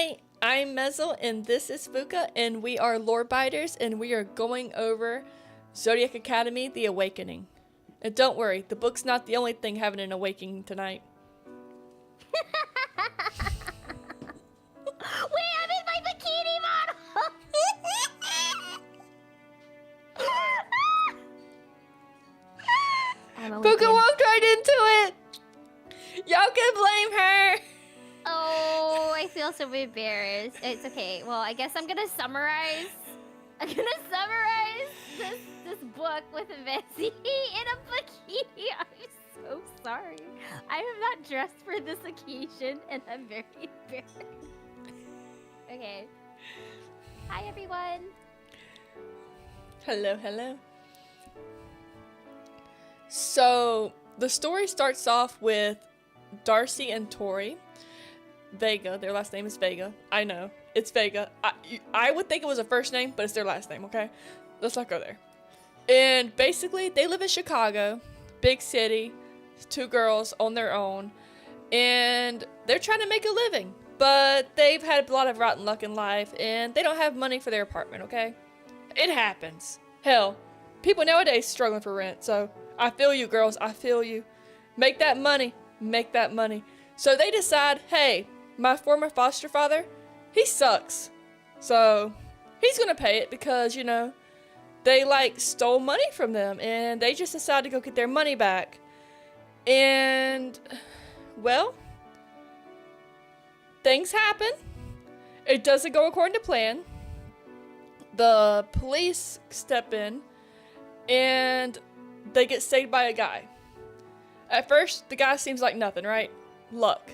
Hi, I'm Mezel, and this is Fuka, and we are LoreBiters, and we are going over Zodiac Academy: The Awakening. And don't worry, the book's not the only thing having an awakening tonight. Wait, I'm in my bikini model! Fuka walked right into it! Y'all can blame her! Oh, I feel so embarrassed. It's okay. Well, I guess I'm gonna summarize. This book with Messi in a bikini. I'm so sorry. I am not dressed for this occasion, and I'm very embarrassed. Okay. Hi, everyone. Hello, hello. So, the story starts off with Darcy and Tori. Vega, their last name is Vega. I know, it's Vega. I would think it was a first name, but it's their last name, okay? Let's not go there. And basically, they live in Chicago, big city, two girls on their own, and they're trying to make a living. But they've had a lot of rotten luck in life, and they don't have money for their apartment, okay? It happens. Hell, people nowadays struggling for rent, so I feel you, girls, I feel you. Make that money, make that money. So they decide, hey, my former foster father, he sucks. So he's gonna pay it because, you know, they like stole money from them and they just decide to go get their money back. And, well, things happen. It doesn't go according to plan. The police step in and they get saved by a guy. At first, the guy seems like nothing, right? Luck.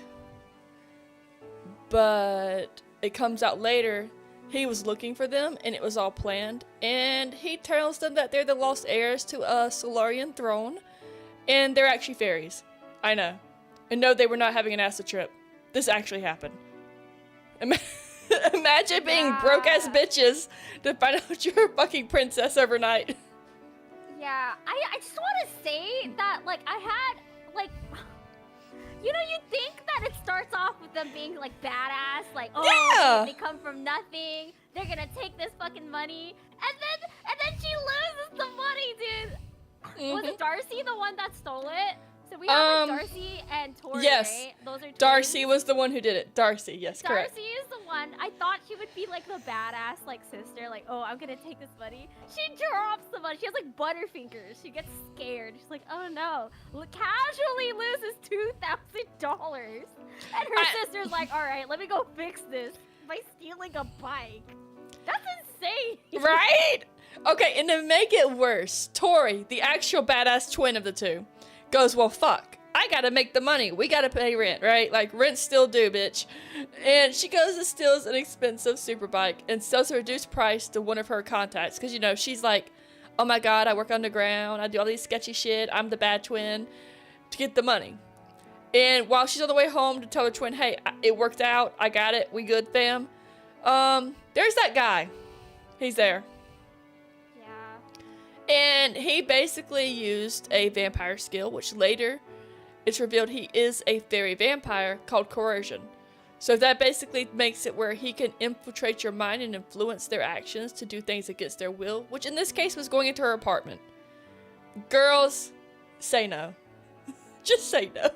But it comes out later, he was looking for them and it was all planned. And he tells them that they're the lost heirs to a Solarian throne. And they're actually fairies. I know. And no, they were not having an acid trip. This actually happened. Imagine being broke-ass bitches to find out you're a fucking princess overnight. Yeah, I just want to say that, like, I had, like, you know, you think that it starts off with them being, like, badass, like, oh, yeah, they come from nothing, they're gonna take this fucking money, and then she loses the money, dude. Was it Darcy the one that stole it? So we have like, Darcy and Tori, yes. right? Those are twins. Darcy was the one who did it. Darcy, yes, correct. Darcy is the one. I thought she would be like the badass like sister, like, oh, I'm gonna take this money. She drops the money. She has like butterfingers. She gets scared. She's like, oh no. Casually loses $2,000. And her sister's like, all right, let me go fix this by stealing a bike. That's insane. Right? Okay, and to make it worse, Tori, the actual badass twin of the two, goes, well, fuck, I gotta make the money. We gotta pay rent, right? Like, rent's still due, bitch. And she goes and steals an expensive super bike and sells a reduced price to one of her contacts. Because, you know, she's like, oh my god, I work underground. I do all these sketchy shit. I'm the bad twin to get the money. And while she's on the way home to tell her twin, hey, it worked out. I got it. We good, fam. There's that guy. He's there. And he basically used a vampire skill, which later it's revealed he is a fairy vampire called coercion. So that basically makes it where he can infiltrate your mind and influence their actions to do things against their will, which in this case was going into her apartment. Girls, say no. Just say no.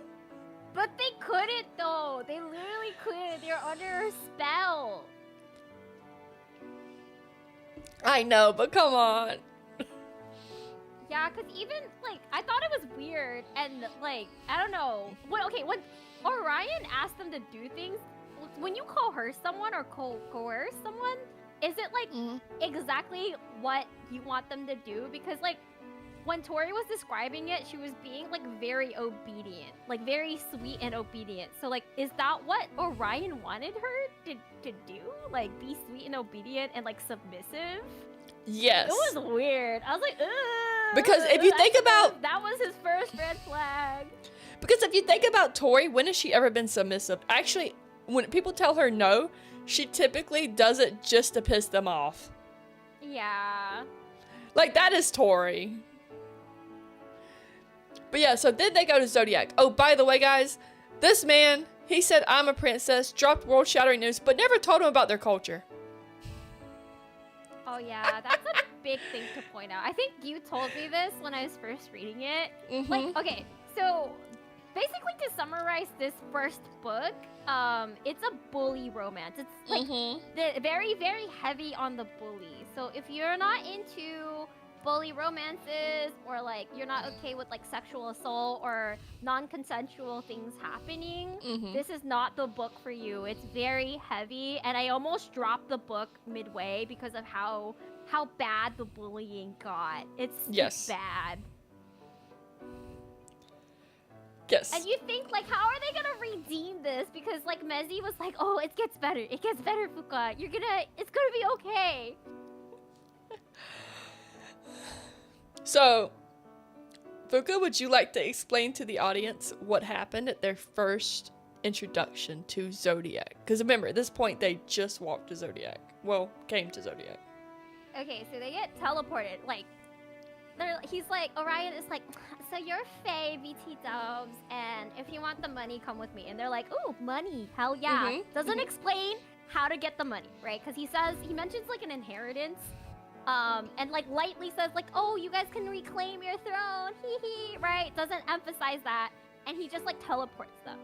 But they couldn't though. They literally couldn't. They're under her spell. I know, but come on. Yeah, because even, like, I thought it was weird, and, like, I don't know. When Orion asked them to do things, when you coerce someone or coerce someone, is it, like, exactly what you want them to do? Because, like, when Tori was describing it, she was being, like, very obedient. Like, very sweet and obedient. So, like, is that what Orion wanted her to do? Like, be sweet and obedient and, like, submissive? Yes. It was weird. I was like, ugh. Because if you think about... That was his first red flag. Because if you think about Tori, when has she ever been submissive? Actually, when people tell her no, she typically does it just to piss them off. Yeah. Like, that is Tori. But yeah, so then they go to Zodiac. Oh, by the way, guys, this man, He said, I'm a princess, dropped world-shattering news, but never told him about their culture. Oh yeah, that's a big thing to point out. I think you told me this when I was first reading it. Like, okay, so basically to summarize this first book, it's a bully romance. It's like very, very heavy on the bully. So if you're not into bully romances, or like you're not okay with like sexual assault or non-consensual things happening, this is not the book for you. It's very heavy, and I almost dropped the book midway because of how bad the bullying got. It's bad. Yes. And you think, like, how are they gonna redeem this? Because like Mezzi was like, oh, it gets better, Fuka. It's gonna be okay. So, Fuka, would you like to explain to the audience what happened at their first introduction to Zodiac? Because remember, at this point, they just walked to Zodiac. Well, came to Zodiac. Okay, so they get teleported. Like, he's like, Orion is like, so you're Faye, BT Dubs, and if you want the money, come with me. And they're like, ooh, money, hell yeah. Doesn't explain how to get the money, right? Because he mentions like an inheritance. And like lightly says like, oh, you guys can reclaim your throne, hee hee, right? Doesn't emphasize that, and he just like teleports them.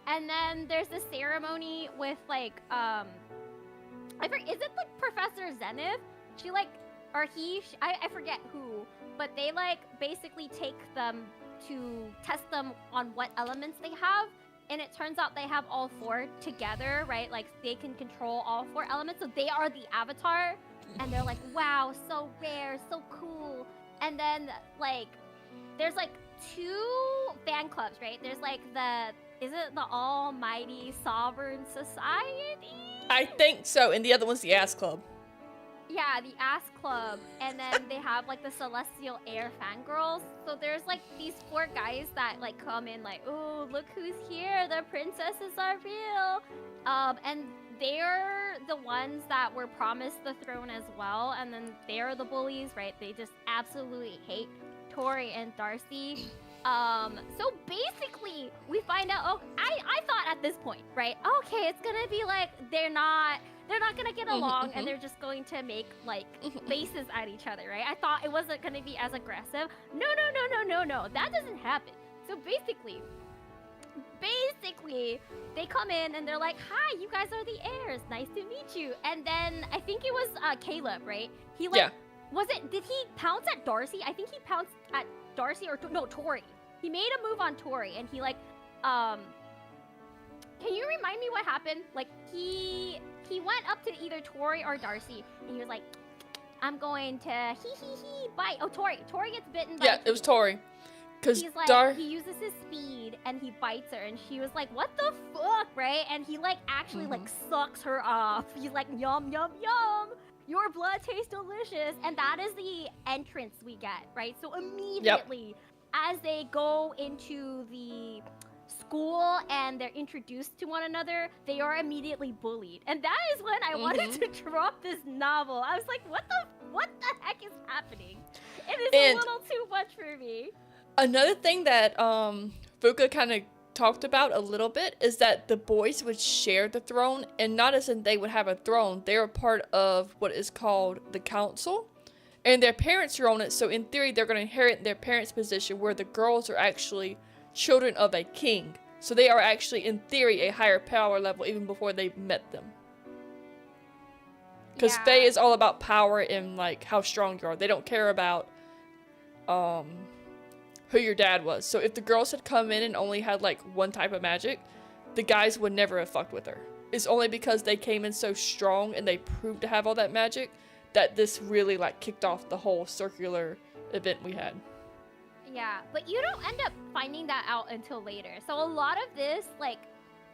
And then there's this ceremony with like, is it like Professor Zenith? She like, or I forget who, but they like basically take them to test them on what elements they have. And it turns out they have all four together, right? Like they can control all four elements, so they are the avatar. And they're like, wow, so rare, so cool. And then, like, there's, like, 2 fan clubs, right? There's, like, is it the Almighty Sovereign Society? I think so, and the other one's the Ass Club. Yeah, the Ass Club. And then they have, like, the Celestial Air Fangirls. So there's, like, these 4 guys that, like, come in, like, oh, look who's here. The princesses are real. And they're the ones that were promised the throne as well, and then they're the bullies, right? They just absolutely hate Tori and Darcy. So basically, we find out, oh, I thought at this point, right? Okay, it's gonna be like, they're not gonna get along, and they're just going to make, like, faces at each other, right? I thought it wasn't gonna be as aggressive. No, that doesn't happen. So basically, they come in and they're like, hi, you guys are the heirs, nice to meet you. And then I think it was Caleb, right? He like, did he pounce at Darcy? I think he pounced at Darcy or no, Tori. He made a move on Tori, and he like, can you remind me what happened? Like he went up to either Tori or Darcy, and he was like, I'm going to bite. Oh, Tori gets bitten by it was Tori. Cause he's like, he uses his speed and he bites her, and she was like, what the fuck, right? And he like actually like sucks her off. He's like, yum, yum, yum. Your blood tastes delicious. And that is the entrance we get, right? So immediately as they go into the school and they're introduced to one another, they are immediately bullied. And that is when I wanted to drop this novel. I was like, what the heck is happening? It is a little too much for me. Another thing that Fuka kind of talked about a little bit is that the boys would share the throne, and not as in they would have a throne, they were part of what is called the council, and their parents are on it, so in theory they're going to inherit their parents' position, where the girls are actually children of a king. So they are actually, in theory, a higher power level even before they met them. Because Faye is all about power and like how strong you are. They don't care about who your dad was. So if the girls had come in and only had like one type of magic, the guys would never have fucked with her. It's only because they came in so strong and they proved to have all that magic that this really like kicked off the whole circular event we had. Yeah, but you don't end up finding that out until later. So a lot of this, like,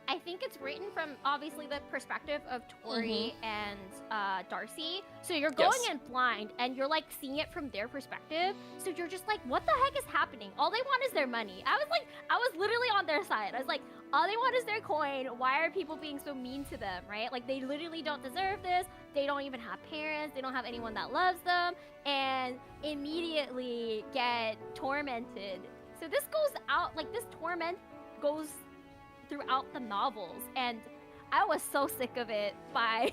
I think it's written from obviously the perspective of Tori and Darcy. So you're going in blind and you're like seeing it from their perspective. So you're just like, what the heck is happening? All they want is their money. I was literally on their side. I was like, all they want is their coin. Why are people being so mean to them, right? Like they literally don't deserve this. They don't even have parents. They don't have anyone that loves them, and immediately get tormented. So this goes out, like this torment goes throughout the novels, and I was so sick of it by,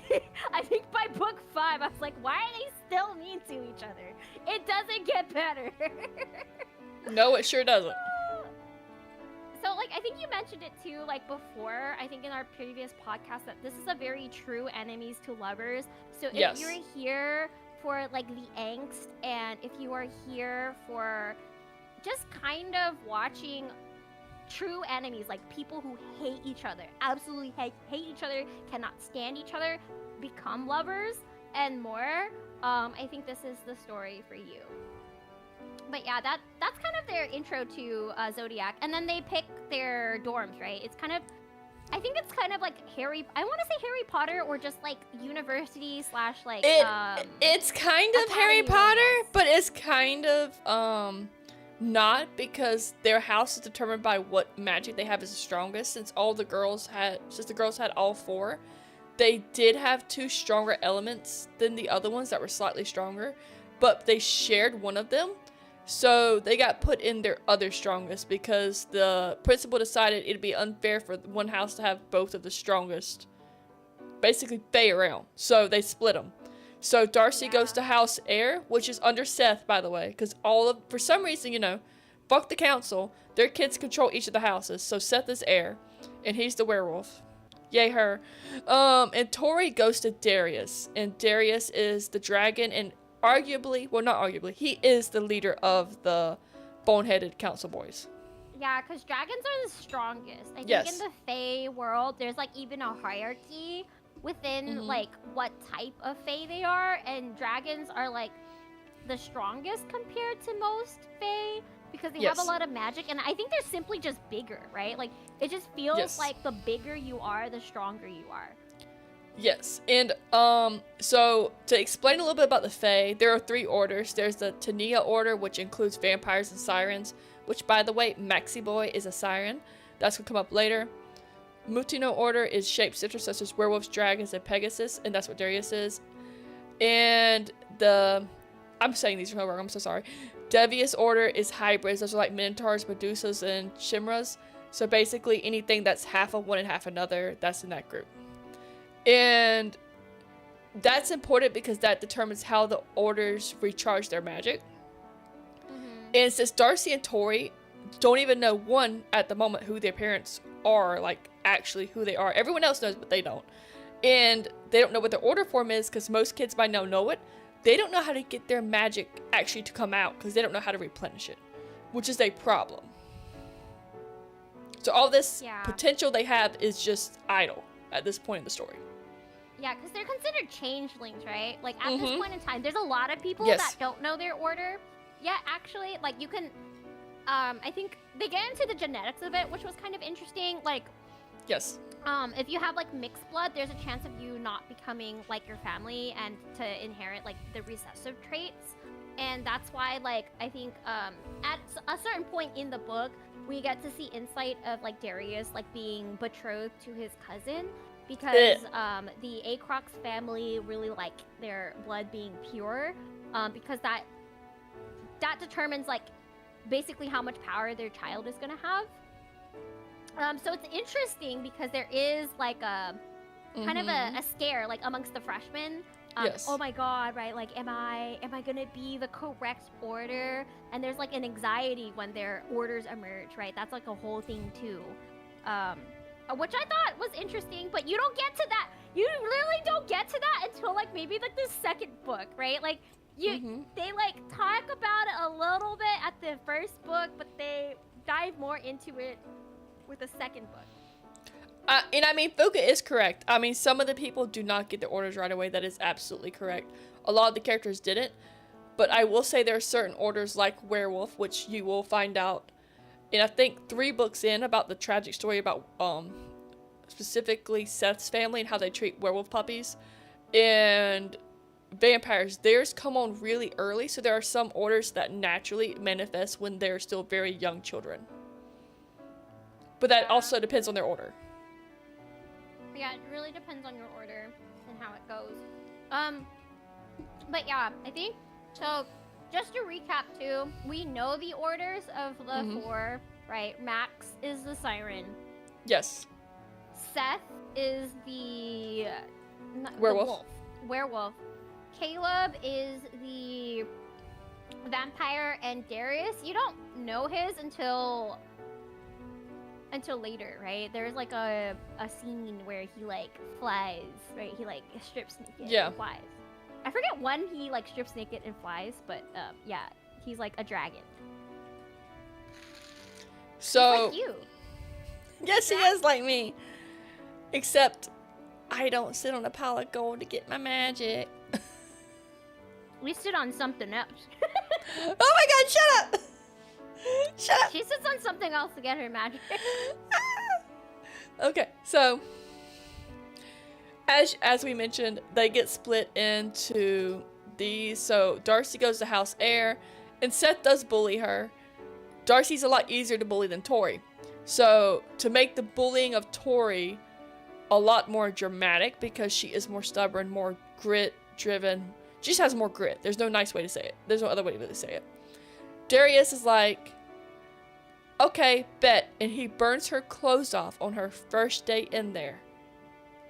I think by book 5, I was like, why are they still mean to each other? It doesn't get better. No, it sure doesn't. So, like, I think you mentioned it too, like, before, I think in our previous podcast, that this is a very true enemies to lovers. So if you're here for, like, the angst, and if you are here for just kind of watching true enemies, like people who hate each other, absolutely hate each other, cannot stand each other, become lovers, and more, I think this is the story for you. But yeah, that's kind of their intro to Zodiac, and then they pick their dorms, right? It's kind of, I think it's kind of like I want to say Harry Potter, or just like university slash like it's kind of Harry Potter, but it's kind of not, because their house is determined by what magic they have is the strongest. Since the girls had all 4, they did have 2 stronger elements than the other ones that were slightly stronger, but they shared one of them. So they got put in their other strongest because the principal decided it'd be unfair for one house to have both of the strongest, basically, Fae around. So they split them. So Darcy goes to House Air, which is under Seth, by the way, because for some reason, fuck the council, their kids control each of the houses. So Seth is Air, and he's the werewolf. Yay her. And Tori goes to Darius, and Darius is the dragon, and not arguably, he is the leader of the boneheaded council boys. Yeah, because dragons are the strongest. I think in the Fae world, there's like even a hierarchy within like what type of Fae they are, and dragons are like the strongest compared to most Fae because they have a lot of magic, and I think they're simply just bigger, right? Like it just feels like the bigger you are, the stronger you are. Yes, and so to explain a little bit about the Fae, there are 3 orders. There's the Tania order, which includes vampires and sirens, which, by the way, Maxi Boy is a siren. That's gonna come up later. Mutino order is shapeshifters such as werewolves, dragons, and Pegasus, and that's what Darius is. And I'm saying these are wrong, I'm so sorry. Devious order is hybrids. Those are like Minotaurs, Medusas, and Chimras. So basically anything that's half of one and half another, that's in that group. And that's important because that determines how the orders recharge their magic. And since Darcy and Tori don't even know, one, at the moment, who their parents are, like actually who they are. Everyone else knows, but they don't. And they don't know what their order form is because most kids by now know it. They don't know how to get their magic actually to come out because they don't know how to replenish it, which is a problem. So all this potential they have is just idle at this point in the story. Yeah, because they're considered changelings, right? Like, at this point in time, there's a lot of people that don't know their order. Yeah, actually, like, you can, I think they get into the genetics of it, which was kind of interesting. Like, if you have, like, mixed blood, there's a chance of you not becoming like your family and to inherit, like, the recessive traits. And that's why, like, I think, at a certain point in the book, we get to see insight of, like, Darius, like, being betrothed to his cousin. Because the Acrox family really like their blood being pure, because that determines like basically how much power their child is gonna have. So it's interesting because there is like a kind of a scare like amongst the freshmen. Oh my god, right? Like, am I gonna be the correct order? And there's like an anxiety when their orders emerge, right? That's like a whole thing too. Which I thought was interesting, but you don't get to that. You literally don't get to that until like maybe like the second book, right? Like they like talk about it a little bit at the first book, but they dive more into it with the second book. And I mean, Fuka is correct. I mean, some of the people do not get their orders right away. That is absolutely correct. A lot of the characters didn't, but I will say there are certain orders like Werewolf, which you will find out. And I think 3 books in about the tragic story about specifically Seth's family and how they treat werewolf puppies and vampires. Theirs come on really early, so there are some orders that naturally manifest when they're still very young children. But that also depends on their order. Yeah, it really depends on your order and how it goes. But yeah, I think so. Just to recap too, we know the orders of the 4, right? Max is the siren. Yes. Seth is the Werewolf. The wolf. Werewolf. Caleb is the vampire, and Darius, you don't know his until later, right? There's like a scene where he like flies, right? He like strips naked and flies. I forget when he like strips naked and flies, but yeah, he's like a dragon. So like you. Yes, he is like me. Except I don't sit on a pile of gold to get my magic. We sit on something else. Oh my god, shut up! Shut up! She sits on something else to get her magic. Okay, so as we mentioned, they get split into these. So Darcy goes to House Air, and Seth does bully her. Darcy's a lot easier to bully than Tori. So to make the bullying of Tori a lot more dramatic, because she is more stubborn, more grit-driven. She just has more grit. There's no nice way to say it. There's no other way to really say it. Darius is like, okay, bet. And he burns her clothes off on her first day in there,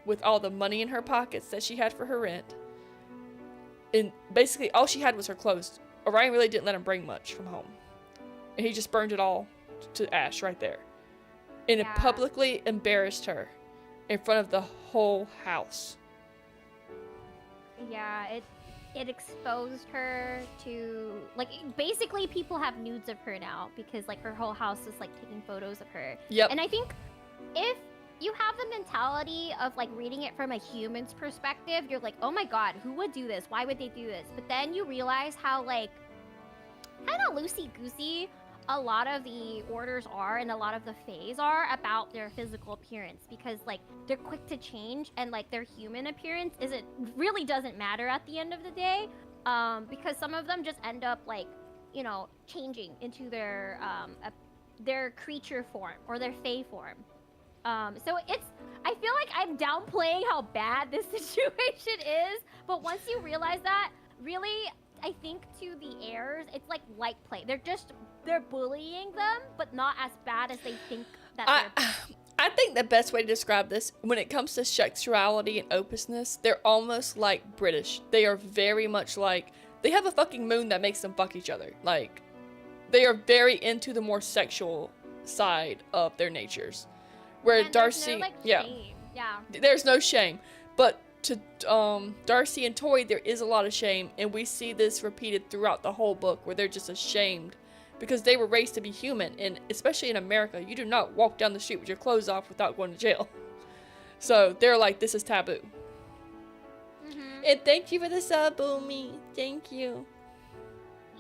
with all the money in her pockets that she had for her rent. And basically all she had was her clothes. Orion really didn't let him bring much from home. And he just burned it all to ash right there. And it publicly embarrassed her in front of the whole house. Yeah, it exposed her to, like, basically people have nudes of her now, because like her whole house is like taking photos of her. Yep. And I think if you have the mentality of like reading it from a human's perspective, you're like, oh my god, who would do this? Why would they do this? But then you realize how like kind of loosey-goosey a lot of the orders are, and a lot of the fays are, about their physical appearance, because like they're quick to change, and like their human appearance really doesn't matter at the end of the day, because some of them just end up like, you know, changing into their creature form or their fae form. So I feel like I'm downplaying how bad this situation is, but once you realize that, really, I think to the heirs, it's like light play. They're bullying them, but not as bad as they think that they're. I think the best way to describe this, when it comes to sexuality and opusness, they're almost like British. They are very much like, they have a fucking moon that makes them fuck each other. Like, they are very into the more sexual side of their natures. Where And Darcy, there's no, like, yeah, shame. Yeah. there's no shame. But to Darcy and Tori, there is a lot of shame, and we see this repeated throughout the whole book, where they're just ashamed because they were raised to be human, and especially in America, you do not walk down the street with your clothes off without going to jail. So they're like, this is taboo. Mm-hmm. And thank you for the sub, Boomy. Thank you.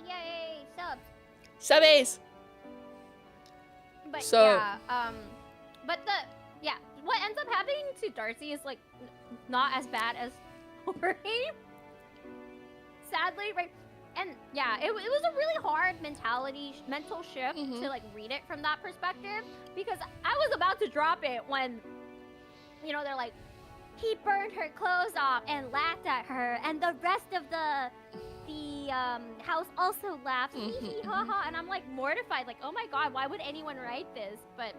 Yay, subs. Subbies. But So- yeah, what ends up happening to Darcy is like not as bad as Tori. Sadly, right? And yeah, it was a really hard mental shift to like read it from that perspective, because I was about to drop it when, you know, they're like, he burned her clothes off and laughed at her, and the rest of the house also laughed, hee hee ha ha, and I'm like mortified, like, oh my god, why would anyone write this? But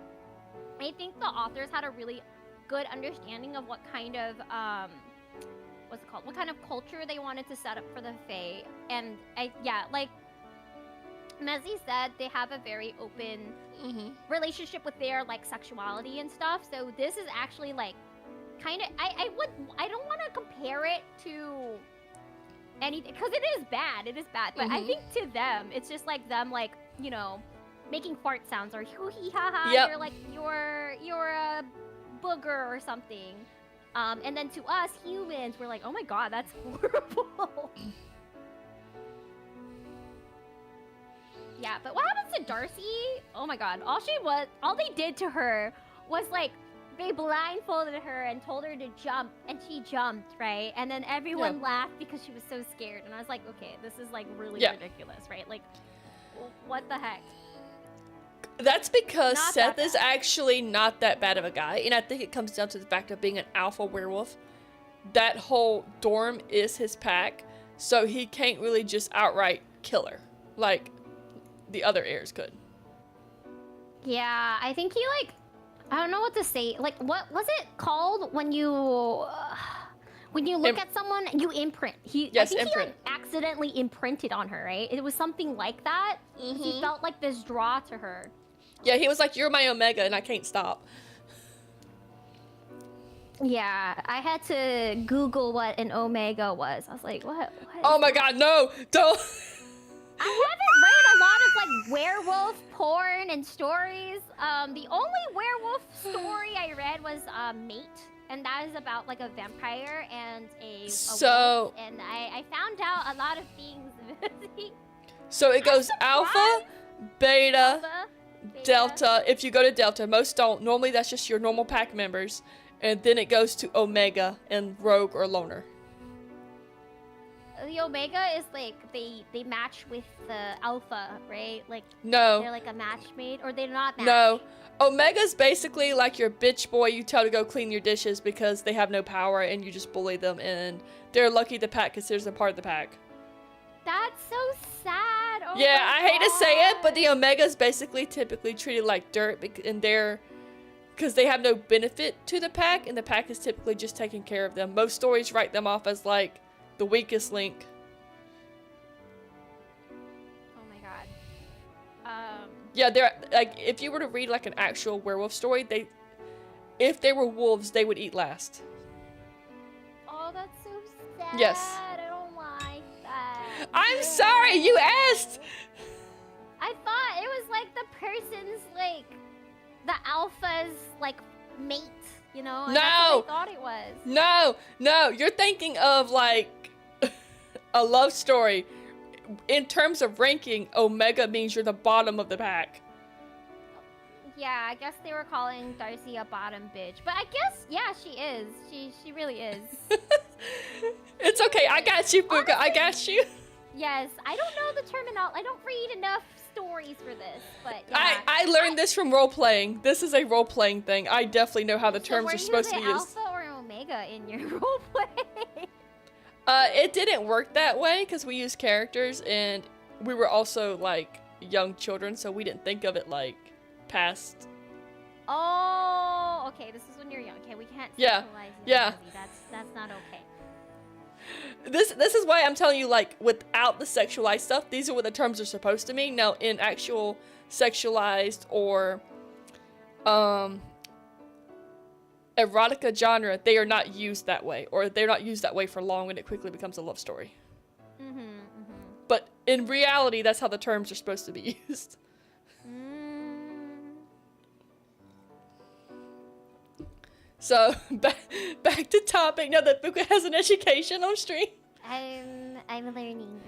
I think the authors had a really good understanding of what kind of what kind of culture they wanted to set up for the Fae. And like Mezzy said, they have a very open relationship with their like sexuality and stuff. So this is actually like kind of, I don't want to compare it to anything, because it is bad, but I think to them it's just like them, like, you know, making fart sounds, or hoo hee ha ha. Yep. You're like, you're a booger or something. And then to us humans, we're like, oh my god, that's horrible. Yeah, but what happens to Darcy? Oh my god, all they did to her was like, they blindfolded her and told her to jump, and she jumped, right? And then everyone laughed because she was so scared, and I was like, okay, this is like really ridiculous, right? Like, what the heck? That's because Not Seth that is bad. actually not that bad of a guy, and I think it comes down to the fact of being an alpha werewolf. That whole dorm is his pack, so he can't really just outright kill her like the other heirs could. Yeah, I think he like, I don't know what to say. Like, what was it called when you look at someone, you imprint. I think he like accidentally imprinted on her, right? It was something like that. He felt like this draw to her. Yeah, he was like, "You're my Omega, and I can't stop." Yeah, I had to Google what an Omega was. I was like, what? Oh my God, no! Don't. I haven't read a lot of like werewolf porn and stories. The only werewolf story I read was Mate, and that is about like a vampire and a wolf, and I found out a lot of things. So it goes alpha, beta, delta. If you go to delta, most don't. Normally that's just your normal pack members, and then it goes to omega and rogue or loner. The Omega is like they match with the Alpha, right? Like no, they're like a match made, or they're not matched. No, Omega's basically like your bitch boy you tell to go clean your dishes because they have no power and you just bully them, and they're lucky the pack considers them part of the pack. That's so sad. Oh yeah, I hate to say it, God. but the Omega's basically typically treated like dirt, and because they have no benefit to the pack, and the pack is typically just taking care of them. Most stories write them off as like the weakest link. Oh my God. Yeah, they're like, if you were to read like an actual werewolf story, if they were wolves, they would eat last. Oh, that's so sad. Yes. I don't like that. I'm sorry, you asked. I thought it was like the person's like the alpha's like mate, you know? And No. That's what I thought it was. No, you're thinking of like a love story. In terms of ranking, Omega means you're the bottom of the pack. Yeah, I guess they were calling Darcy a bottom bitch. But I guess, yeah, she is. She really is. It's okay. I got you, Fuka. I got you. Yes, I don't know the terminology. I don't read enough stories for this, but yeah. I learned this from role-playing. This is a role-playing thing. I definitely know how the terms are supposed to be used. Alpha or Omega in your roleplay? It didn't work that way because we used characters and we were also like young children, so we didn't think of it like past. Oh, okay. This is when you're young. Okay, we can't Yeah, sexualize yeah. That's not okay. This is why I'm telling you, like, without the sexualized stuff, these are what the terms are supposed to mean. Now, in actual sexualized or erotica genre, they are not used that way, or they're not used that way for long, and it quickly becomes a love story. But in reality, that's how the terms are supposed to be used. So, back to topic, now that Fuka has an education on stream. I'm learning.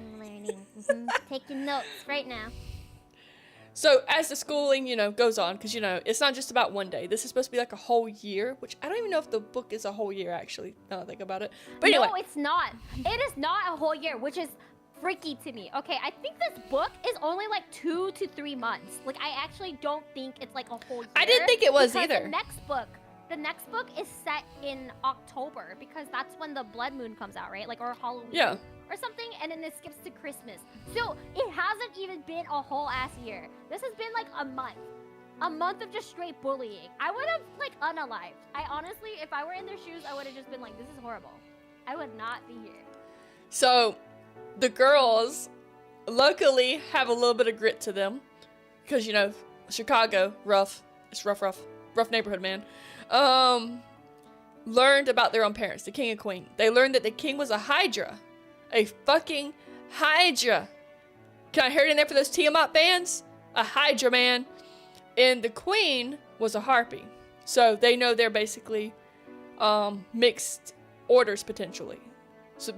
Taking notes right now. So, as the schooling, goes on, because, it's not just about one day. This is supposed to be like a whole year, which I don't even know if the book is a whole year, actually, now that I think about it. But anyway. No, it's not. It is not a whole year, which is freaky to me. Okay, I think this book is only like 2 to 3 months. Like, I actually don't think it's like a whole year. I didn't think it was either. The next book is set in October because that's when the blood moon comes out, right? Like, or Halloween. Yeah. Or something, and then it skips to Christmas. So it hasn't even been a whole ass year. This has been like a month. A month of just straight bullying. I would have like unalived. I honestly, if I were in their shoes, I would have just been like, this is horrible. I would not be here. So the girls luckily have a little bit of grit to them. Because, Chicago, rough. It's rough neighborhood, man. Learned about their own parents, the king and queen. They learned that the king was a hydra. A fucking hydra. Can I hear it in there for those Tiamat fans? A hydra, man. And the queen was a harpy. So they know they're basically mixed orders potentially.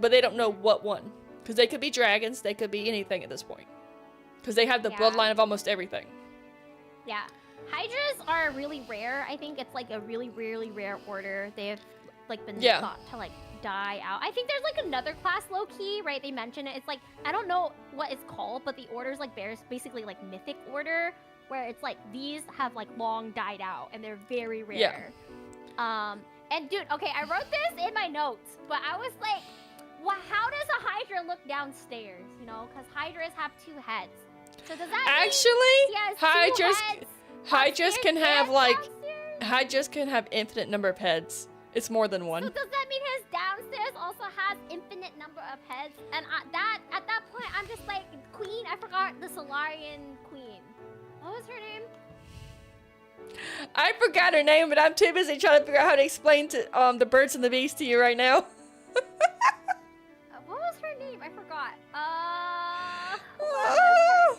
But they don't know what one. Because they could be dragons, they could be anything at this point. Because they have the bloodline of almost everything. Yeah. Hydras are really rare. I think it's like a really, really rare order. They have like been thought to like die out. I think there's like another class low-key, right? They mention it. It's like, I don't know what it's called, but the order's like basically like mythic order, where it's like these have like long died out and they're very rare. Yeah. And dude, okay, I wrote this in my notes, but I was like, well, how does a hydra look downstairs? Because hydras have 2 heads. So does that actually mean he has 2 heads hydras can have like Hydras can have infinite number of heads. It's more than one. So does that mean his downstairs also has infinite number of heads? And at that point, I'm just like, Queen, I forgot the Solarian Queen. What was her name? I forgot her name, but I'm too busy trying to figure out how to explain to the birds and the bees to you right now. What was her name? I forgot. What was her name?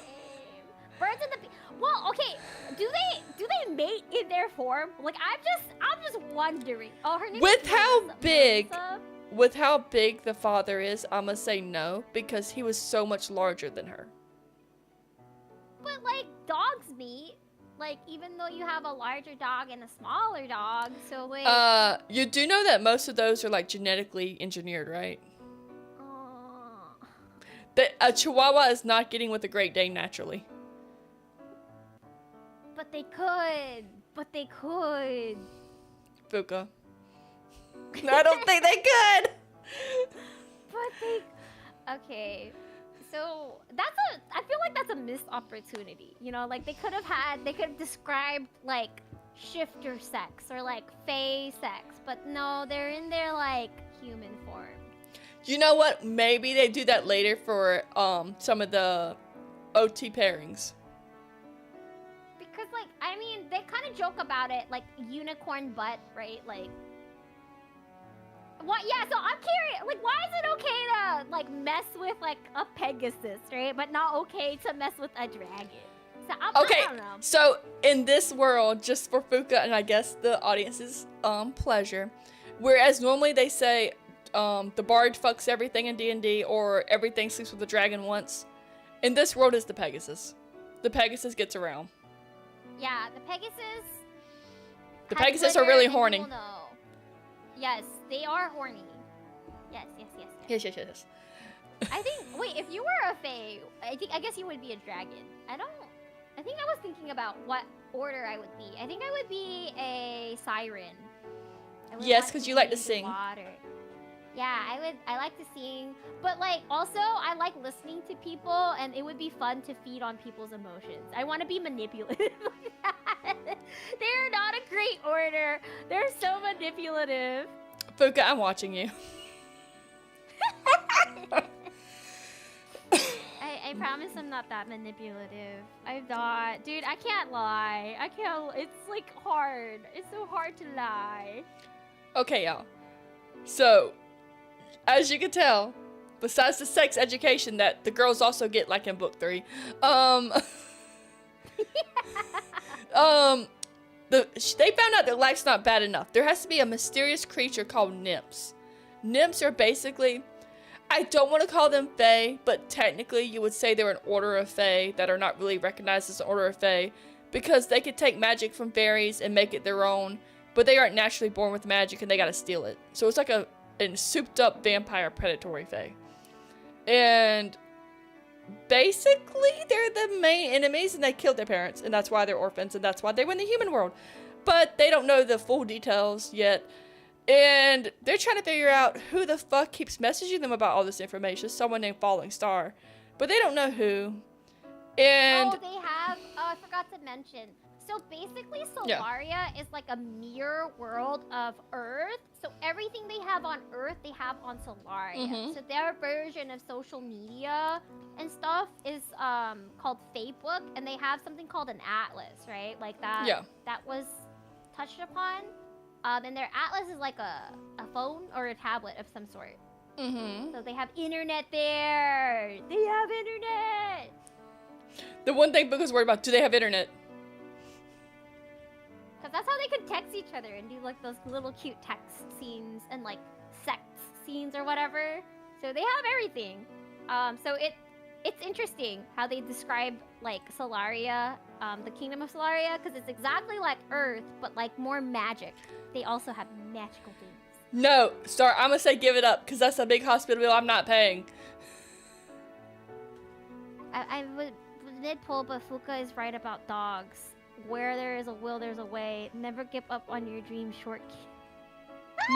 Birds and the bees. Well, okay. Do they mate in their form? Like I'm just wondering. Oh, her name. With how big? Melissa? With how big the father is, I'm gonna say no, because he was so much larger than her. But like dogs mate. Like even though you have a larger dog and a smaller dog, so like. You do know that most of those are like genetically engineered, right? That a Chihuahua is not getting with a Great Dane naturally. But they could. But they could. Fuka. I don't think they could. But they. Okay. So I feel like that's a missed opportunity. You know, like they could have described like shifter sex or like fae sex, but no, they're in their like human form. You know what? Maybe they do that later for some of the OT pairings. Because like I mean, they kind of joke about it, like unicorn butt, right? Like. What? Yeah, so I'm curious, like, why is it okay to, like, mess with, like, a Pegasus, right? But not okay to mess with a dragon? So, I don't know. So, in this world, just for Fuka and I guess the audience's pleasure, whereas normally they say the bard fucks everything in D&D or everything sleeps with the dragon once, in this world is the Pegasus. The Pegasus gets around. Yeah, the Pegasus... The Pegasus are really horny. Yes, they are horny. Yes. Yes. I think. Wait, if you were a fae, I guess you would be a dragon. I think I was thinking about what order I would be. I think I would be a siren. Yes, because you like to sing. Water. Yeah, I like to sing, but like also I like listening to people, and it would be fun to feed on people's emotions. I want to be manipulative like that. They're not a great order. They're so manipulative. Fuka, I'm watching you. I promise I'm not that manipulative. I'm not. Dude, I can't lie. I can't. It's like hard. It's so hard to lie. Okay, y'all. So, as you can tell, besides the sex education that the girls also get like in book 3, they found out that life's not bad enough. There has to be a mysterious creature called nymphs. Nymphs are basically, I don't want to call them fae, but technically you would say they're an order of fae that are not really recognized as an order of fae, because they could take magic from fairies and make it their own, but they aren't naturally born with magic and they gotta steal it. So it's like a souped up vampire predatory fae. And basically they're the main enemies and they killed their parents, and that's why they're orphans and that's why they were in the human world. But they don't know the full details yet. And they're trying to figure out who the fuck keeps messaging them about all this information. Someone named Falling Star. But they don't know who. And oh, they have, I forgot to mention. So basically Solaria is like a mirror world of Earth. So everything they have on Earth, they have on Solaria. Mm-hmm. So their version of social media and stuff is called Facebook, and they have something called an atlas, right? Like that. Yeah. That was touched upon. And their atlas is like a phone or a tablet of some sort. Mm-hmm. So they have internet there. They have internet. The one thing Book was worried about, do they have internet? Because that's how they could text each other and do like those little cute text scenes and like sex scenes or whatever. So they have everything. So it's interesting how they describe like Solaria, the kingdom of Solaria, because it's exactly like Earth, but like more magic. They also have magical things. No, Star, I'm gonna say give it up, because that's a big hospital bill I'm not paying. I did pull, but Fuka is right about dogs. Where there is a will, there's a way. Never give up on your dream, short kid.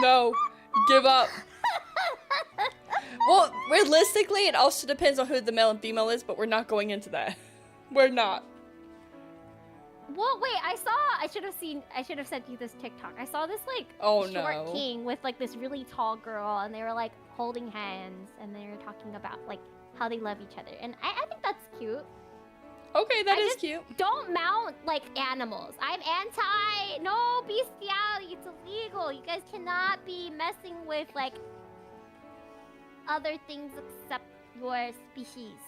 No, give up. Well, realistically, it also depends on who the male and female is, but we're not going into that. We're not. Well, wait, I should have sent you this TikTok. I saw this, like, short king with, like, this really tall girl, and they were, like, holding hands, and they were talking about, like, how they love each other. And I think that's cute. Okay, that is cute. Don't mount, like, animals. I'm no bestiality, it's illegal. You guys cannot be messing with, like, other things except your species.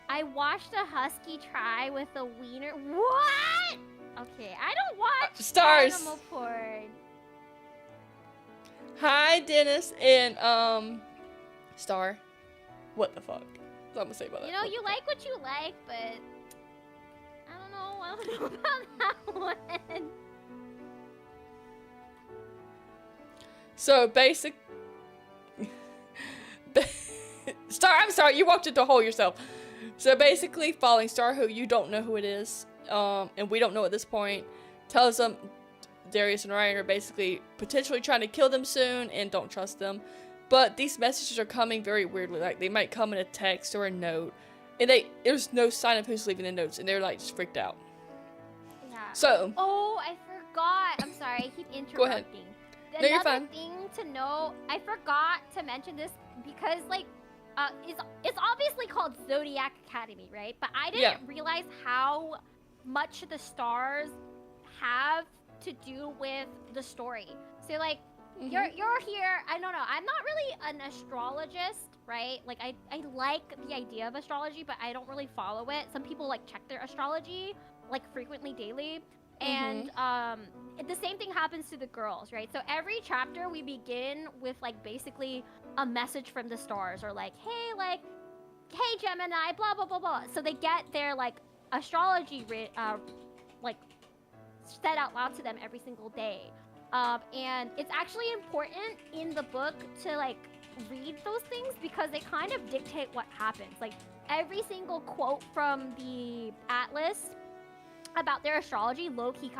I watched a husky try with a wiener. What? Okay, I don't watch stars. Animal porn. Hi, Dennis and Star. What the fuck? That's what I'm gonna say about that. You know, you like what you like, but I don't know about that one. So basic. Star, I'm sorry, you walked into a hole yourself. So basically, Falling Star, who you don't know who it is, and we don't know at this point, tells them Darius and Ryan are basically potentially trying to kill them soon and don't trust them. But these messages are coming very weirdly. Like, they might come in a text or a note, and there's no sign of who's leaving the notes, and they're like just freaked out. Yeah. So. Oh, I forgot. I'm sorry, I keep interrupting. Go ahead. No, you're fine. Another thing to know, I forgot to mention this because, like, it's obviously called Zodiac Academy, right? But I didn't realize how much the stars have to do with the story. So, like, you're here. I don't know. I'm not really an astrologist, right? Like, I like the idea of astrology, but I don't really follow it. Some people, like, check their astrology, like, frequently, daily. And the same thing happens to the girls, right? So every chapter we begin with, like, basically a message from the stars, or like, hey Gemini, blah blah blah blah. So they get their, like, astrology like said out loud to them every single day. And it's actually important in the book to, like, read those things because they kind of dictate what happens. Like, every single quote from the atlas about their astrology low-key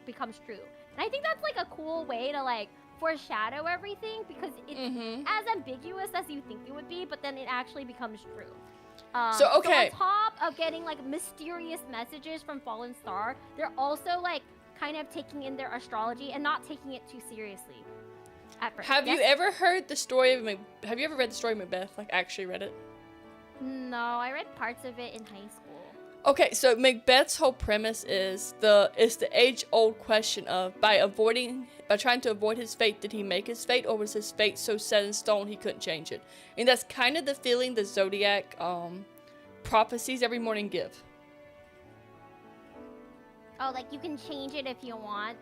becomes true. And I think that's, like, a cool way to, like, foreshadow everything because it's as ambiguous as you think it would be, but then it actually becomes true. So on top of getting, like, mysterious messages from Fallen Star, they're also, like, kind of taking in their astrology and not taking it too seriously at first. Have you ever heard the story of have you ever read the story of Macbeth? Like, actually read it? No, I read parts of it in high school. Okay, so Macbeth's whole premise is the age-old question of by trying to avoid his fate, did he make his fate, or was his fate so set in stone he couldn't change it? And that's kind of the feeling the Zodiac prophecies every morning give. Oh, like, you can change it if you want,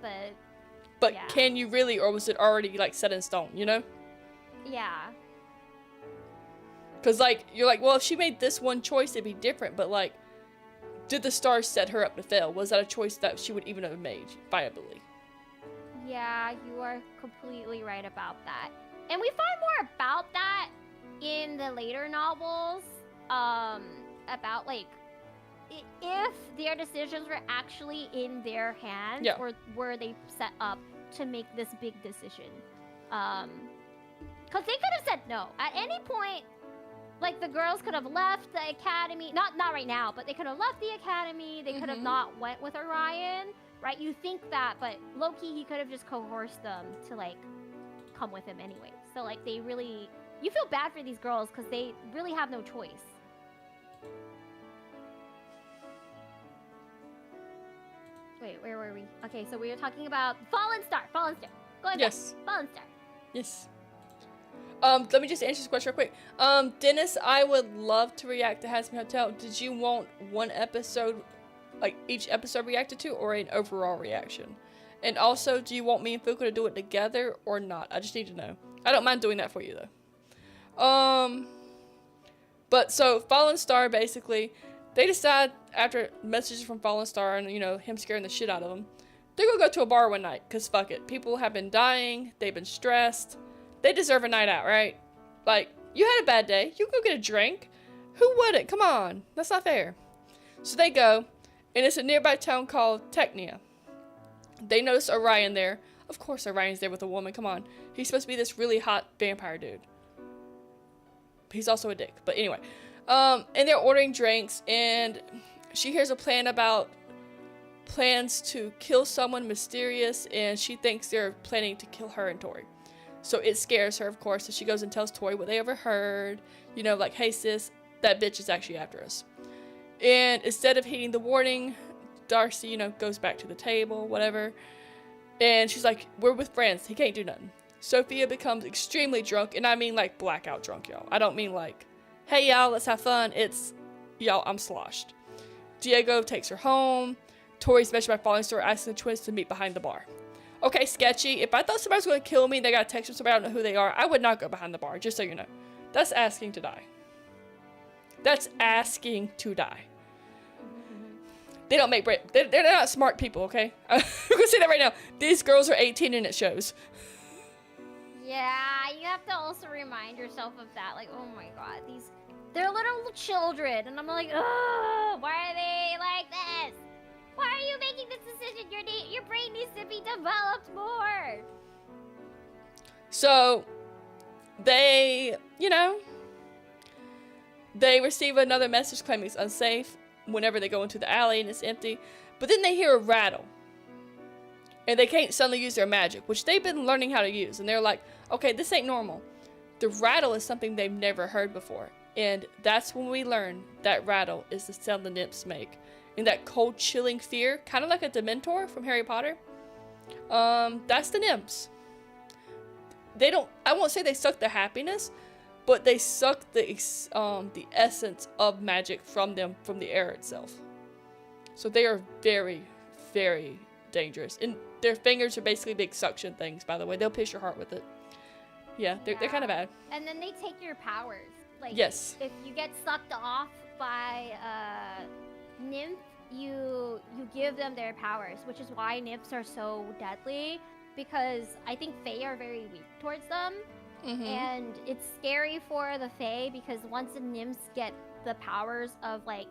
but can you really, or was it already, like, set in stone, you know? Yeah. Because, like, you're like, well, if she made this one choice, it'd be different, but, like, did the stars set her up to fail? Was that a choice that she would even have made viably? Yeah, you are completely right about that. And we find more about that in the later novels, about, like, if their decisions were actually in their hands, or were they set up to make this big decision. Because they could have said no. At any point, like, the girls could have left the academy. Not right now, but they could have left the academy. They could have not went with Orion, right? You think that, but low-key, he could have just coerced them to, like, come with him anyway. So, like, they really... You feel bad for these girls because they really have no choice. Wait, where were we? Okay, so we were talking about Fallen Star. Go ahead. Yes. Fallen Star. Yes. Let me just answer this question real quick. Dennis, I would love to react to Hazme Hotel. Did you want one episode, like, each episode reacted to, or an overall reaction? And also, do you want me and Fuku to do it together or not? I just need to know. I don't mind doing that for you, though. But so, Fallen Star, basically, they decide, after messages from Fallen Star and, you know, him scaring the shit out of them, they're gonna go to a bar one night, because fuck it. People have been dying, they've been stressed, they deserve a night out, right? Like, you had a bad day, you go get a drink. Who wouldn't? Come on, that's not fair. So they go, and it's a nearby town called Technia. They notice Orion there. Of course Orion's there with a woman, come on. He's supposed to be this really hot vampire dude. He's also a dick, but anyway. And they're ordering drinks, and she hears a plans to kill someone mysterious, and she thinks they're planning to kill her and Tori. So it scares her, of course, so she goes and tells Tori what they overheard. You know, like, hey sis, that bitch is actually after us. And instead of heeding the warning, Darcy, you know, goes back to the table, whatever. And she's like, we're with friends, he can't do nothing. Sophia becomes extremely drunk, and I mean like blackout drunk, y'all. I don't mean like, hey y'all, let's have fun. It's, y'all, I'm sloshed. Diego takes her home. Tori's mentioned by falling store, asking the twins to meet behind the bar. Okay, sketchy. If I thought somebody was going to kill me, they got a text from somebody, I don't know who they are, I would not go behind the bar, just so you know. That's asking to die. That's asking to die. They don't make bread. They're not smart people, okay? I'm going to say that right now. These girls are 18 and it shows. Yeah, you have to also remind yourself of that. Like, oh my god, they're little children. And I'm like, oh, why are they like this? Why are you making this decision? Your brain needs to be developed more. So, they, you know, they receive another message claiming it's unsafe whenever they go into the alley and it's empty. But then they hear a rattle. And they can't suddenly use their magic, which they've been learning how to use. And they're like, okay, this ain't normal. The rattle is something they've never heard before. And that's when we learn that rattle is the sound the nymphs make. And that cold, chilling fear, kind of like a Dementor from Harry Potter. That's the nymphs. They don't, I won't say they suck the happiness, but they suck the essence of magic from them, from the air itself. So they are very, very dangerous. And their fingers are basically big suction things, by the way. They'll pierce your heart with it. Yeah, they're kind of bad. And then they take your powers. Like, yes. If you get sucked off by nymph, you give them their powers, which is why nymphs are so deadly, because I think fae are very weak towards them. And it's scary for the fae, because once the nymphs get the powers of, like,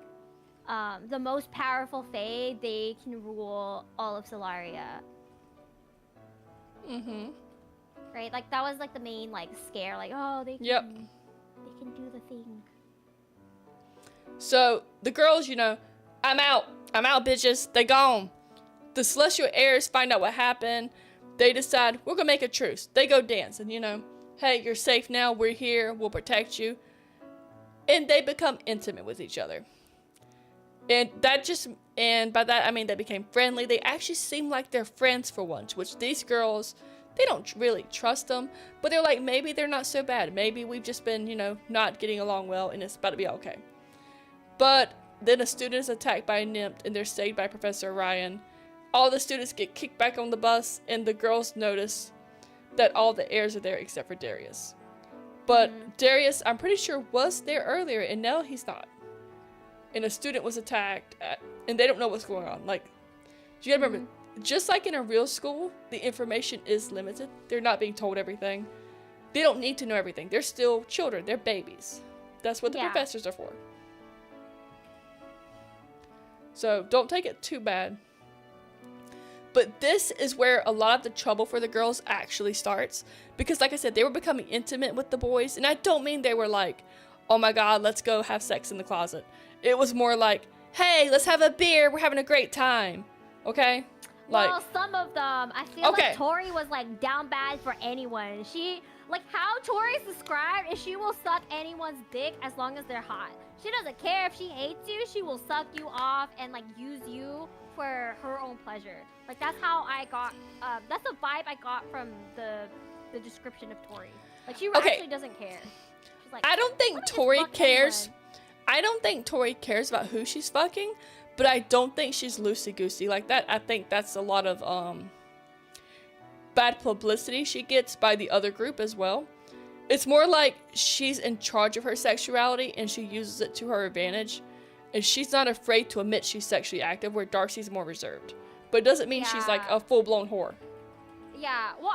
the most powerful fae, they can rule all of Solaria. Right? Like, that was, like, the main, like, scare. Like, oh, they can do the thing. So, the girls, you know, I'm out, bitches. They gone. The celestial heirs find out what happened. They decide, we're gonna make a truce. They go dance, and, you know, hey, you're safe now. We're here. We'll protect you. And they become intimate with each other. And by that, I mean they became friendly. They actually seem like they're friends for once, which these girls, they don't really trust them. But they're like, maybe they're not so bad. Maybe we've just been, you know, not getting along well, and it's about to be okay. But then a student is attacked by a nymph, and they're saved by Professor Ryan. All the students get kicked back on the bus, and the girls notice that all the heirs are there except for Darius. But Darius, I'm pretty sure, was there earlier, and now he's not. And a student was attacked, and they don't know what's going on. Like, you gotta remember, just like in a real school, the information is limited. They're not being told everything. They don't need to know everything. They're still children. They're babies. That's what the professors are for. So don't take it too bad. But this is where a lot of the trouble for the girls actually starts. Because like I said, they were becoming intimate with the boys. And I don't mean they were like, oh my god, let's go have sex in the closet. It was more like, hey, let's have a beer. We're having a great time. Okay? Like, well, some of them, I feel like Tori was like down bad for anyone. She, like how Tori's described is she will suck anyone's dick as long as they're hot. She doesn't care if she hates you. She will suck you off and like use you for her own pleasure. Like that's how I got, that's the vibe I got from the description of Tori. Like she actually doesn't care. She's like, I don't think Tori cares. I don't think Tori cares about who she's fucking, but I don't think she's loosey-goosey like that. I think that's a lot of bad publicity she gets by the other group as well. It's more like she's in charge of her sexuality and she uses it to her advantage. And she's not afraid to admit she's sexually active, where Darcy's more reserved. But it doesn't mean she's like a full-blown whore. Yeah, well,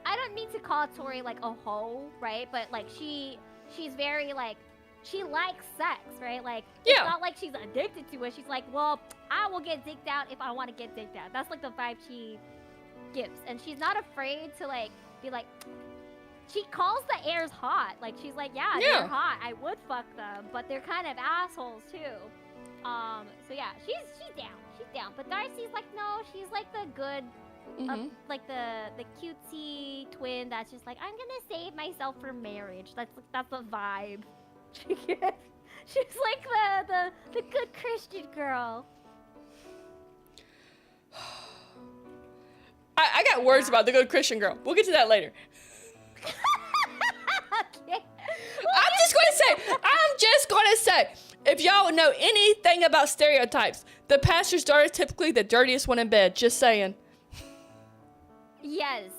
I don't mean to call Tori like a hoe, right? But like she's very like, she likes sex, right? Like, it's not like she's addicted to it. She's like, well, I will get dicked out if I want to get dicked out. That's like the vibe she gives. And she's not afraid to like, be like, she calls the heirs hot. Like, she's like, yeah, they're hot. I would fuck them, but they're kind of assholes too. So yeah, she's down. She's down. But Darcy's like, no, she's like the good, like the cutesy twin that's just like, I'm gonna save myself for marriage. That's the vibe. She's like the good Christian girl. I got words about the good Christian girl. We'll get to that later. Okay. I'm just gonna say, if y'all know anything about stereotypes, the pastor's daughter is typically the dirtiest one in bed. Just saying. Yes.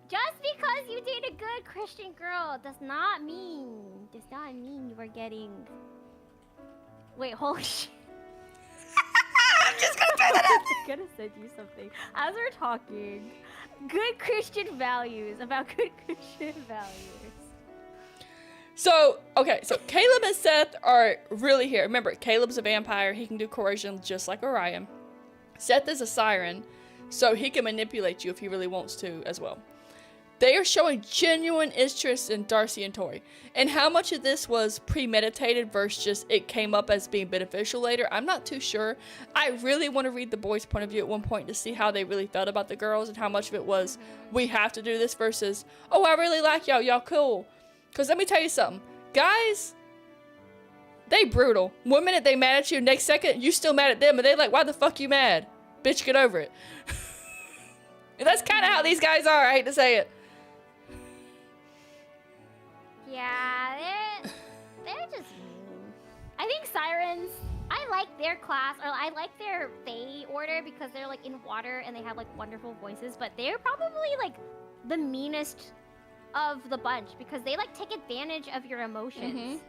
Just because you date a good Christian girl does not mean you are getting. Wait, holy shit. I'm just gonna throw that out. I'm gonna send you something as we're talking. Good Christian values about good Christian values. So Caleb and Seth are really here. Remember, Caleb's a vampire. He can do coercion just like Orion. Seth is a siren, so he can manipulate you if he really wants to as well. They are showing genuine interest in Darcy and Tori. And how much of this was premeditated versus just it came up as being beneficial later, I'm not too sure. I really want to read the boys' point of view at one point to see how they really felt about the girls and how much of it was, we have to do this versus, oh, I really like y'all cool. Because let me tell you something. Guys, they brutal. One minute they mad at you, next second you still mad at them, and they like, why the fuck you mad? Bitch, get over it. And that's kind of how these guys are, I hate to say it. Yeah, they're just mean. I think sirens, I like their class, or I like their Fae order because they're like in water and they have like wonderful voices, but they're probably like the meanest of the bunch because they like take advantage of your emotions.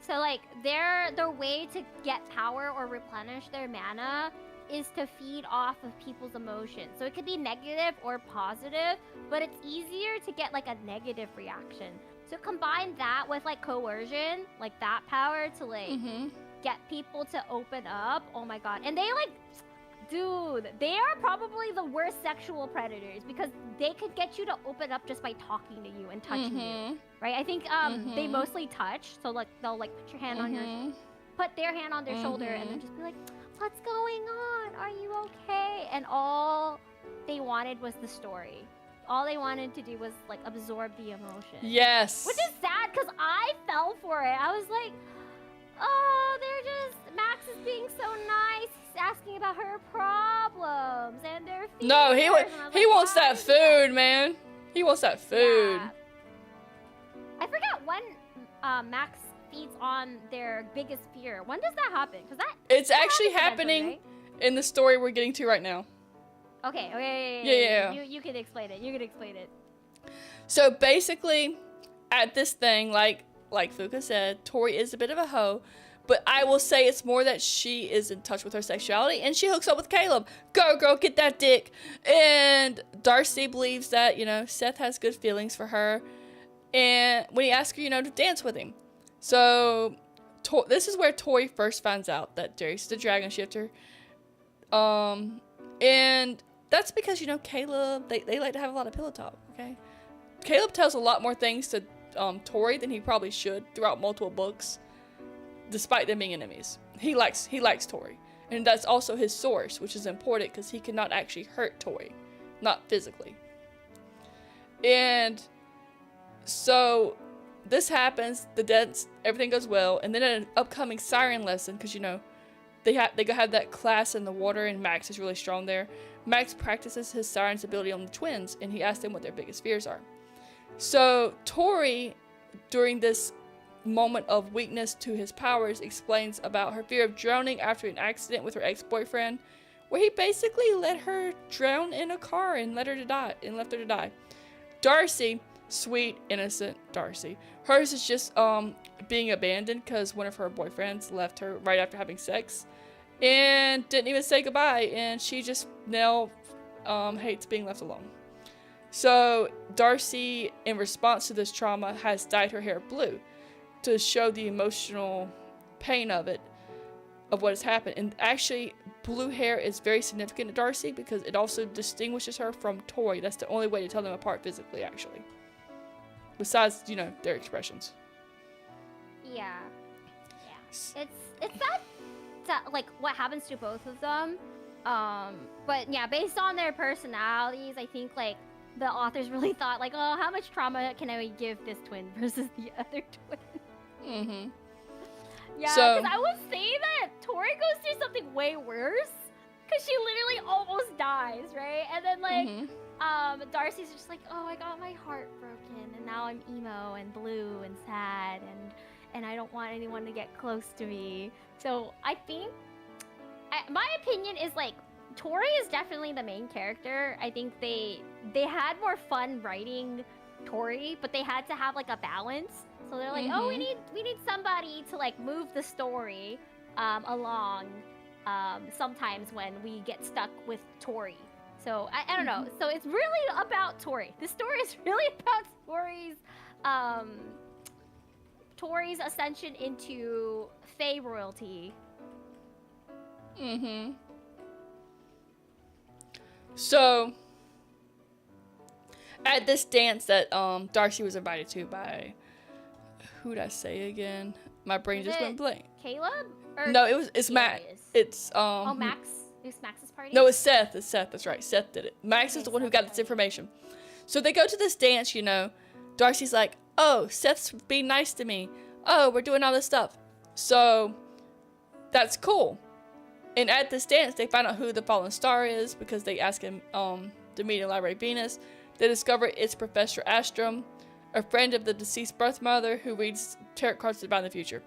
So like their way to get power or replenish their mana is to feed off of people's emotions. So it could be negative or positive, but it's easier to get like a negative reaction. So combine that with like coercion, like that power to like get people to open up. Oh my god. And they like, dude, they are probably the worst sexual predators because they could get you to open up just by talking to you and touching you. Right? I think they mostly touch. So like they'll like put your hand on your, put their hand on their shoulder and then just be like, what's going on? Are you okay? And all they wanted was the story. All they wanted to do was like absorb the emotion. Yes. Which is sad because I fell for it. I was like, oh, they're just, Max is being so nice. He's asking about her problems and their fears. No, he wants that food, man. He wants that food. Yeah. I forgot when Max feeds on their biggest fear. When does that happen? Because it's actually happening in the story we're getting to right now. Okay. Yeah. You can explain it. So basically, at this thing, like Fuka said, Tori is a bit of a hoe, but I will say it's more that she is in touch with her sexuality, and she hooks up with Caleb. Go, girl, get that dick. And Darcy believes that, Seth has good feelings for her, and when he asks her, to dance with him. So, this is where Tori first finds out that Darcy's the dragon shifter. And that's because, Caleb, they like to have a lot of pillow talk, okay? Caleb tells a lot more things to Tori than he probably should throughout multiple books, despite them being enemies. He likes Tori. And that's also his source, which is important because he cannot actually hurt Tori. Not physically. And so this happens, the dance, everything goes well, and then an upcoming siren lesson, because they go have that class in the water, and Max is really strong there. Max practices his siren's ability on the twins, and he asks them what their biggest fears are. So Tori, during this moment of weakness to his powers, explains about her fear of drowning after an accident with her ex-boyfriend, where he basically let her drown in a car and left her to die. Darcy, sweet, innocent Darcy. Hers is just being abandoned because one of her boyfriends left her right after having sex and didn't even say goodbye, and she just now hates being left alone. So Darcy, in response to this trauma, has dyed her hair blue to show the emotional pain of what has happened. And actually, blue hair is very significant to Darcy because it also distinguishes her from Tori. That's the only way to tell them apart physically, actually. Besides, their expressions. Yeah. It's that like what happens to both of them. But yeah, based on their personalities, I think like the authors really thought like, oh, how much trauma can I give this twin versus the other twin? Mm-hmm. Yeah, So- because I would say that Tori goes through something way worse. Because she literally almost dies, right? And then like, Darcy's just like, oh, I got my heart broken, and now I'm emo and blue and sad, and I don't want anyone to get close to me. So I think, my opinion is like, Tori is definitely the main character. I think they had more fun writing Tori, but they had to have like a balance. So they're like, oh, we need somebody to like move the story along. Sometimes when we get stuck with Tori. So I don't know. So it's really about Tori. The story is really about Tori's ascension into Fae royalty. Mm-hmm. So at this dance that Darcy was invited to by, who'd I say again? My brain just went blank. Caleb? Or No, it's Max. It's Oh, Max. It's Max's party. No, it's Seth. It's Seth. That's right. Seth did it. Max is the one who got this information. So they go to this dance. You know, Darcy's like, "Oh, Seth's being nice to me. Oh, we're doing all this stuff." So that's cool. And at this dance, they find out who the fallen star is because they ask him to meet in Library Venus. They discover it's Professor Astrom, a friend of the deceased birth mother who reads tarot cards about the future.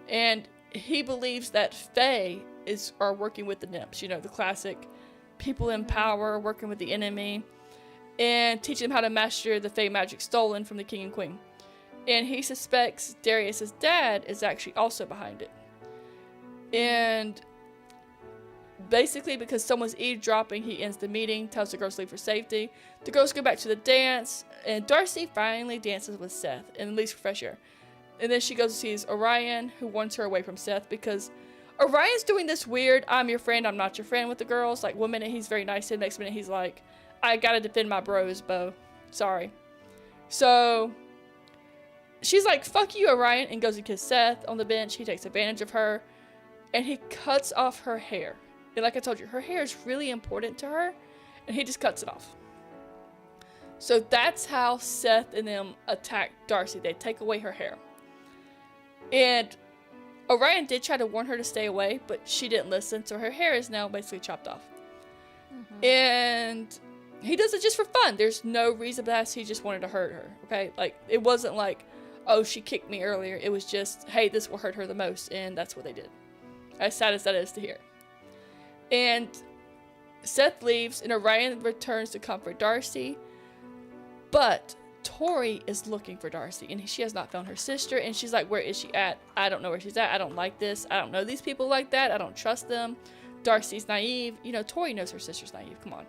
And he believes that Fae are working with the nymphs, you know, the classic people in power working with the enemy, and teaching them how to master the Fae magic stolen from the king and queen. And he suspects Darius's dad is actually also behind it. And basically, because someone's eavesdropping, he ends the meeting, tells the girls to leave for safety. The girls go back to the dance, and Darcy finally dances with Seth and leaves for fresh air. And then she goes and sees Orion, who wants her away from Seth because Orion's doing this weird, I'm your friend, I'm not your friend with the girls. Like, one minute he's very nice, and the next minute he's like, I gotta defend my bros, Bo. Sorry. So she's like, fuck you, Orion, and goes and kisses Seth on the bench. He takes advantage of her, and he cuts off her hair. And like I told you, her hair is really important to her, and he just cuts it off. So that's how Seth and them attack Darcy. They take away her hair. And Orion did try to warn her to stay away, but she didn't listen, so her hair is now basically chopped off. And he does it just for fun. There's no reason for that. He just wanted to hurt her, okay? Like, it wasn't like, oh, she kicked me earlier. It was just, hey, this will hurt her the most, and that's what they did. As sad as that is to hear. And Seth leaves, and Orion returns to comfort Darcy, but Tori is looking for Darcy, and she has not found her sister, and she's like, where is she at? I don't know where she's at. I don't like this. I don't know these people like that. I don't trust them. Darcy's naive. You know, Tori knows her sister's naive. Come on.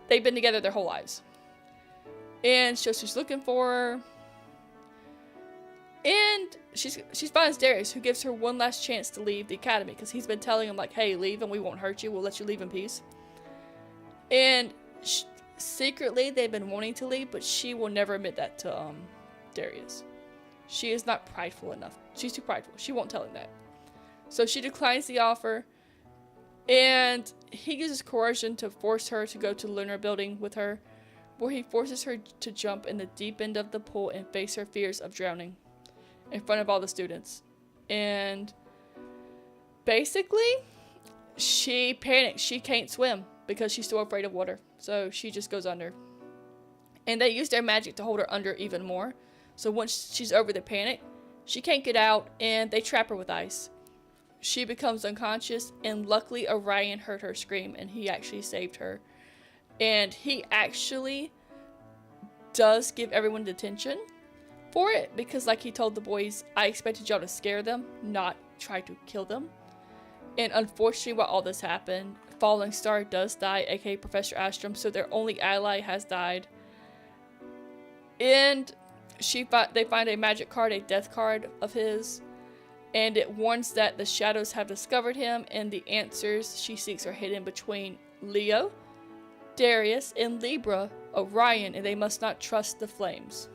They've been together their whole lives. And so she's looking for her. And she finds Darius, who gives her one last chance to leave the academy, because he's been telling him, like, hey, leave and we won't hurt you. We'll let you leave in peace. And secretly, they've been wanting to leave, but she will never admit that to Darius. She is not prideful enough. She's too prideful. She won't tell him that. So she declines the offer, and he uses coercion to force her to go to the lunar building with her, where he forces her to jump in the deep end of the pool and face her fears of drowning in front of all the students. And basically, she panics. She can't swim because she's still afraid of water. So she just goes under. And they use their magic to hold her under even more. So once she's over the panic, she can't get out, and they trap her with ice. She becomes unconscious, and luckily Orion heard her scream, and he actually saved her. And he actually does give everyone detention for it, because like he told the boys, I expected y'all to scare them, not try to kill them. And unfortunately, while all this happened, Falling Star does die, aka Professor Astrom, so their only ally has died. And they find a magic card, a death card of his, and it warns that the shadows have discovered him, and the answers she seeks are hidden between Leo, Darius, and Libra, Orion, and they must not trust the flames.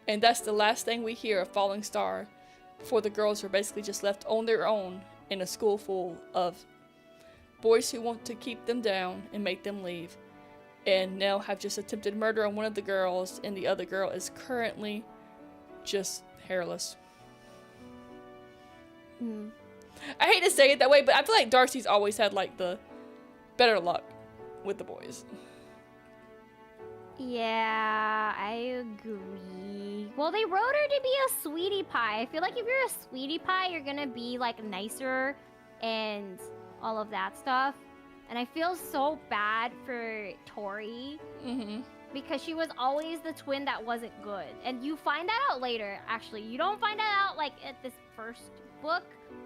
And that's the last thing we hear of Falling Star before the girls are basically just left on their own in a school full of boys who want to keep them down and make them leave. And Nell have just attempted murder on one of the girls, and the other girl is currently just hairless. I hate to say it that way, but I feel like Darcy's always had like the better luck with the boys. Yeah, I agree. Well, they wrote her to be a sweetie pie. I feel like if you're a sweetie pie, you're gonna be like nicer and all of that stuff. And I feel so bad for Tori because she was always the twin that wasn't good. And you find that out later, actually. You don't find that out like at this first book,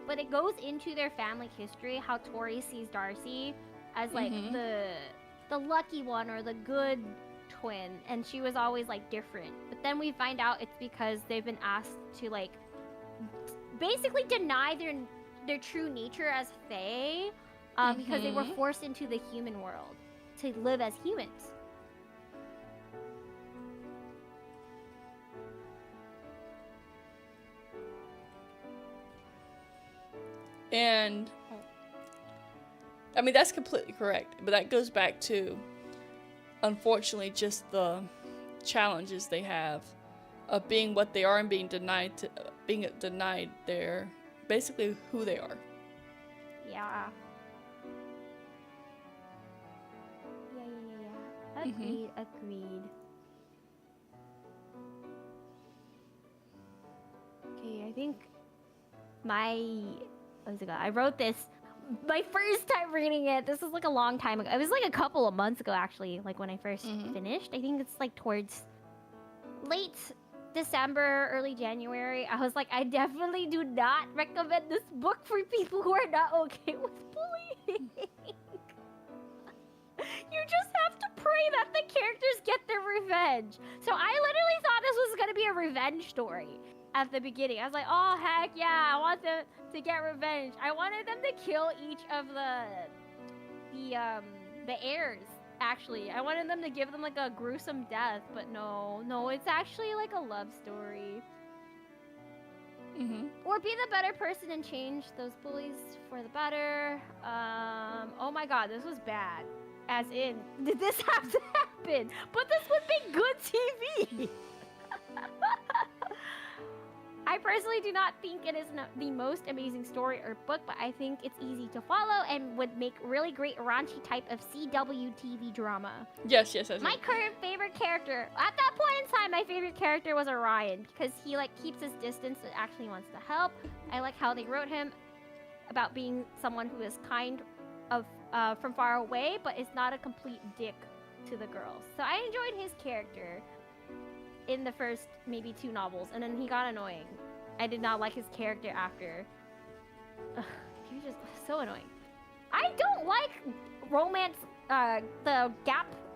but it goes into their family history how Tori sees Darcy as like the lucky one or the good twin, and she was always like different. But then we find out it's because they've been asked to like basically deny their true nature as Fae because they were forced into the human world to live as humans. And I mean, that's completely correct, but that goes back to, unfortunately, just the challenges they have of being what they are and being denied their basically who they are. Yeah. Agreed. Okay, I think I wrote this my first time reading it. This was like a long time ago. It was like a couple of months ago, actually, like when I first finished. I think it's like towards late December, early January. I was like, I definitely do not recommend this book for people who are not okay with bullying. You just have to pray that the characters get their revenge. So I literally thought this was going to be a revenge story at the beginning. I was like, oh, heck yeah, I want them to get revenge. I wanted them to kill each of the heirs, actually. I wanted them to give them like a gruesome death, but no, it's actually like a love story. Or be the better person and change those bullies for the better. Oh my god, this was bad. As in, did this have to happen? But this would be good TV. I personally do not think it is the most amazing story or book, but I think it's easy to follow and would make really great raunchy type of CW TV drama. Yes. My current favorite character, at that point in time, my favorite character was Orion because he like keeps his distance but actually wants to help. I like how they wrote him about being someone who is kind of from far away, but is not a complete dick to the girls. So I enjoyed his character in the first maybe 2 novels, and then he got annoying. I did not like his character after. Ugh, he was just so annoying. I don't like romance, the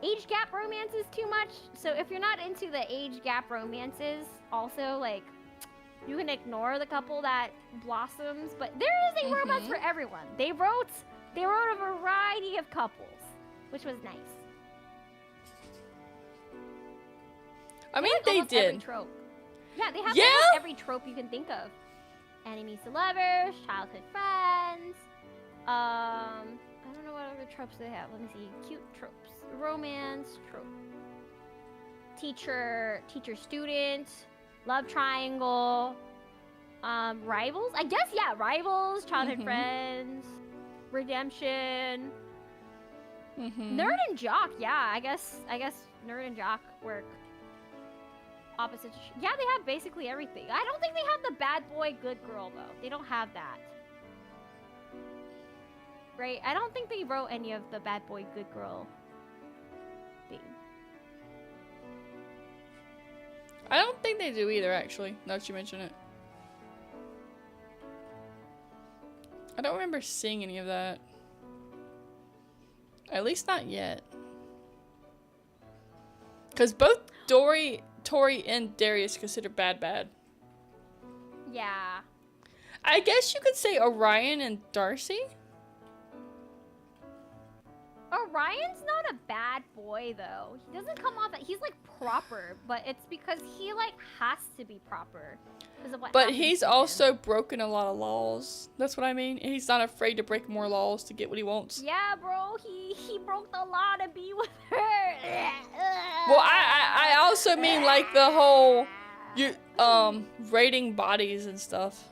age gap romances too much. So if you're not into the age gap romances, also like you can ignore the couple that blossoms. But there is a romance for everyone. They wrote a variety of couples, which was nice. I mean, they did. Every trope. Yeah, they have almost every trope you can think of. Enemies to lovers, childhood friends. I don't know what other tropes they have. Let me see. Cute tropes. Romance trope. Teacher student. Love triangle. Rivals? I guess, yeah, rivals, childhood friends. Redemption. Nerd and jock, yeah. I guess nerd and jock work. Opposite. Yeah, they have basically everything. I don't think they have the bad boy, good girl, though. They don't have that. Right? I don't think they wrote any of the bad boy, good girl thing. I don't think they do either, actually, now that you mention it. I don't remember seeing any of that. At least not yet. Because both Tori and Darius consider bad. Yeah. I guess you could say Orion and Darcy? Orion's not a bad boy though. He doesn't come off. He's like proper, but it's because he like has to be proper. Because of what But happens he's to him. also broken a lot of laws. That's what I mean. And he's not afraid to break more laws to get what he wants. Yeah, bro. He broke the law to be with her. Well, I also mean like the whole raiding bodies and stuff.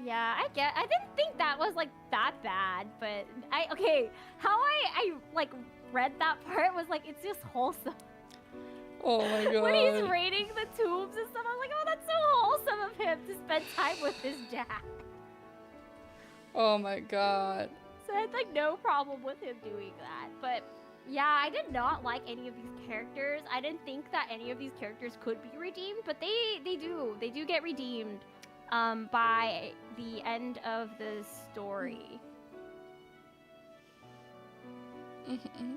Yeah, I didn't think that was like that bad, but how I like read that part was like it's just wholesome. Oh my god. When he's raiding the tombs and stuff, I was like, oh, that's so wholesome of him to spend time with this Jack. Oh my god. So I had like no problem with him doing that. But yeah, I did not like any of these characters. I didn't think that any of these characters could be redeemed, but they do get redeemed by the end of the story. Mm-hmm.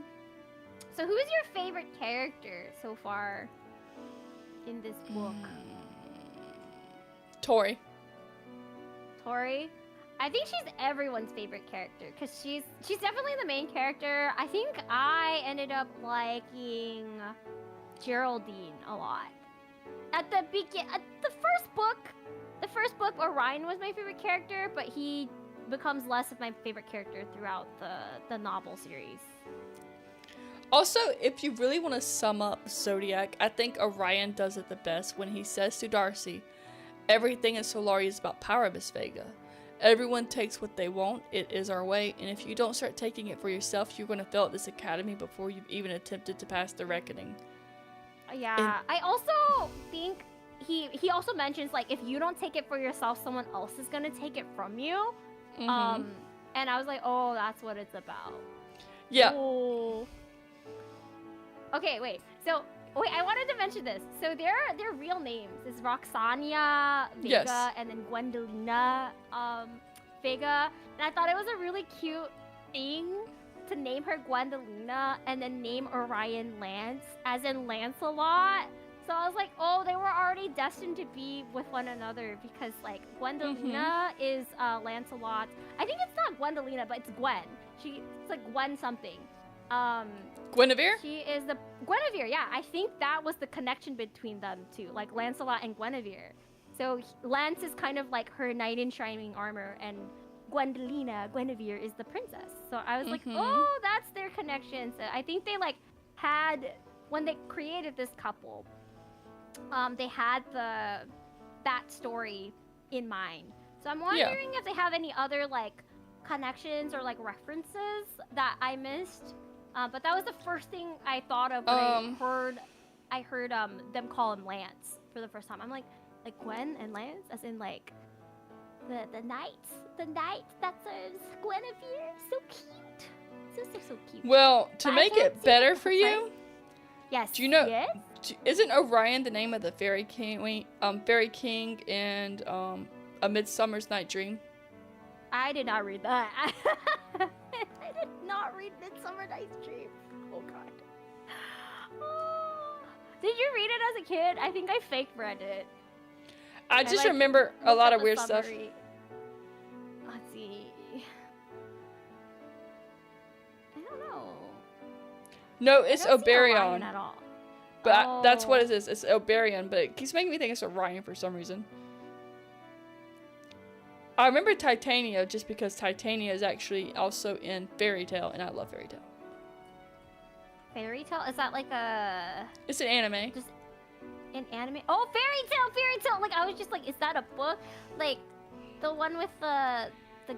So who is your favorite character so far in this book? Tori. Tori? I think she's everyone's favorite character because she's definitely the main character. I think I ended up liking Geraldine a lot. At the first book, Orion was my favorite character, but he becomes less of my favorite character throughout the novel series. Also, if you really want to sum up Zodiac, I think Orion does it the best when he says to Darcy, everything in Solaria is about power, Miss Vega. Everyone takes what they want, it is our way, and if you don't start taking it for yourself, you're going to fail at this academy before you've even attempted to pass the reckoning. Yeah, I also think he also mentions, like, if you don't take it for yourself, someone else is going to take it from you. Mm-hmm. And I was like, oh, that's what it's about. Yeah. Ooh. Okay, wait. So, I wanted to mention this. So their real names is Roxania Vega Yes. and then Gwendolina Vega. And I thought it was a really cute thing to name her Gwendolina and then name Orion Lance, as in Lancelot. So I was like, oh, they were already destined to be with one another because, like, Gwendolina is Lancelot. I think it's not Gwendolina, but it's Gwen. It's like Gwen something. Guinevere? She is the Guinevere, yeah. I think that was the connection between them two, like Lancelot and Guinevere. So Lance is kind of like her knight in shining armor, and Guinevere is the princess. So I was like, oh, that's their connection. So I think they like had, when they created this couple, they had that story in mind. So I'm wondering if they have any other like connections or like references that I missed. But that was the first thing I thought of when I heard them call him Lance for the first time. I'm like Gwen and Lance, as in like the knight that serves Guinevere. So cute, so cute. Well, to make it better for you, yes. Do you know? Yes? Isn't Orion the name of the fairy king? Fairy king and A Midsummer's Night Dream. I did not read that. I did not read Midsummer Night's Dream. Oh god. Did you read it as a kid? I think I fake read it. I just remember a lot of weird stuff. Let's see. I don't know. No, it's I don't see Oberion. Orion at all. But that's what it is. It's Oberion, but it keeps making me think it's Orion for some reason. I remember Titania just because Titania is actually also in Fairy Tail, and I love Fairy Tail. Fairy Tail? Is that like a... It's an anime. Just an anime? Oh, Fairy Tail! Like, I was just like, is that a book? Like, the one with the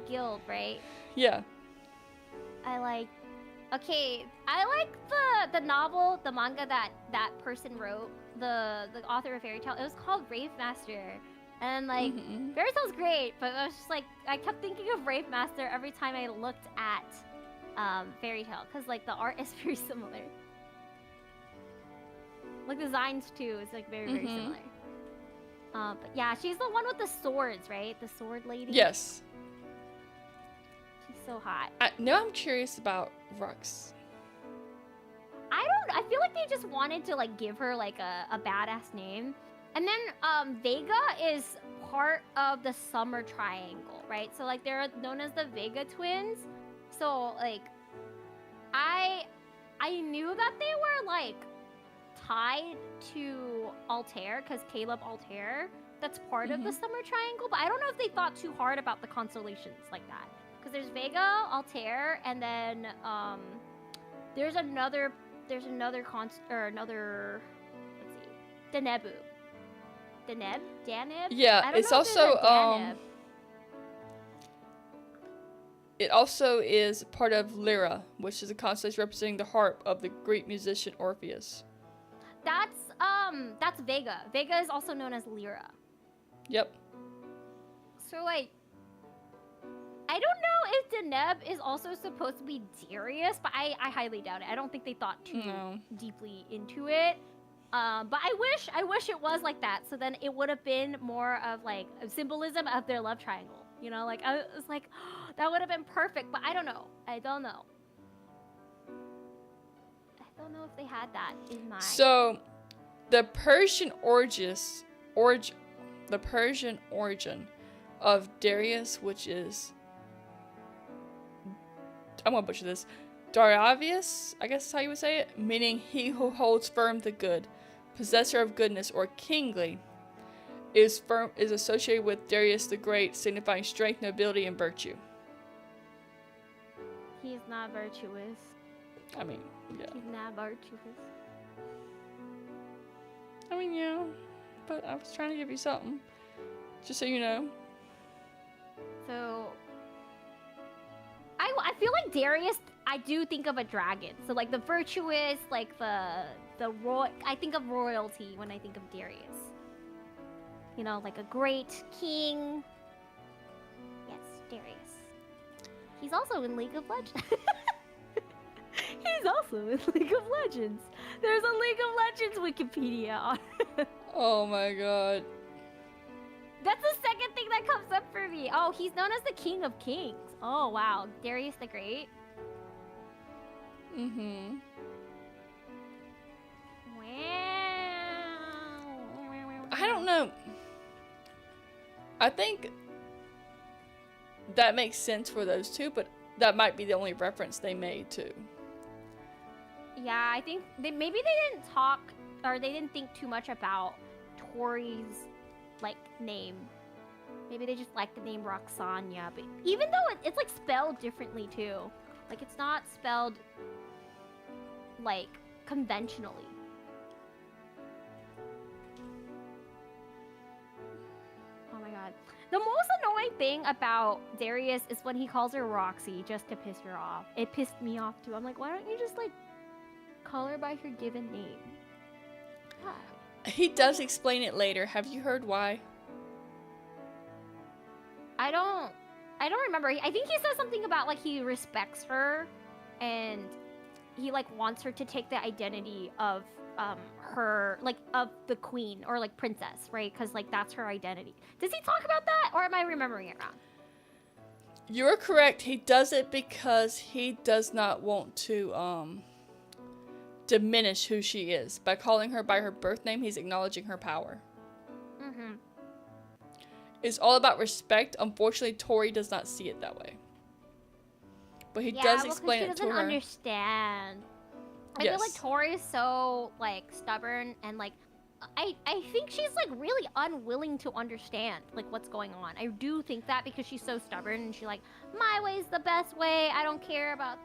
guild, right? Yeah. Okay, I like the novel, the manga that person wrote, the author of Fairy Tail. It was called Rave Master. And like, Fairy Tail's great, but I was just like, I kept thinking of Rave Master every time I looked at Fairy Tail, because like the art is very similar. Like the designs too is like very similar. But yeah, she's the one with the swords, right? The sword lady. Yes. She's so hot. Now I'm curious about Rux. I feel like they just wanted to like give her like a badass name. And then Vega is part of the Summer Triangle, right? So like they're known as the Vega twins. So like I knew that they were like tied to Altair because Caleb Altair. That's part of the Summer Triangle, but I don't know if they thought too hard about the constellations like that. Because there's Vega, Altair, and then there's another let's see, Danebu. Daneb? Yeah, I don't it's know if there's also a Daneb. it also is part of Lyra, which is a constellation representing the harp of the Greek musician Orpheus. That's Vega. Vega is also known as Lyra. Yep. So like, I don't know if Deneb is also supposed to be Darius, but I highly doubt it. I don't think they thought too deeply into it. But I wish it was like that. So then it would have been more of like a symbolism of their love triangle. You know, like I was like, oh, that would have been perfect. But I don't know. I don't know if they had that in mind. So, the Persian origin of Darius, which is, I'm gonna butcher this, Darius, I guess is how you would say it, meaning he who holds firm the good, possessor of goodness, or kingly, is associated with Darius the Great, signifying strength, nobility, and virtue. He's not virtuous. I mean, yeah. He's not virtuous. I mean, yeah, but I was trying to give you something, just so you know. So, I feel like Darius, I do think of a dragon. So, like, the virtuous, like, I think of royalty when I think of Darius. You know, like a great king. Yes, Darius. He's also in League of Legends. He's also in League of Legends. There's a League of Legends Wikipedia on it. Oh my god. That's the second thing that comes up for me. Oh, he's known as the King of Kings. Oh, wow. Darius the Great. Mm-hmm. Wow. I don't know. I think that makes sense for those two, but that might be the only reference they made too. Yeah, I think maybe they didn't talk or they didn't think too much about Tori's like name. Maybe they just like the name Roxania, but even though it's like spelled differently too. Like it's not spelled like conventionally. Oh my god. The most annoying thing about Darius is when he calls her Roxy just to piss her off. It pissed me off too. I'm like, why don't you just like call her by her given name? God. He does explain it later. Have you heard why? I don't remember. I think he says something about like he respects her and he like wants her to take the identity of her like of the queen or like princess, right? Because like that's her identity. Does he talk about that or am I remembering it wrong? You're correct. He does it because he does not want to diminish who she is. By calling her by her birth name, he's acknowledging her power. Mm-hmm. It's all about respect. Unfortunately, Tori does not see it that way. But he does explain it to her. She doesn't understand. I feel like Tori is so like stubborn and like I think she's like really unwilling to understand like what's going on. I do think that because she's so stubborn and she's like, my way's the best way. I don't care about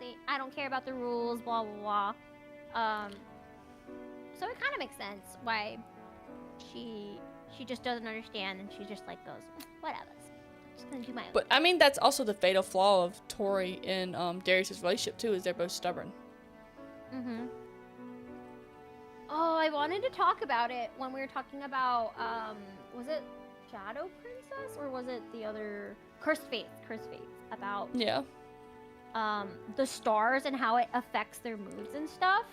the rules, blah blah blah. So it kind of makes sense why she just doesn't understand and she just like goes, whatever. I'm just gonna do my own. But I mean that's also the fatal flaw of Tori and Darius' relationship too, is they're both stubborn. Mm-hmm. Oh, I wanted to talk about it when we were talking about, was it Shadow Princess or was it the other Cursed Fates? About the stars and how it affects their moods and stuff.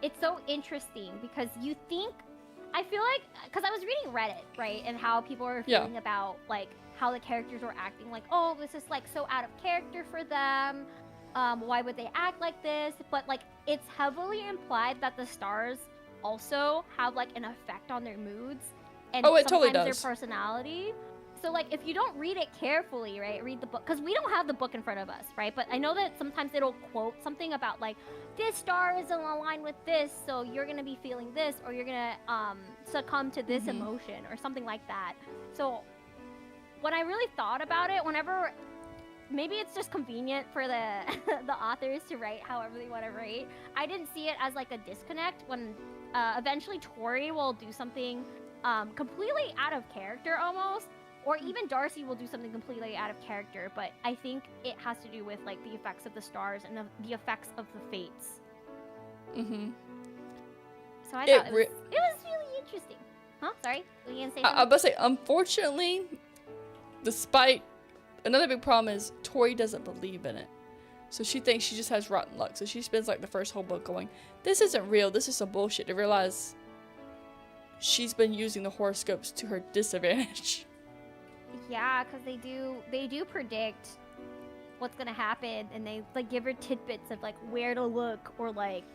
It's so interesting because I feel like, because I was reading Reddit, right, and how people were feeling about like how the characters were acting, like, oh, this is like so out of character for them. Why would they act like this? But like it's heavily implied that the stars also have like an effect on their moods and it sometimes totally their does. personality. So like if you don't read it carefully, right? Read the book, because we don't have the book in front of us, right? But I know that sometimes it'll quote something about like this star is in line with this, so you're gonna be feeling this, or you're gonna succumb to this emotion, or something like that. So when I really thought about it, whenever maybe it's just convenient for the the authors to write however they want to write, I didn't see it as like a disconnect when eventually Tori will do something completely out of character almost. Or even Darcy will do something completely out of character, but I think it has to do with like the effects of the stars and the effects of the fates. So I thought it was really interesting. Huh? Sorry? Were you gonna say something? I was about to say, unfortunately, despite another big problem is Tori doesn't believe in it. So she thinks she just has rotten luck. So she spends like the first whole book going, this isn't real, this is some bullshit, to realize she's been using the horoscopes to her disadvantage. Yeah, because they do predict what's gonna happen, and they like give her tidbits of like where to look, or like,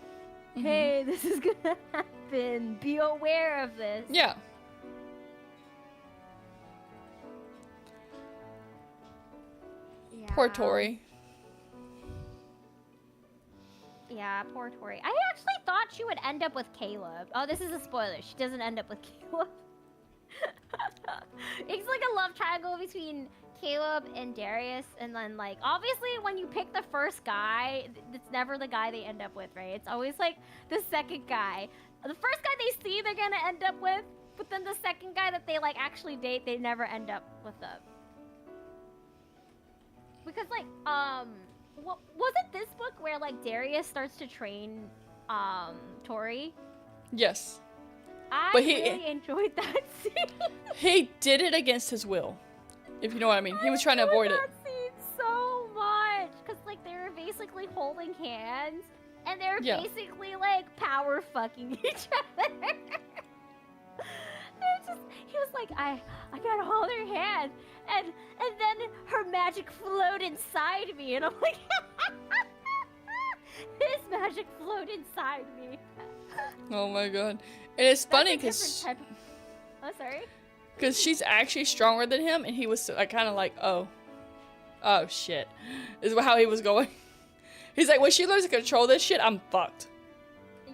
hey, this is gonna happen. Be aware of this. Yeah. Poor Tori. Yeah, poor Tori. I actually thought she would end up with Caleb. Oh, this is a spoiler. She doesn't end up with Caleb. It's like a love triangle between Caleb and Darius, and then like obviously when you pick the first guy, it's never the guy they end up with, right? It's always like the second guy. The first guy they see they're gonna end up with, but then the second guy that they like actually date, they never end up with them. Because like wasn't this book where like Darius starts to train Tori? Yes. But he really enjoyed that scene. He did it against his will, if you know what I mean. He was trying to avoid it. That scene so much, because like they were basically holding hands, and they were basically like power fucking each other. He was like, I gotta hold her hand, and then her magic flowed inside me, and I'm like, his magic flowed inside me. Oh my god. And it's funny because oh, sorry? Because she's actually stronger than him, and he was like, kind of like, oh shit, is how he was going. He's like, when she learns to control this shit, I'm fucked.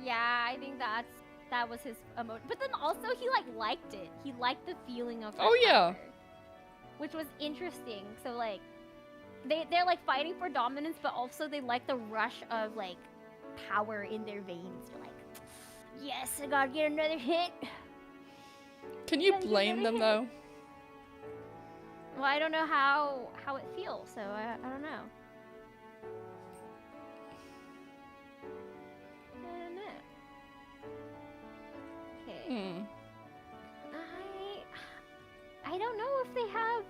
Yeah, I think that was his emotion. But then also he like liked it. He liked the feeling of her power, which was interesting. So like they're like fighting for dominance, but also they like the rush of like power in their veins. They're like, yes, I gotta get another hit. Can you blame them though? Well, I don't know how it feels, so I don't know. I don't know. Okay. I don't know if they have.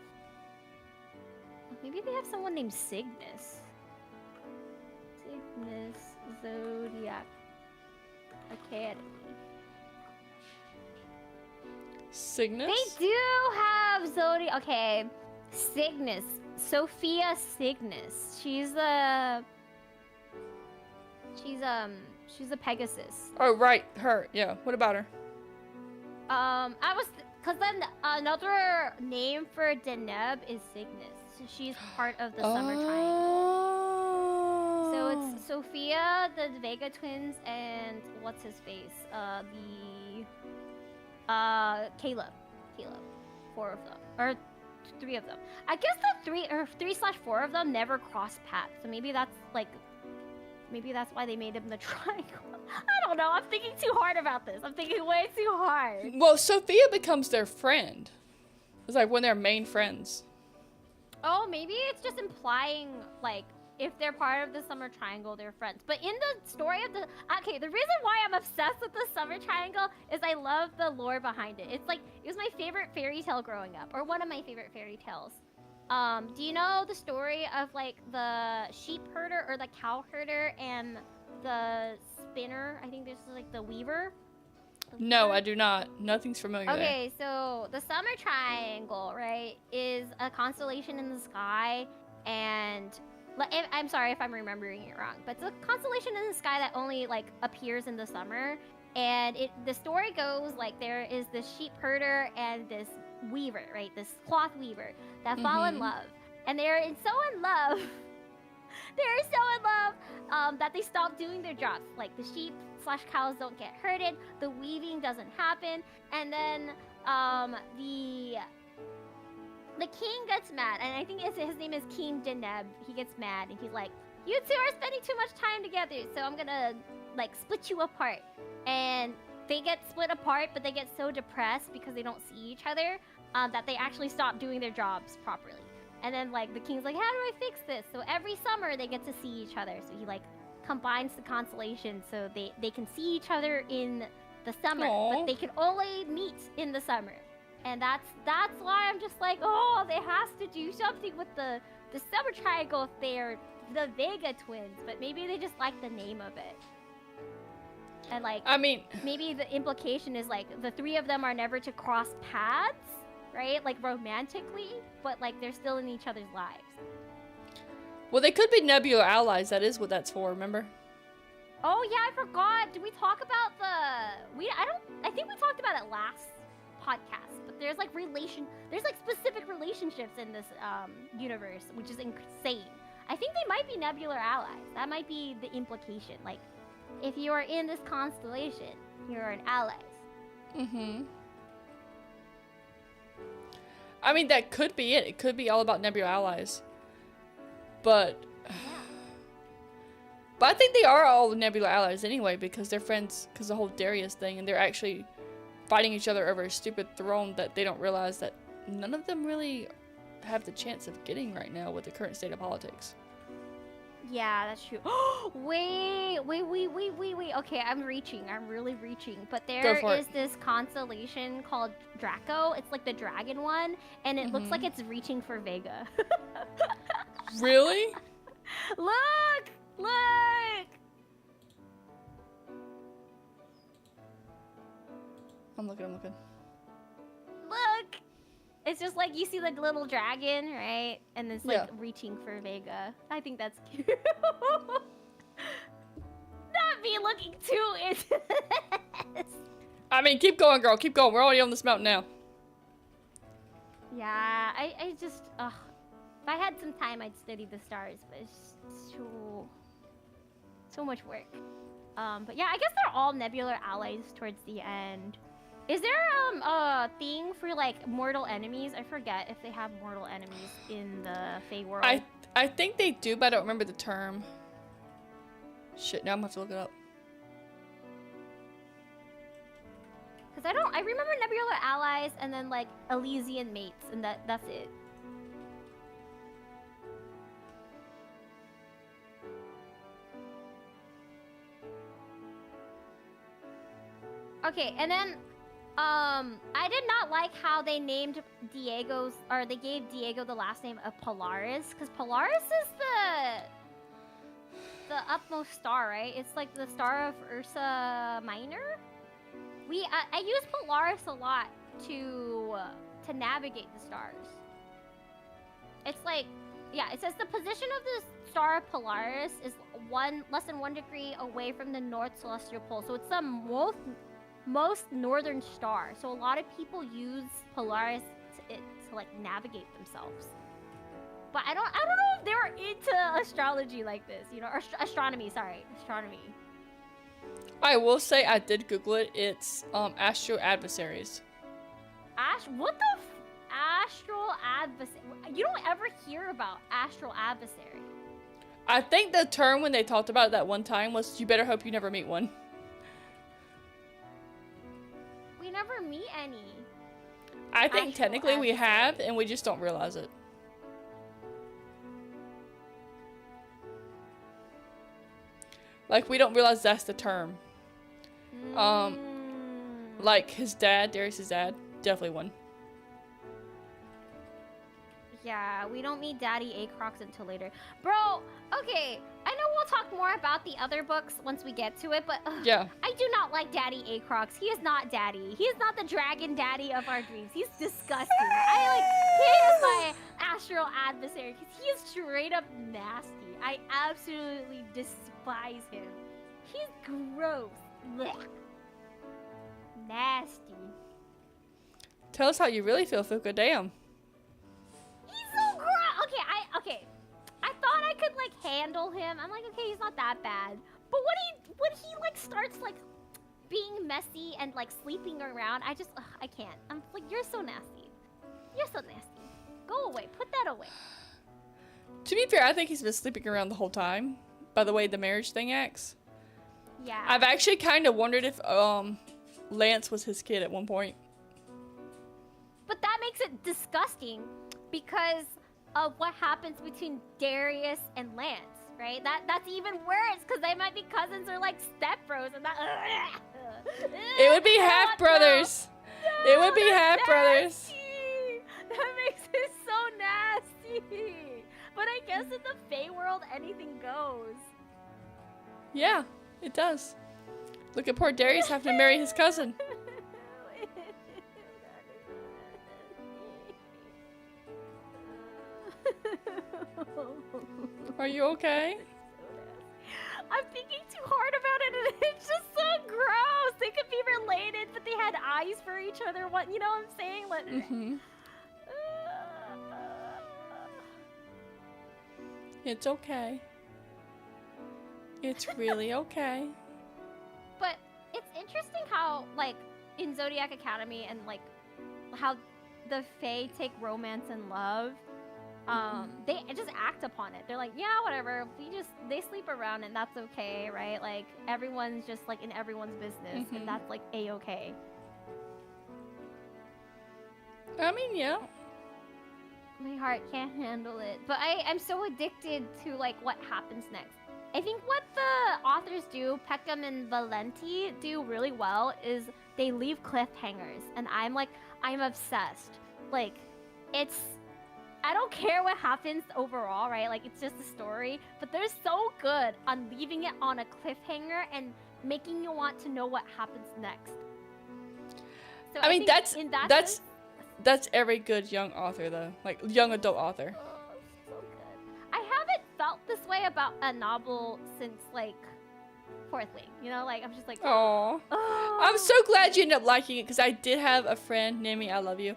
Maybe they have someone named Cygnus. Cygnus Zodiac Academy. Cygnus? They do have Zodiac. Okay, Cygnus. Sophia Cygnus. She's a Pegasus. Oh right, her. Yeah. What about her? Cause then another name for Deneb is Cygnus. So she's part of the Summer Triangle. So it's Sophia, the Vega twins, and what's his face? Caleb. 4 of them, or 3 of them. I guess the 3/4 of them never crossed paths. So maybe that's why they made him the triangle. I don't know. I'm thinking too hard about this. I'm thinking way too hard. Well, Sophia becomes their friend. It's like when they're main friends. Oh, maybe it's just implying like if they're part of the Summer Triangle, they're friends. But in the story of the the reason why I'm obsessed with the Summer Triangle is I love the lore behind it. It's like it was my favorite fairy tale growing up, or one of my favorite fairy tales. Do you know the story of like the sheep herder or the cow herder and the spinner? I think this is like the weaver. No, I do not. Nothing's familiar. Okay, so the Summer Triangle, right, is a constellation in the sky, and I'm sorry if I'm remembering it wrong, but it's a constellation in the sky that only like appears in the summer. And the story goes like there is this sheep herder and this weaver, right? This cloth weaver that fall in love, and they're so in love. They're so in love that they stop doing their jobs. Like the sheep slash cows don't get herded, the weaving doesn't happen, and then the king gets mad, and I think his name is King Deneb. He gets mad, and he's like, "You two are spending too much time together, so I'm gonna like split you apart." And they get split apart, but they get so depressed because they don't see each other that they actually stop doing their jobs properly. And then like the king's like, "How do I fix this?" So every summer they get to see each other. So he like combines the constellations so they can see each other in the summer, but they can only meet in the summer. And that's why I'm just like, oh, they has to do something with the summer triangle if they're the Vega twins, but maybe they just like the name of it. And like, I mean, maybe the implication is like the three of them are never to cross paths, right? Like romantically, but like they're still in each other's lives. well, they could be Nebula allies. That is what that's for, remember? Oh yeah, I forgot. Did we talk about I think we talked about it last podcast, but there's like specific relationships in this universe, which is insane. I think they might be Nebula allies. That might be the implication. Like, if you are in this constellation, you're an ally. I mean, that could be it. It could be all about Nebula allies. But I think they are all Nebula allies anyway, because they're friends, because the whole Darius thing, and they're actually fighting each other over a stupid throne that they don't realize that none of them really have the chance of getting right now with the current state of politics. Yeah, that's true. Wait. Okay, I'm really reaching. But there is this constellation called Draco. It's like the dragon one, and it looks like it's reaching for Vega. Really? Look! I'm looking. Look! It's just like you see the little dragon, right? And it's like reaching for Vega. I think that's cute. Not me looking too into this. I mean, keep going, girl. Keep going. We're already on this mountain now. Yeah, I just, if I had some time, I'd study the stars, but it's so much work. But yeah, I guess they're all nebular allies towards the end. Is there a thing for like mortal enemies? I forget if they have mortal enemies in the Fae world. I think they do, but I don't remember the term. Shit, now I'm gonna have to look it up. Cause I remember nebular allies and then like Elysian mates, and that's it. Okay, and then I did not like how they named they gave Diego the last name of Polaris, because Polaris is the upmost star, right? It's like the star of Ursa Minor. I use Polaris a lot to navigate the stars. It's like, yeah, it says the position of the star of Polaris is less than 1 degree away from the North Celestial Pole, so it's the most northern star. So a lot of people use Polaris to like navigate themselves. But I don't know if they were into astrology like this, you know, or astronomy. I will say I did Google it. It's astro adversaries. What the astral adversary? You don't ever hear about astral adversary. I think the term when they talked about it that one time was, "You better hope you never meet one." We never meet any. I think technically we have, and we just don't realize it. Like, we don't realize that's the term. Like his dad, Darius' dad, definitely one. Yeah, we don't meet Daddy Acrox until later. Bro, okay, I know we'll talk more about the other books once we get to it, but yeah, I do not like Daddy Acrox. He is not Daddy. He is not the dragon daddy of our dreams. He's disgusting. He is my astral adversary because he is straight up nasty. I absolutely despise him. He's gross. Blech. Nasty. Tell us how you really feel, Fuka. Damn. He's so gross. Okay. I thought I could like handle him. I'm like, okay, he's not that bad. But when he like starts like being messy and like sleeping around, I can't. I'm like, you're so nasty. You're so nasty. Go away. Put that away. To be fair, I think he's been sleeping around the whole time. By the way the marriage thing acts. Yeah. I've actually kind of wondered if Lance was his kid at one point. But that makes it disgusting because of what happens between Darius and Lance, right? That's even worse because they might be cousins or like stepbros and that. It would be half brothers. No, It would be half brothers. That makes it so nasty. But I guess in the Fae world, anything goes. Yeah, it does. Look at poor Darius having to marry his cousin. Are you okay? I'm thinking too hard about it and it's just so gross. They could be related, but they had eyes for each other. What, you know what I'm saying? Like, It's okay. It's really okay. But it's interesting how, like, in Zodiac Academy and, like, how the Fae take romance and love. They just act upon it. They're like, yeah, whatever. They sleep around and that's okay, right? Like, everyone's just, like, in everyone's business and that's, like, A-okay. I mean, yeah. My heart can't handle it. But I'm so addicted to, like, what happens next. I think what the authors do, Peckham and Valenti, do really well is they leave cliffhangers. And I'm obsessed. Like, I don't care what happens overall, right? Like, it's just a story. But they're so good on leaving it on a cliffhanger and making you want to know what happens next. So I mean, think that's every good young author, though. Like, young adult author. Oh, so good. I haven't felt this way about a novel since, like, Fourth Wing. You know, like, I'm just like... Aww. Oh. I'm so glad you ended up liking it, because I did have a friend, Nami, I love you,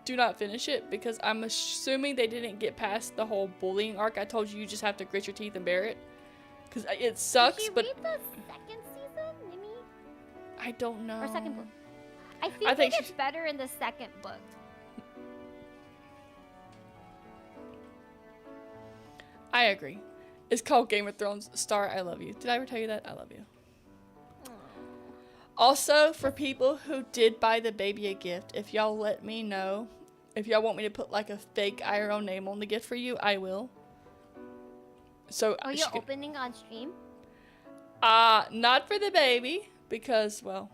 do not finish it, because I'm assuming they didn't get past the whole bullying arc. I told you just have to grit your teeth and bear it. Because it sucks, Did you but... read the second season, Nimi? I don't know. Or second book? I think it gets better in the second book. I agree. It's called Game of Thrones. Star, I love you. Did I ever tell you that? I love you. Aww. Also, for people who did buy the baby a gift, if y'all let me know, if y'all want me to put like a fake IRL name on the gift for you, I will. So, Oh, you're opening on stream? Not for the baby, because, well,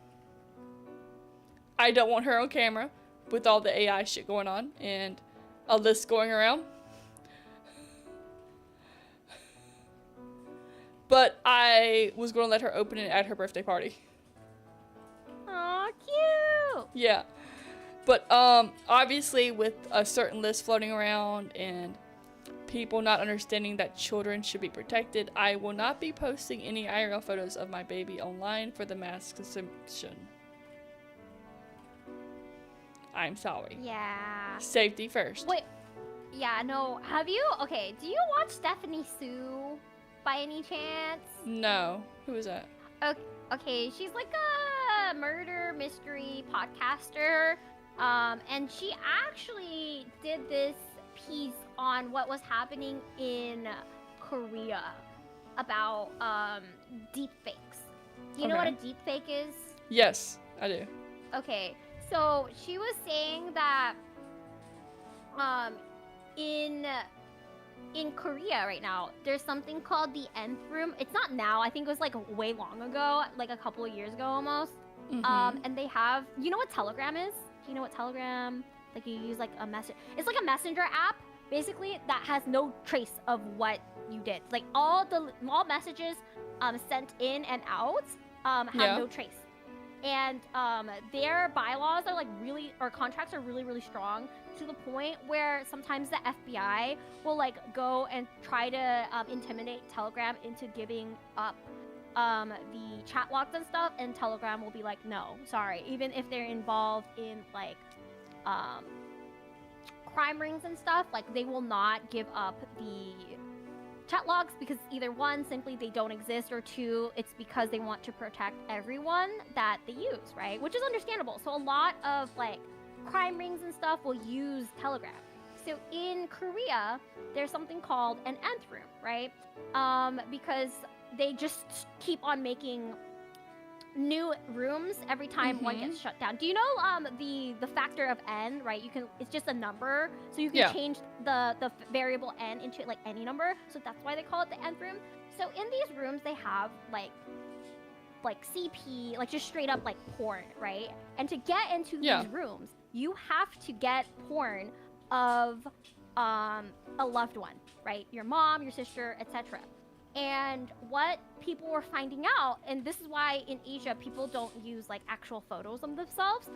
I don't want her on camera with all the AI shit going on and a list going around. But I was going to let her open it at her birthday party. Aw, cute! Yeah. But obviously with a certain list floating around and people not understanding that children should be protected, I will not be posting any IRL photos of my baby online for the mass consumption. I'm sorry. Yeah. Safety first. Wait. Yeah, no. Okay, do you watch Stephanie Sue by any chance? No. Who is that? Okay, she's like a murder mystery podcaster. And she actually did this piece on what was happening in Korea about deepfakes. Do you know what a deepfake is? Yes, I do. Okay, so she was saying that in Korea right now, there's something called the Nth Room. It's not now. I think it was like way long ago, like a couple of years ago almost. And they have, you know what Telegram is? Do you know what Telegram? Like you use like a message. It's like a messenger app, basically, that has no trace of what you did. Like all messages sent in and out have no trace. And their bylaws are like contracts are really, really strong to the point where sometimes the FBI will like go and try to intimidate Telegram into giving up the chat logs and stuff, and Telegram will be like, no, sorry. Even if they're involved in like crime rings and stuff, like they will not give up the chat logs because either one, simply they don't exist, or two, it's because they want to protect everyone that they use, right? Which is understandable. So a lot of like crime rings and stuff will use Telegram. So in Korea, there's something called an nth room, right? Because they just keep on making new rooms every time one gets shut down. Do you know the factor of n, right? It's just a number, so you can change the variable n into like any number. So that's why they call it the nth room. So in these rooms they have like CP, like just straight up like porn, right? And to get into these rooms, you have to get porn of a loved one, right? Your mom, your sister, etc. And what people were finding out, and this is why in Asia people don't use like actual photos of themselves,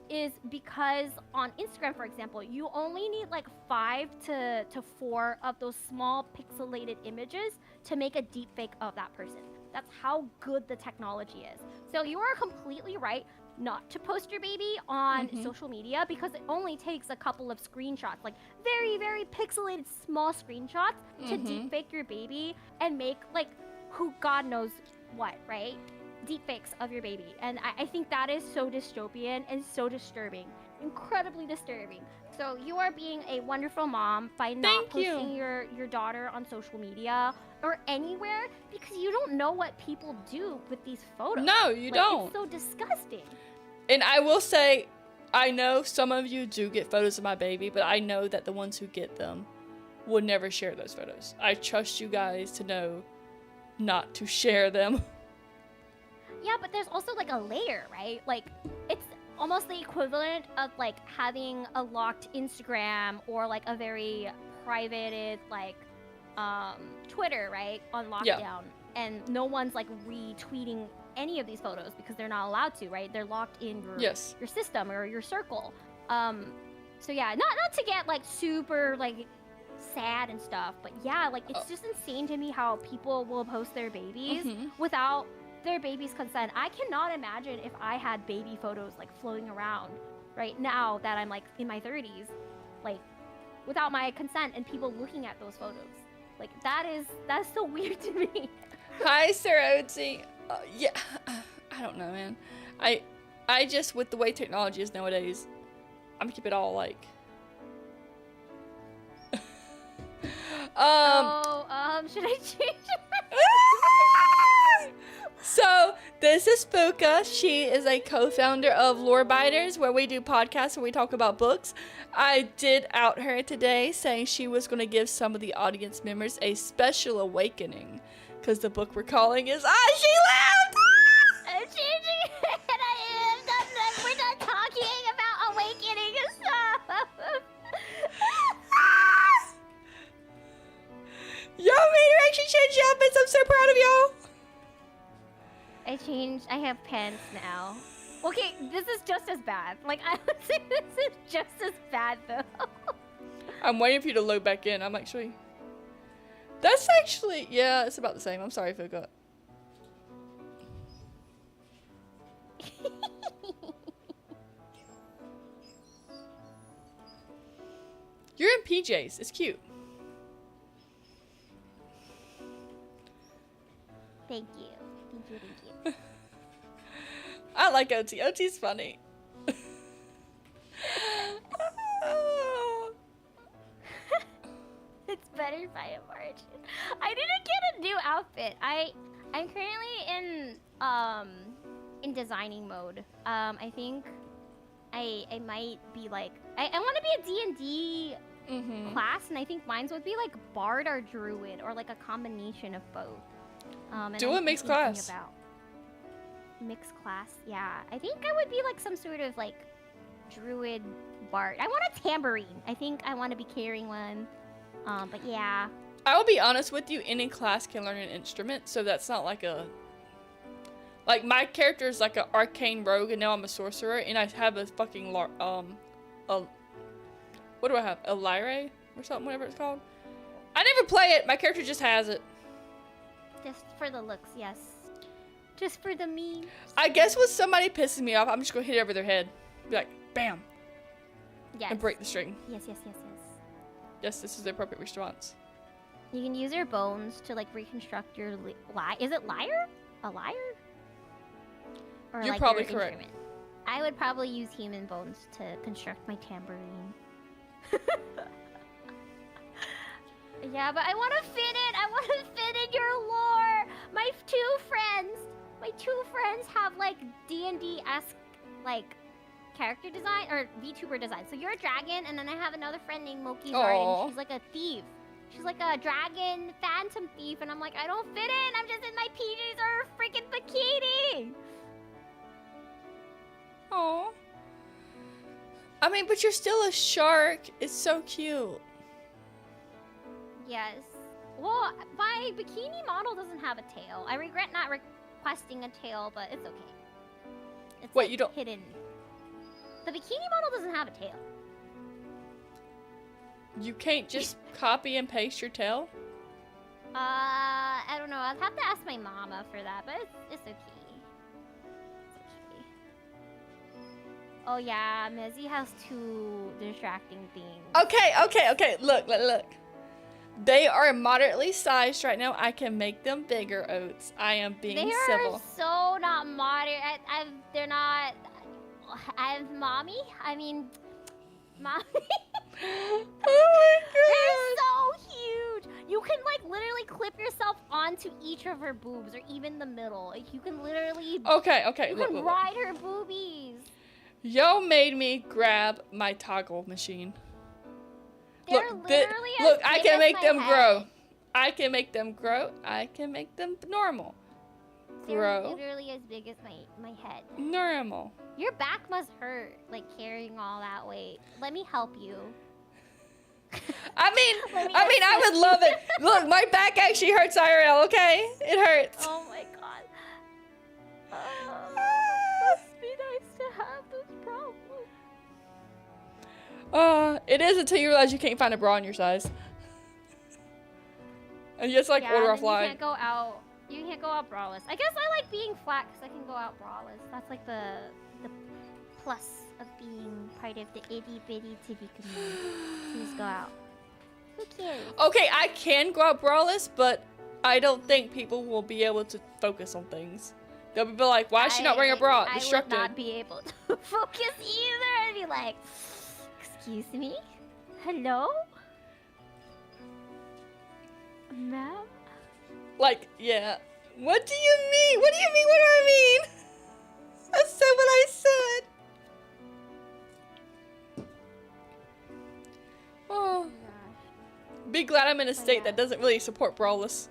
is because on Instagram, for example, you only need like 5 to 4 of those small pixelated images to make a deep fake of that person. That's how good the technology is. So you are completely right not to post your baby on social media, because it only takes a couple of screenshots, like very, very pixelated small screenshots to deepfake your baby and make like who God knows what, right? Deepfakes of your baby. And I think that is so dystopian and so disturbing, incredibly disturbing. So you are being a wonderful mom by not posting your daughter on social media or anywhere, because you don't know what people do with these photos. No, you don't. It's so disgusting. And I will say, I know some of you do get photos of my baby, but I know that the ones who get them will never share those photos. I trust you guys to know not to share them. Yeah, but there's also like a layer, right? Like, it's almost the equivalent of like having a locked Instagram or like a very privated like Twitter, right, on lockdown, and no one's like retweeting any of these photos because they're not allowed to, right? They're locked in your system or your circle. So yeah, not to get like super like sad and stuff, but yeah, like it's just insane to me how people will post their babies without their baby's consent. I cannot imagine if I had baby photos like floating around right now that I'm like in my 30s, like without my consent and people looking at those photos. Like that's so weird to me. Hi, Sarah Oatsy. Yeah, I don't know, man. I just, with the way technology is nowadays, I'm gonna keep it all like. Should I change it? So, this is Fuka. She is a co-founder of LoreBiters, where we do podcasts where we talk about books. I did out her today, saying she was going to give some of the audience members a special awakening, because the book we're calling is She Left! I'm changing it, I am. We're not talking about awakening and stuff. Y'all made her actually change the outfits. I'm so proud of y'all. I have pants now. Okay, this is just as bad. Like, I would say this is just as bad, though. I'm waiting for you to load back in. I'm actually... That's actually... Yeah, it's about the same. I'm sorry, Fuka. You're in PJs. It's cute. Thank you. Thank you. I like OT. OT's funny. It's better by a margin. I didn't get a new outfit. I'm currently in designing mode. I think I might be like I want to be a D&D class, and I think mine would be like Bard or Druid, or like a combination of both. Do a mixed class. About mixed class, yeah. I think I would be like some sort of like Druid Bard. I want a tambourine. I think I want to be carrying one. But yeah. I will be honest with you. Any class can learn an instrument, so that's not like a. Like, my character is like an arcane rogue, and now I'm a sorcerer, and I have a fucking what do I have? A lyre or something, whatever it's called. I never play it. My character just has it. Just for the looks, yes. Just for the meme. I guess when somebody pisses me off, I'm just gonna hit it over their head. Be like, bam. Yes. And break the string. Yes. Yes, this is the appropriate response. You can use your bones to like reconstruct your Is it liar? A liar? Or You're like probably your correct. instrument? I would probably use human bones to construct my tambourine. Yeah, but I want to fit it. I want to fit in your lore. My two friends have like D&D-esque like character design or VTuber design. So you're a dragon, and then I have another friend named Moki Zarden. She's like a thief. She's like a dragon phantom thief, and I'm like, I don't fit in. I'm just in my PJs or a freaking bikini. Oh. I mean, but you're still a shark. It's so cute. Yes. Well, my bikini model doesn't have a tail. I regret not requesting a tail, but it's okay. It's Wait, like you don't... hidden. The bikini model doesn't have a tail. You can't just copy and paste your tail? I don't know. I'll have to ask my mama for that, but it's okay. Oh yeah, Mezzy has two distracting things. Okay. Look. They are moderately sized right now. I can make them bigger, Oats. I am being civil. They are so not moderate. They're not. Mommy. Oh my god. They're so huge. You can like literally clip yourself onto each of her boobs, or even the middle. Like you can literally. Okay. You can ride her boobies. Yo made me grab my toggle machine. They're literally as I big can as make my them head. grow. I can make them grow. I can make them normal. They're Grow. literally as big as my head. Normal. Your back must hurt, like carrying all that weight. Let me help you. I would love it. Look, my back actually hurts IRL, okay? It hurts. Oh my god. Must be nice to have those problems. It is until you realize you can't find a bra in your size. And you just like order offline. You can't go out. You can't go out braless. I guess I like being flat because I can go out braless. That's like the plus of being part of the itty bitty titty community. To just go out. Who cares? Okay, I can go out braless, but I don't think people will be able to focus on things. They'll be like, why is she not wearing a bra? Distracted. I would not be able to focus either. I'd be like, excuse me? Hello? Ma'am? Like, yeah. What do you mean? What do you mean? What do I mean? I said what I said. Oh. Be glad I'm in a state that doesn't really support braless.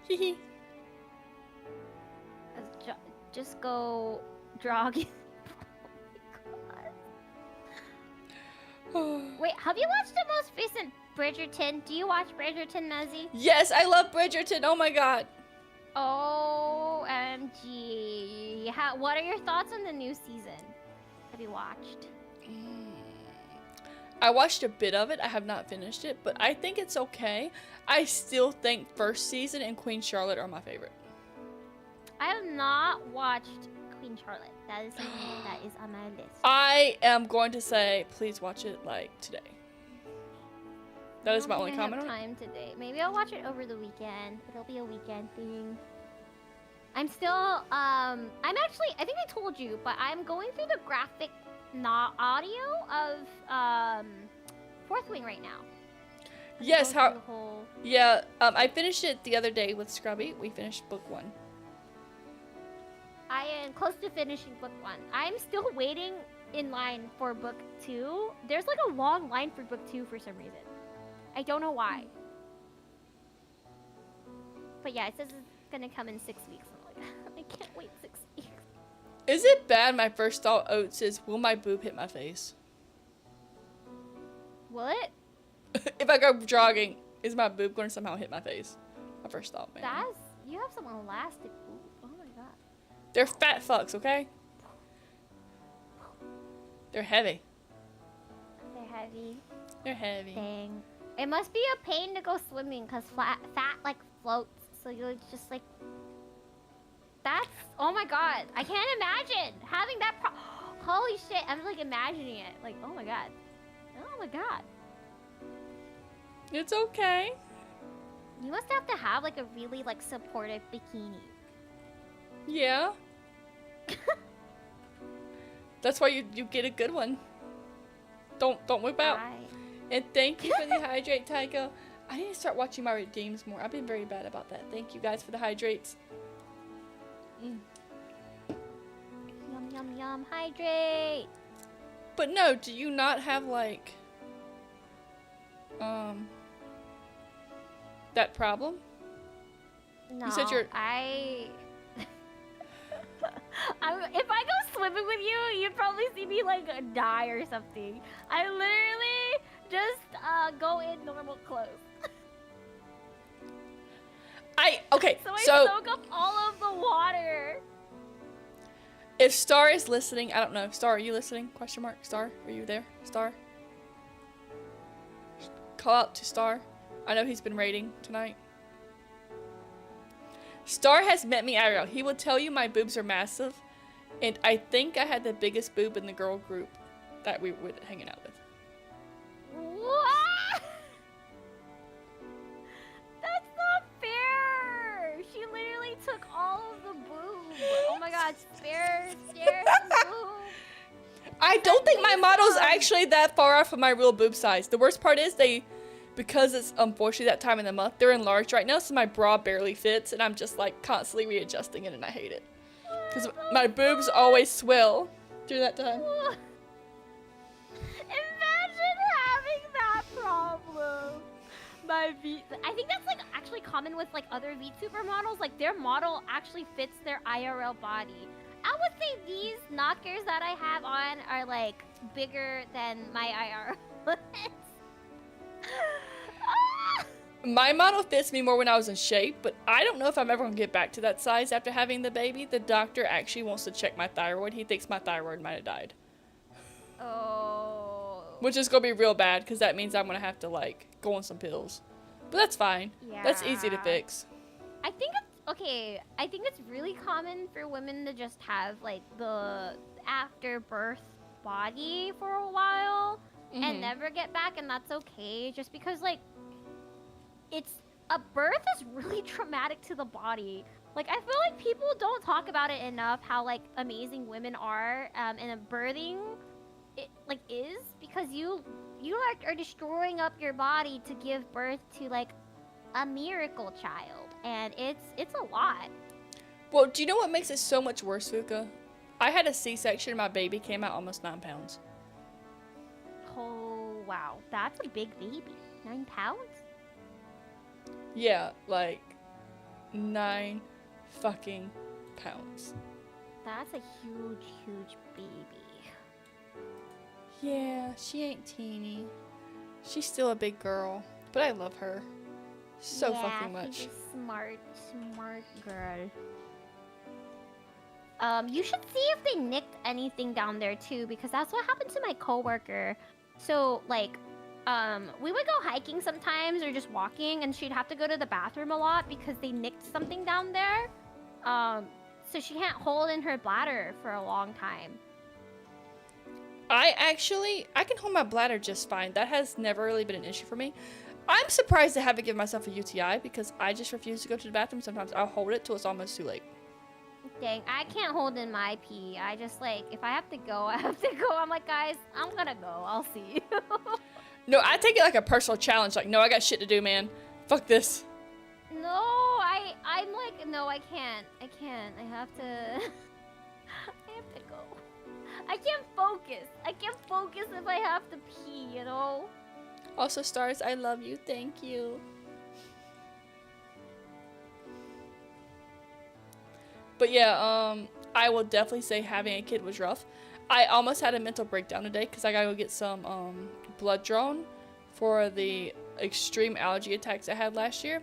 Hee. Just go jog. Wait, have you watched the most recent Bridgerton? Do you watch Bridgerton, Mezzy? Yes, I love Bridgerton. Oh my god. OMG. What are your thoughts on the new season? Have you watched? I watched a bit of it. I have not finished it, but I think it's okay. I still think first season and Queen Charlotte are my favorite. I have not watched Queen Charlotte. That is something that is on my list. I am going to say, please watch it like today. That is my only comment on it. Time today. Maybe I'll watch it over the weekend. It'll be a weekend thing. I'm still, I think I told you, but I'm going through the graphic audio of, Fourth Wing right now. Yes, I finished it the other day with Scrubby. We finished book 1. I am close to finishing book 1. I'm still waiting in line for book 2. There's like a long line for book 2 for some reason. I don't know why. But yeah, it says it's gonna come in 6 weeks. I'm like, I can't wait 6 weeks. Is it bad? My first thought, Oats, is will my boob hit my face? What? If I go jogging, is my boob going to somehow hit my face? My first thought, man. You have some elastic boob. Oh my god. They're fat fucks, okay? They're heavy. They're heavy. They're heavy. Dang. It must be a pain to go swimming because fat like floats. So you're just like, that's, oh my god. I can't imagine having that holy shit. I'm like imagining it. Like, oh my god. Oh my god. It's okay. You must have to have like a really like supportive bikini. Yeah. That's why you get a good one. Don't whip out. And thank you for the hydrate, Tycho. I need to start watching my redeems more. I've been very bad about that. Thank you guys for the hydrates. Yum yum yum, hydrate. But no, do you not have like that problem? No, You said you're if I go swimming with you, you'd probably see me like die or something. I literally just go in normal clothes. Okay, So I so soak up all of the water. if Star is listening, I don't know. Star, are you listening? Question mark. Star, are you there? Star? Call out to Star. I know he's been raiding tonight. Star has met me IRL. He will tell you my boobs are massive. And I think I had the biggest boob in the girl group that we were hanging out with. What? That's not fair. She literally took all of the boob. Oh my god, spare some boob. I don't think my model's actually that far off of my real boob size. The worst part is because it's unfortunately that time of the month, they're enlarged right now, so my bra barely fits, and I'm just like constantly readjusting it, and I hate it. Because my boobs always swell during that time. Imagine having that problem. I think that's like actually common with like other VTuber models. Like their model actually fits their IRL body. I would say these knockers that I have on are like bigger than my IRL. My model fits me more when I was in shape, but I don't know if I'm ever going to get back to that size after having the baby. The doctor actually wants to check my thyroid. He thinks my thyroid might have died. Oh. Which is going to be real bad, because that means I'm going to have to, like, go on some pills. But that's fine. Yeah. That's easy to fix. I think it's really common for women to just have, like, the after birth body for a while and never get back, and that's okay. Just because, like, a birth is really traumatic to the body. Like, I feel like people don't talk about it enough, how, like, amazing women are, and a birthing, is because you are destroying up your body to give birth to, like, a miracle child, and it's a lot. Well, do you know what makes it so much worse, Fuka? I had a C-section and my baby came out almost 9 pounds. Oh, wow. That's a big baby. 9 pounds? Yeah, like 9 fucking pounds. That's a huge, huge baby. Yeah, she ain't teeny. She's still a big girl, but I love her so fucking much. She's a smart girl. You should see if they nicked anything down there too, because that's what happened to my coworker. So, like, we would go hiking sometimes or just walking, and she'd have to go to the bathroom a lot because they nicked something down there. So she can't hold in her bladder for a long time. I can hold my bladder just fine. That has never really been an issue for me. I'm surprised I haven't given myself a UTI because I just refuse to go to the bathroom sometimes. I'll hold it till it's almost too late. Dang, I can't hold in my pee. I just, like, if I have to go, I have to go. I'm like, guys, I'm gonna go. I'll see you. No, I take it like a personal challenge. Like, no, I got shit to do, man. Fuck this. No, I'm like, no, I can't. I have to... I have to go. I can't focus. I can't focus if I have to pee, you know? Also, Stars, I love you. Thank you. But yeah, I will definitely say having a kid was rough. I almost had a mental breakdown today because I gotta go get some blood drawn for the extreme allergy attacks I had last year.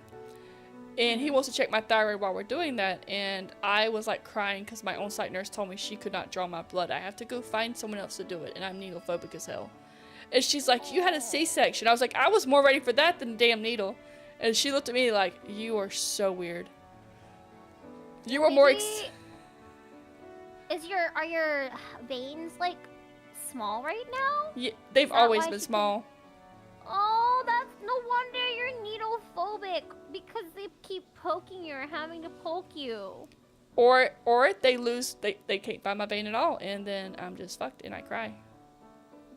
And he wants to check my thyroid while we're doing that. And I was like crying because my on-site nurse told me she could not draw my blood. I have to go find someone else to do it. And I'm needle phobic as hell. And she's like, you had a C-section. I was like, I was more ready for that than a damn needle. And she looked at me like, you are so weird. You were more are your veins like small right now? Yeah, they've always been small. Oh, that's no wonder you're needle phobic, because they keep poking you or having to poke you. Or they can't find my vein at all, and then I'm just fucked and I cry.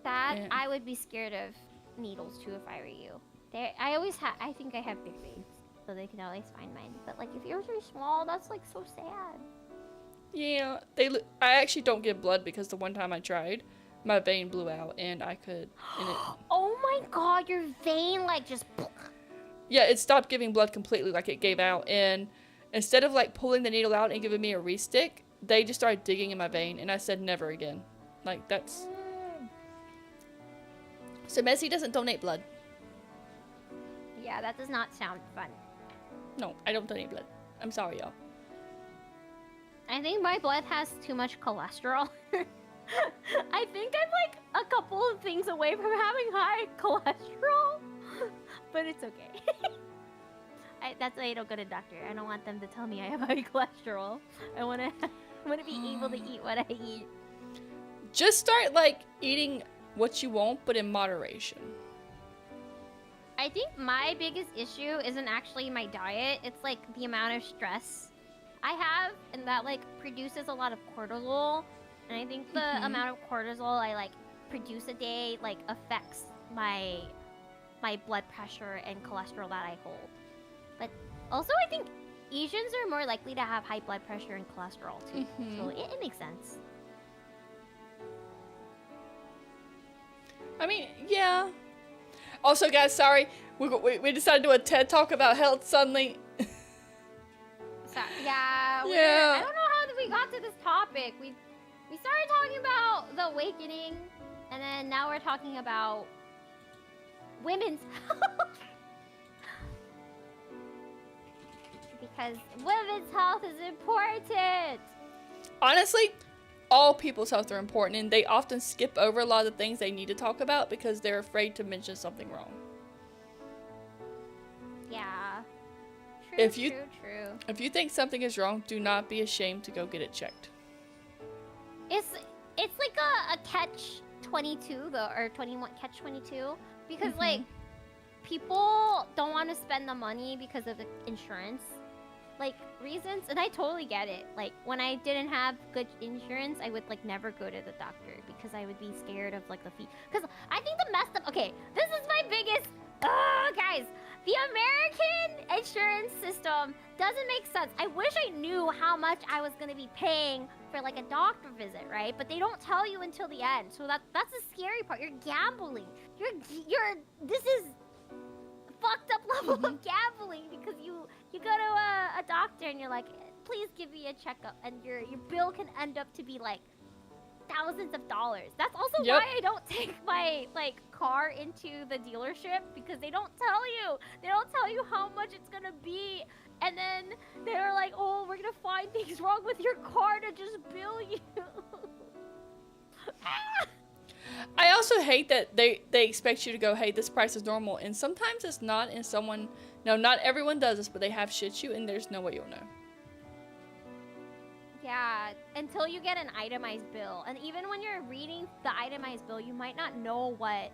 I would be scared of needles too if I were you. I think I have big veins, so they can always find mine. But like if yours are small, that's like so sad. Yeah, I actually don't give blood because the one time I tried, my vein blew out and I could. Oh my god, your vein like just. Yeah, it stopped giving blood completely, like it gave out, and instead of like pulling the needle out and giving me a re-stick, they just started digging in my vein, and I said never again. Like that's. So Messi doesn't donate blood. Yeah, that does not sound fun. No, I don't donate blood. I'm sorry, y'all. I think my blood has too much cholesterol. I think I'm like a couple of things away from having high cholesterol, but it's okay. That's why I don't go to doctor. I don't want them to tell me I have high cholesterol. I want to be able to eat what I eat. Just start like eating what you want, but in moderation. I think my biggest issue isn't actually my diet. It's like the amount of stress I have, and that like produces a lot of cortisol. And I think the amount of cortisol I like produce a day like affects my blood pressure and cholesterol that I hold. But also I think Asians are more likely to have high blood pressure and cholesterol too. So it makes sense. I mean, yeah. Also, guys, sorry, we decided to do a TED Talk about health suddenly. Yeah. I don't know how we got to this topic. We started talking about the awakening, and then now we're talking about women's health. Because women's health is important. Honestly, all people's health are important, and they often skip over a lot of the things they need to talk about because they're afraid to mention something wrong. Yeah. True. If you think something is wrong, do not be ashamed to go get it checked. It's like a catch-22 though, or 21 catch-22, because like people don't want to spend the money because of the insurance like reasons, and I totally get it. Like when I didn't have good insurance, I would like never go to the doctor because I would be scared of like the fee. Because I think the messed up. Okay, this is my biggest. Guys, the American insurance system doesn't make sense. I wish I knew how much I was gonna be paying for like a doctor visit, right? But they don't tell you until the end. So that's the scary part. You're gambling. This is fucked up level of gambling, because you go to a doctor and you're like, please give me a checkup, and your bill can end up to be like thousands of dollars. That's also why I don't take my like car into the dealership, because they don't tell you. They don't tell you how much it's gonna be, and then they're like, oh, we're gonna find things wrong with your car to just bill you. I also hate that they expect you to go, hey, this price is normal, and sometimes it's not, and not everyone does this, but they have shit you, and there's no way you'll know. Yeah, until you get an itemized bill. And even when you're reading the itemized bill, you might not know what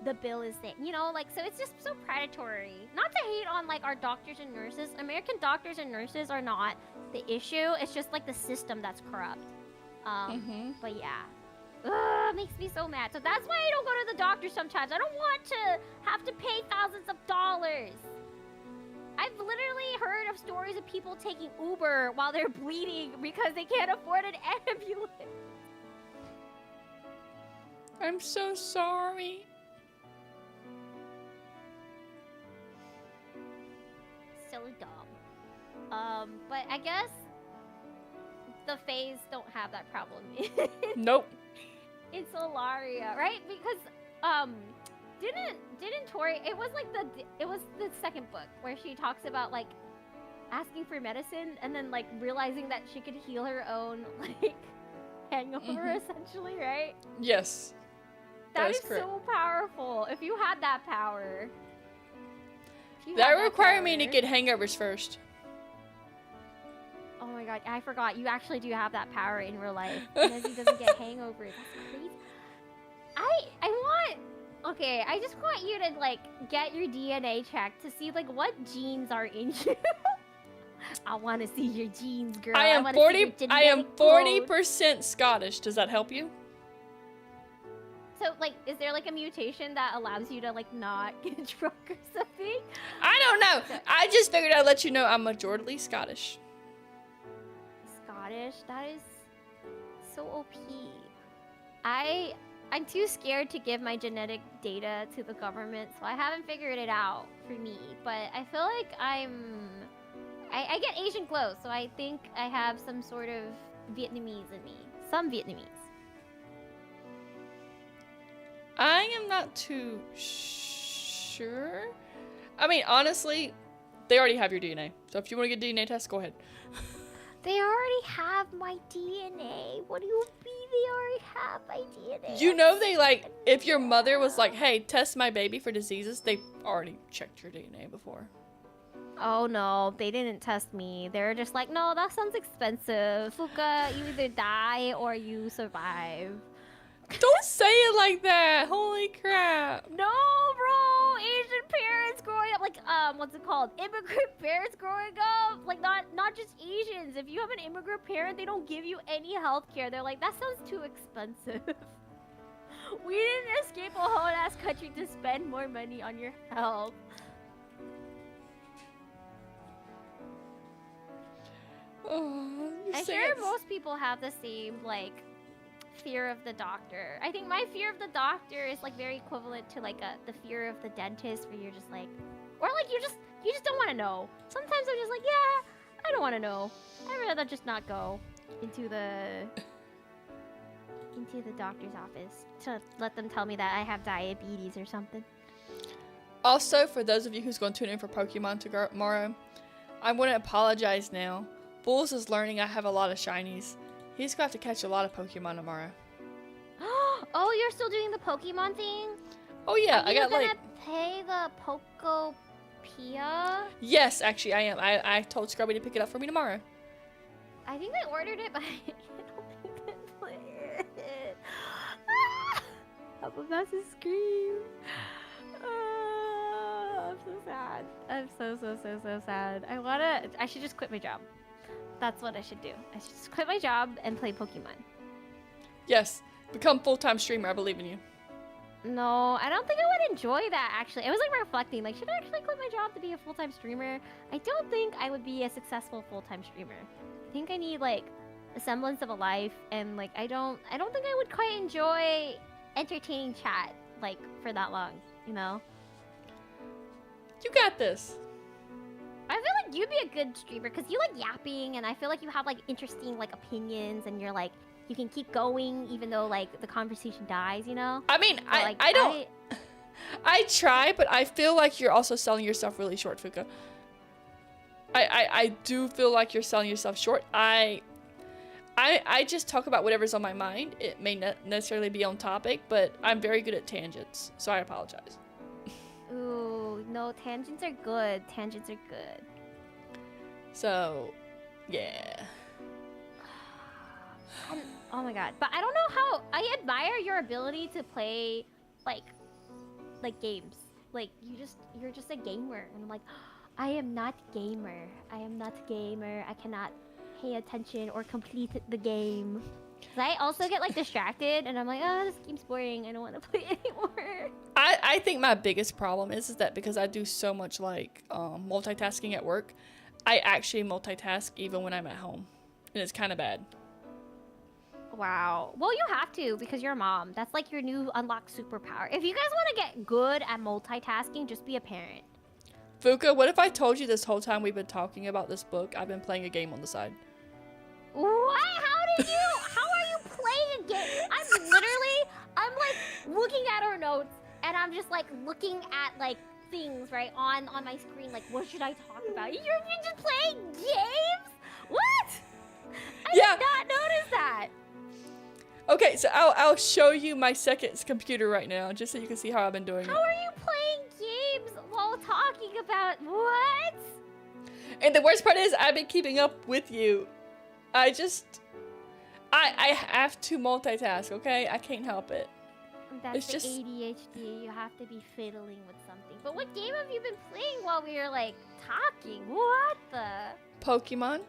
the bill is saying. You know, like, so it's just so predatory. Not to hate on, like, our doctors and nurses. American doctors and nurses are not the issue. It's just, like, the system that's corrupt. But yeah. Ugh, it makes me so mad. So that's why I don't go to the doctor sometimes. I don't want to have to pay thousands of dollars. I've literally heard of stories of people taking Uber while they're bleeding because they can't afford an ambulance. I'm so sorry. So dumb. But I guess the Fays don't have that problem. Nope. In Solaria, right? Because didn't Tori, it was the second book where she talks about like asking for medicine and then like realizing that she could heal her own like hangover essentially, right? Yes. That is is correct. so powerful. If you had that power. If you That had would require me to power- get hangovers first. Oh my god, I forgot. You actually do have that power in real life. Nezzy doesn't get hangovers. That's crazy. I want... Okay, I just want you to, like, get your DNA checked to see, like, what genes are in you. I want to see your genes, girl. I am wanna see your 40. I am genetic code. 40% Scottish. Does that help you? So, like, is there, like, a mutation that allows you to, like, not get drunk or something? I don't know. I just figured I'd let you know I'm majority Scottish. Scottish? That is so OP. I'm too scared to give my genetic data to the government, so I haven't figured it out for me. But I feel like I get Asian glow, so I think I have some sort of Vietnamese in me. Some Vietnamese. I am not too sure. I mean, honestly, they already have your DNA. So if you want to get a DNA test, go ahead. They already have my DNA. What do you mean they already have my DNA? You know they, like, if your mother was like, hey, test my baby for diseases, they already checked your DNA before. Oh no, they didn't test me. They were just like, no, that sounds expensive. Fuka, you either die or you survive. Don't say it like that. Holy crap. No, bro. Asian parents growing up, like, what's it called? Immigrant parents growing up. Like, not just Asians. If you have an immigrant parent, they don't give you any health care. They're like, that sounds too expensive. We didn't escape a whole ass country to spend more money on your health. Oh, I'm sure most people have the same, like, fear of the doctor. I think my fear of the doctor is, like, very equivalent to, like, the fear of the dentist, where you're just like, or like you just don't want to know. Sometimes I'm just like, yeah, I don't want to know. I'd rather just not go into the doctor's office to let them tell me that I have diabetes or something. Also, for those of you who's going to tune in for Pokemon tomorrow, I'm going to apologize now. Bulls is learning I have a lot of shinies. He's going to have to catch a lot of Pokemon tomorrow. Oh, you're still doing the Pokemon thing? Oh yeah, Are I got like... you gonna pay the Pokopia? Yes, actually I am. I told Scrubby to pick it up for me tomorrow. I think I ordered it, but I don't think I played it. Ah! I'm about to scream. Ah, I'm so sad. I'm so sad. I should just quit my job. That's what I should do. I should just quit my job and play Pokemon. Yes, become full-time streamer. I believe in you. No, I don't think I would enjoy that, actually. I was, like, reflecting, like, should I actually quit my job to be a full-time streamer? I don't think I would be a successful full-time streamer. I think I need, like, a semblance of a life, and, like, I don't think I would quite enjoy entertaining chat, like, for that long, you know? You got this. I feel like you'd be a good streamer, because you like yapping, and I feel like you have, like, interesting, like, opinions, and you're, like, you can keep going even though, like, the conversation dies, you know? I mean, So, like, I don't... I try, but I feel like you're also selling yourself really short, Fuka. I do feel like you're selling yourself short. I just talk about whatever's on my mind. It may not necessarily be on topic, but I'm very good at tangents, so I apologize. Ooh, no, tangents are good. Tangents are good. So, yeah. Oh my god. But I don't know how... I admire your ability to play, like games. Like, you're just a gamer. And I'm like, I am not gamer. I am not gamer. I cannot pay attention or complete the game. 'Cause I also get, like, distracted, and I'm like, oh, this game's boring. I don't want to play anymore. I think my biggest problem is that because I do so much, like, multitasking at work, I actually multitask even when I'm at home. And it's kind of bad. Wow. Well, you have to, because you're a mom. That's, like, your new unlocked superpower. If you guys want to get good at multitasking, just be a parent. Fuka, what if I told you this whole time we've been talking about this book, I've been playing a game on the side? What? How are you playing a game? I'm like looking at our notes, and I'm just like looking at like things right on my screen. Like, what should I talk about? You're just playing games? What? I did not notice that. Okay, so I'll show you my second computer right now, just so you can see how I've been doing How it. are you playing games while talking about what? And the worst part is, I've been keeping up with you. I have to multitask, okay? I can't help it. That's It's the just- ADHD. You have to be fiddling with something. But what game have you been playing while we were like talking? What the? Pokemon?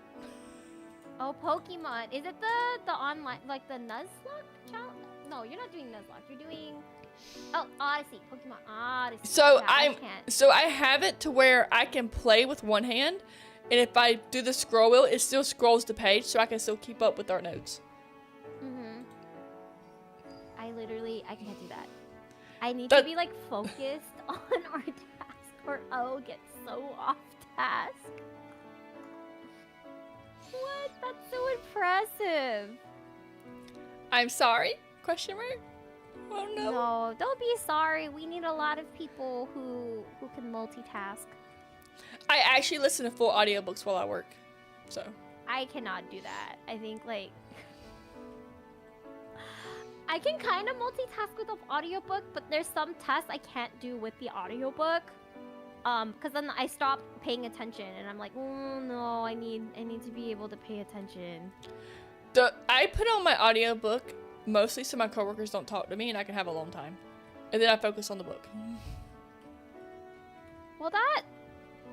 Oh, Pokemon. Is it the online, like the Nuzlocke challenge? No, you're not doing Nuzlocke. You're doing Odyssey. Pokemon Odyssey. So Yeah, I can't. So I have it to where I can play with one hand, and if I do the scroll wheel, it still scrolls the page, so I can still keep up with our notes. I can't do that. I need to be like focused on our task, or I'll get so off task. What? That's so impressive. I'm sorry? Question mark? Oh no. No, don't be sorry. We need a lot of people who can multitask. I actually listen to full audiobooks while I work, so. I cannot do that. I think like I can kind of multitask with an audiobook, but there's some tests I can't do with the audiobook. Because then I stop paying attention, and I'm like, oh no, I need to be able to pay attention. I put on my audiobook mostly so my coworkers don't talk to me and I can have a long time. And then I focus on the book. Well,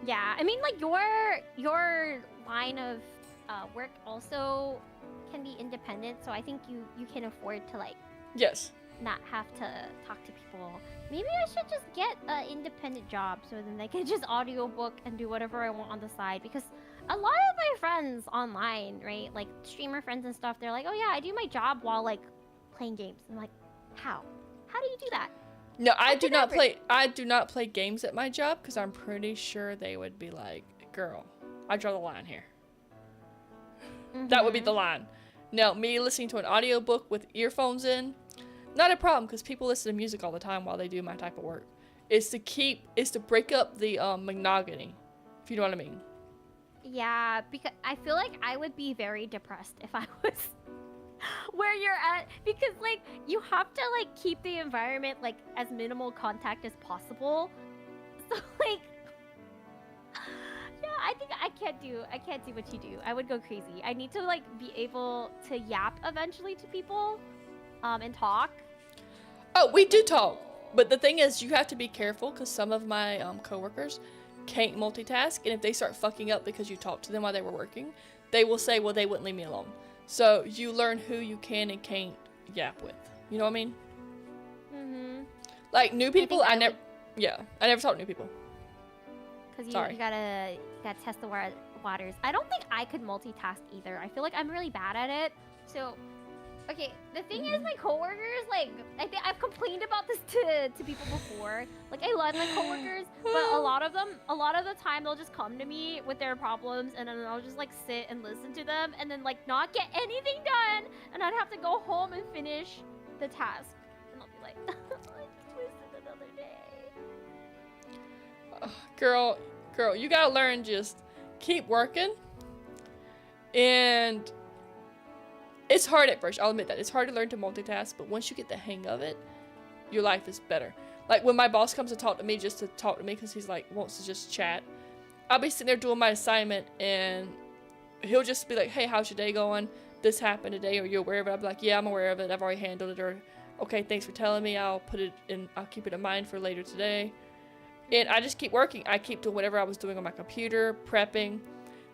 yeah, I mean, like your line of work also can be independent, so I think you can afford to like Yes. not have to talk to people. Maybe I should just get an independent job so then I can just audiobook and do whatever I want on the side, because a lot of my friends online, right, like streamer friends and stuff, they're like, oh yeah, I do my job while like playing games. I'm like, how do you do that? No, I do not play games at my job because I'm pretty sure they would be like, girl, I draw the line here. That would be the line. No, me listening to an audiobook with earphones in, not a problem, because people listen to music all the time while they do my type of work. It's to break up the monotony, if you know what I mean. Yeah, because I feel like I would be very depressed if I was where you're at, because like you have to like keep the environment like as minimal contact as possible. So like yeah, I think I can't do what you do. I would go crazy. I need to like be able to yap eventually to people and talk. Oh, we do talk, but the thing is, you have to be careful because some of my coworkers can't multitask, and if they start fucking up because you talked to them while they were working, they will say, well, they wouldn't leave me alone. So you learn who you can and can't yap with. You know what I mean? Like new people, I never talk to new people. Because you gotta test the waters. I don't think I could multitask either. I feel like I'm really bad at it. So, okay, the thing is, my coworkers, like, I think I've complained about this to people before. Like, I love my coworkers, but a lot of the time, they'll just come to me with their problems, and then I'll just like sit and listen to them, and then like not get anything done, and I'd have to go home and finish the task, and I'll be like, I wasted another day. Girl, you gotta learn, just keep working. And it's hard at first, I'll admit that. It's hard to learn to multitask, but once you get the hang of it, your life is better. Like when my boss comes to talk to me just to talk to me because he's like, wants to just chat, I'll be sitting there doing my assignment and he'll just be like, hey, how's your day going? This happened today, or you're aware of it? I'll be like, yeah, I'm aware of it. I've already handled it. Or, okay, thanks for telling me. I'll keep it in mind for later today. And I just keep working. I keep doing whatever I was doing on my computer, prepping.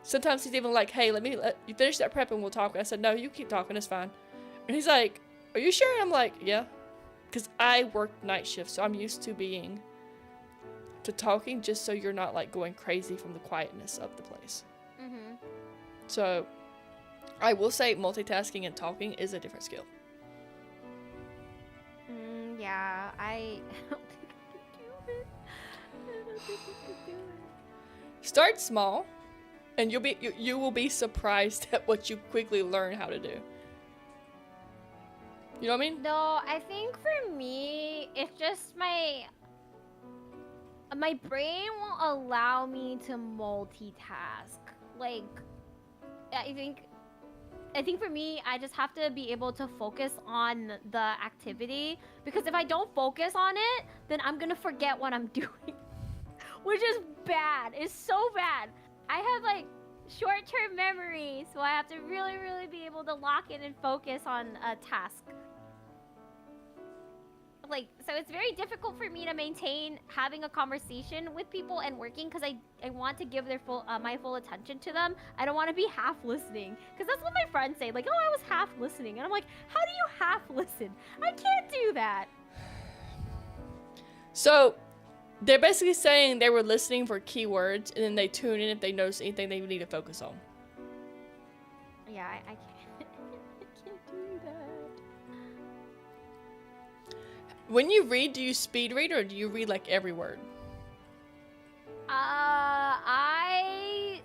Sometimes he's even like, hey, let you finish that prep and we'll talk. I said, no, you keep talking, it's fine. And he's like, are you sure? And I'm like, yeah. Because I work night shifts, so I'm used to talking just so you're not like going crazy from the quietness of the place. So I will say multitasking and talking is a different skill. Yeah, I don't think I could do it. Start small, and you will be surprised at what you quickly learn how to do. You know what I mean? No, I think for me, it's just my brain won't allow me to multitask. Like, I think I think for me, I just have to be able to focus on the activity, because if I don't focus on it, then I'm gonna forget what I'm doing, which is bad. It's so bad. I have like short-term memory, so I have to really, really be able to lock in and focus on a task. Like, so it's very difficult for me to maintain having a conversation with people and working, because I want to give their full my full attention to them. I don't want to be half listening, because that's what my friends say, like, oh, I was half listening, and I'm like, how do you half listen? I can't do that. So they're basically saying they were listening for keywords, and then they tune in if they notice anything they need to focus on. Yeah, I can't. I can't do that. When you read, do you speed read or do you read like every word? I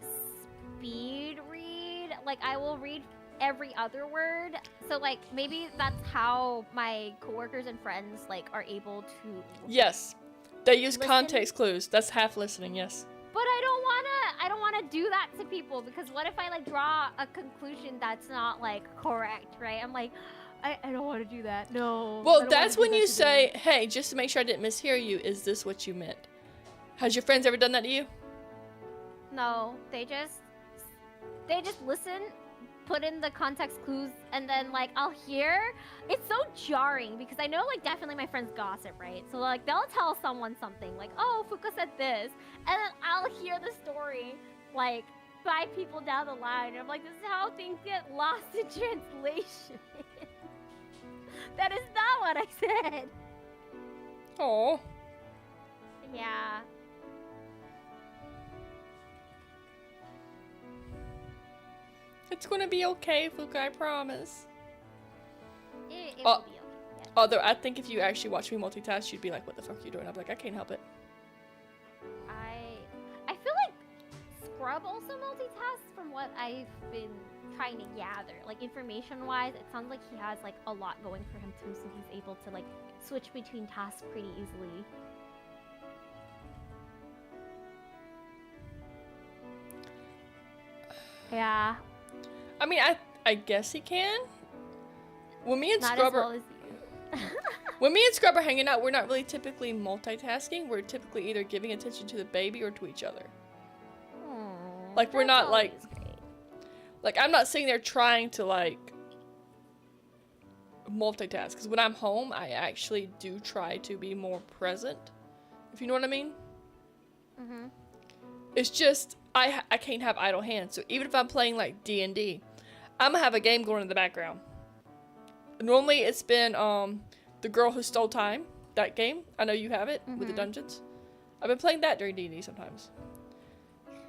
speed read. Like, I will read every other word. So, like, maybe that's how my coworkers and friends, like, are able to... Yes. They use listen. context clues. That's half listening, yes. But I don't wanna do that to people, because what if I, like, draw a conclusion that's not, like, correct, right? I'm like... I don't want to do that. No. Well, that's when you say, hey, just to make sure I didn't mishear you, is this what you meant? Has your friends ever done that to you? No, they just listen, put in the context clues, and then, like, I'll hear. It's so jarring, because I know, like, definitely my friends gossip, right? So, like, they'll tell someone something, like, oh, Fuka said this, and then I'll hear the story, like, 5 people down the line, and I'm like, this is how things get lost in translation. That is not what I said. Oh. Yeah. It's gonna be okay, Fuka, I promise. It will be okay. Yeah. Although, I think if you actually watch me multitask, you'd be like, what the fuck are you doing? I'd be like, I can't help it. I feel like Scrub also multitasks, from what I've been trying to gather. Like, information-wise, it sounds like he has, like, a lot going for him, too, so he's able to, like, switch between tasks pretty easily. Yeah. I mean, I guess he can. When me and Not Scrub as well as you. when me and Scrub are hanging out, we're not really typically multitasking. We're typically either giving attention to the baby or to each other. Like, we're not, like... Like, I'm not sitting there trying to, like, multitask. Because when I'm home, I actually do try to be more present. If you know what I mean? Mm-hmm. It's just, I can't have idle hands. So even if I'm playing, like, D&D, I'm going to have a game going in the background. Normally, it's been, The Girl Who Stole Time. That game. I know you have it with the dungeons. I've been playing that during D&D sometimes.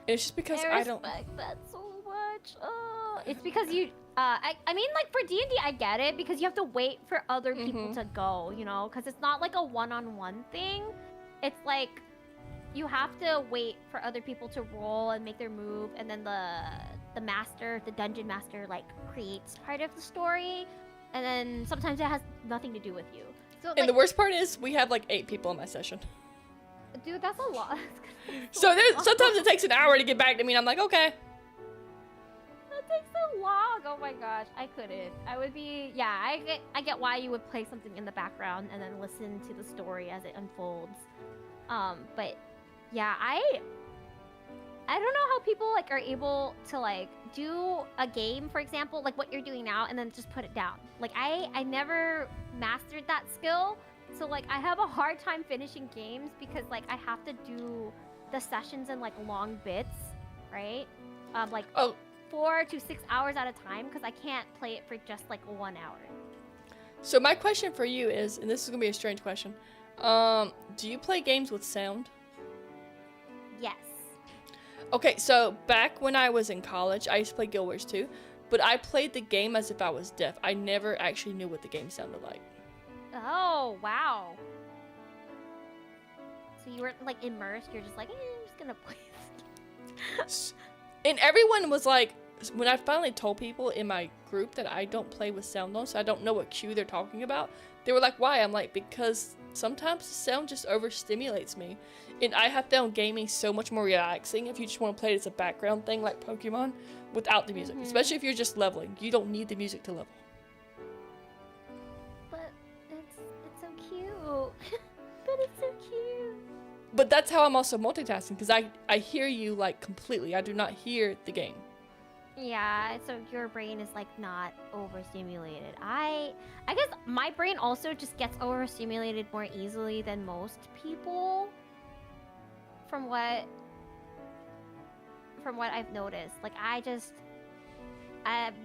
And it's just because I don't... respect that so much. It's because you... I mean, like, for D&D, I get it, because you have to wait for other people to go, you know? Because it's not, like, a one-on-one thing. It's, like, you have to wait for other people to roll and make their move, and then the master, the dungeon master, like, creates part of the story, and then sometimes it has nothing to do with you. So, and the worst part is, we have, like, 8 people in my session. Dude, that's a lot. So sometimes it takes an hour to get back to me, and I'm like, okay. That takes so long. Oh my gosh, I couldn't. I would be, yeah, I get why you would play something in the background and then listen to the story as it unfolds. But yeah, I don't know how people, like, are able to, like, do a game, for example, like what you're doing now, and then just put it down. Like, I never mastered that skill. So, like, I have a hard time finishing games because, like, I have to do the sessions in, like, long bits, right? Like, 4 to 6 hours at a time, because I can't play it for just, like, 1 hour. So my question for you is, and this is going to be a strange question, do you play games with sound? Yes. Okay, so back when I was in college, I used to play Guild Wars 2, but I played the game as if I was deaf. I never actually knew what the game sounded like. Oh, wow. So you were, like, immersed. You're just like, I'm just gonna play this. And everyone was like, when I finally told people in my group that I don't play with sound on, so I don't know what cue they're talking about. They were like, why? I'm like, because sometimes the sound just overstimulates me. And I have found gaming so much more relaxing if you just want to play it as a background thing like Pokemon without the music. Especially if you're just leveling. You don't need the music to level. But it's so cute. But it's so cute. But that's how I'm also multitasking, because I hear you like completely. I do not hear the game. Yeah, so your brain is like not overstimulated. I guess my brain also just gets overstimulated more easily than most people. From what I've noticed, like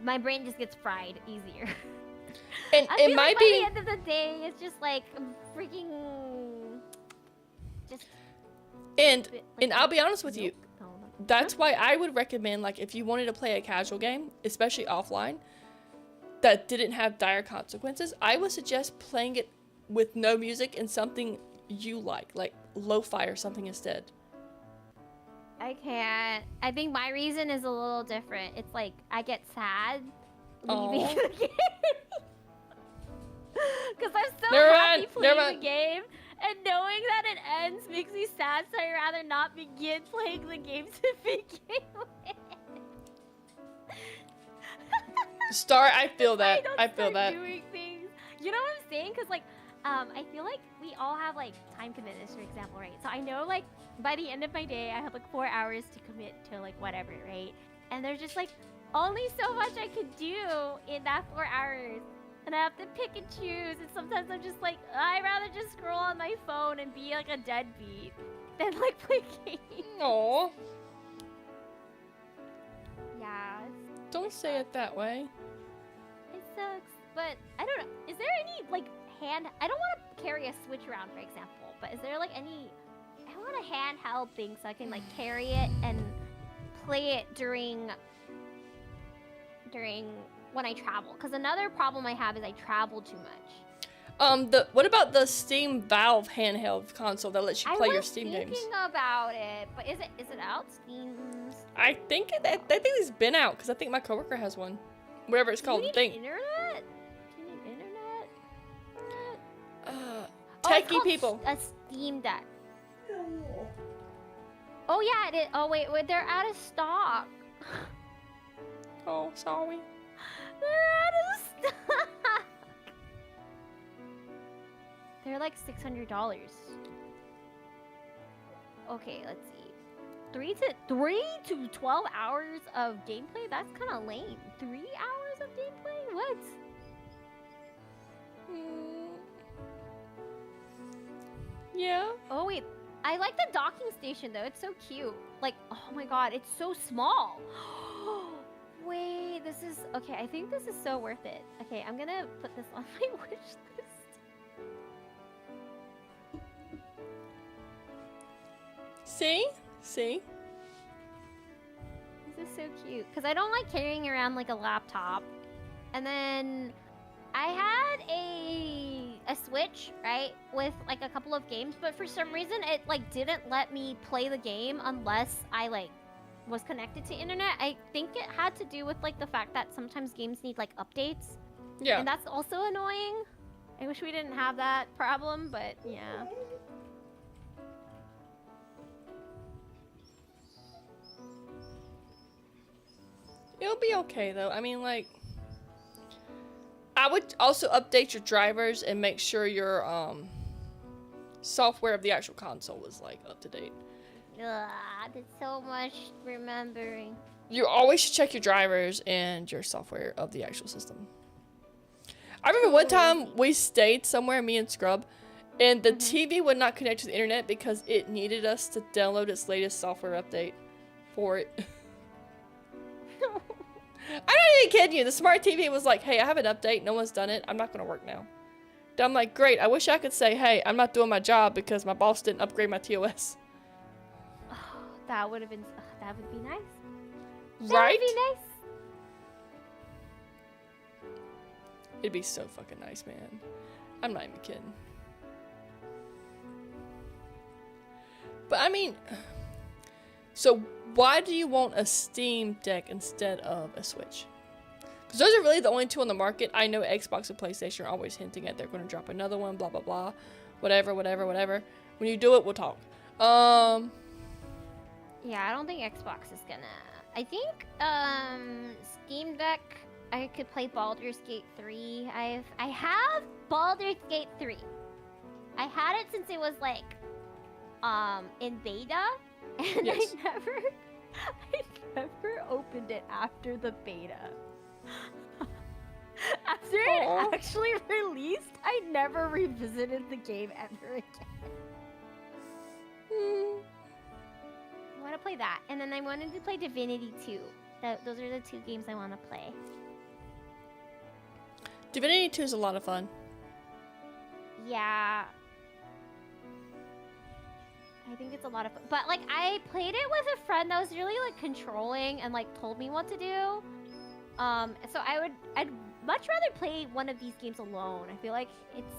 my brain just gets fried easier. And I it feel might like be by the end of the day, it's just like freaking just. And Like, I'll be honest with you, no. that's why I would recommend, like, if you wanted to play a casual game, especially offline, that didn't have dire consequences, I would suggest playing it with no music and something you like lo-fi or something instead. I can't. I think my reason is a little different. It's like I get sad leaving the game. Because I'm so happy playing the game, and knowing that it ends makes me sad, so I'd rather not begin playing the game to begin with. Star, I feel that. I feel that. Doing things. You know what I'm saying? Because, like, I feel like we all have, like, time commitments, for example, right? So I know, like, by the end of my day, I have, like, 4 hours to commit to, like, whatever, right? And there's just, like, only so much I could do in that 4 hours. And I have to pick and choose. And sometimes I'm just like, I'd rather just scroll on my phone and be, like, a deadbeat than, like, play games. Aww. Yeah. Don't say it that way. It sucks. But, I don't know. Is there any, like, I don't want to carry a Switch around, for example. But is there, like, I want a handheld thing so I can, like, carry it and play it during when I travel. Because another problem I have is I travel too much. What about the Steam Valve handheld console that lets you play your Steam games? I was thinking about it, but is it out? Steam's? I think it's been out, because I think my coworker has one. Whatever it's called. Do you need internet? Do you need internet? Techie people. A Steam Deck. Oh yeah, it is. Oh wait, they're out of stock. Oh, sorry. They're out of stock. They're like $600. Okay, let's see. 3 to 12 hours of gameplay? That's kind of lame. 3 hours of gameplay? What? Yeah. Oh wait, I like the docking station though. It's so cute. Like, oh my god, it's so small. Wait, this is okay. I think this is so worth it. Okay, I'm gonna put this on my wish list. See? This is so cute because I don't like carrying around like a laptop. And then I had a Switch, right, with like a couple of games, but for some reason it like didn't let me play the game unless I like was connected to internet. I think it had to do with like the fact that sometimes games need like updates. Yeah. And that's also annoying. I wish we didn't have that problem, but yeah. It'll be okay though. I mean, like, I would also update your drivers and make sure your software of the actual console was like up to date. There's so much remembering. You always should check your drivers and your software of the actual system. I remember one time we stayed somewhere, me and Scrub, and the TV would not connect to the internet because it needed us to download its latest software update for it. I'm not even kidding you. The smart TV was like, hey, I have an update. No one's done it. I'm not going to work now. And I'm like, great. I wish I could say, hey, I'm not doing my job because my boss didn't upgrade my TOS. That would have been, that would be nice. Right? That would be nice. It'd be so fucking nice, man. I'm not even kidding. But I mean, so why do you want a Steam Deck instead of a Switch? Because those are really the only two on the market. I know Xbox and PlayStation are always hinting at they're going to drop another one, blah, blah, blah. Whatever. When you do it, we'll talk. Yeah, I don't think Xbox is gonna. I think Steam Deck. I could play Baldur's Gate 3. I have Baldur's Gate 3. I had it since it was like in beta, and Yes. I never opened it after the beta. After it actually released, I never revisited the game ever again. I want to play that, and then I wanted to play Divinity 2. Those are the 2 games I want to play. Divinity 2 is a lot of fun. Yeah. I think it's a lot of fun. But, like, I played it with a friend that was really, like, controlling and, like, told me what to do. So I'd much rather play one of these games alone. I feel like it's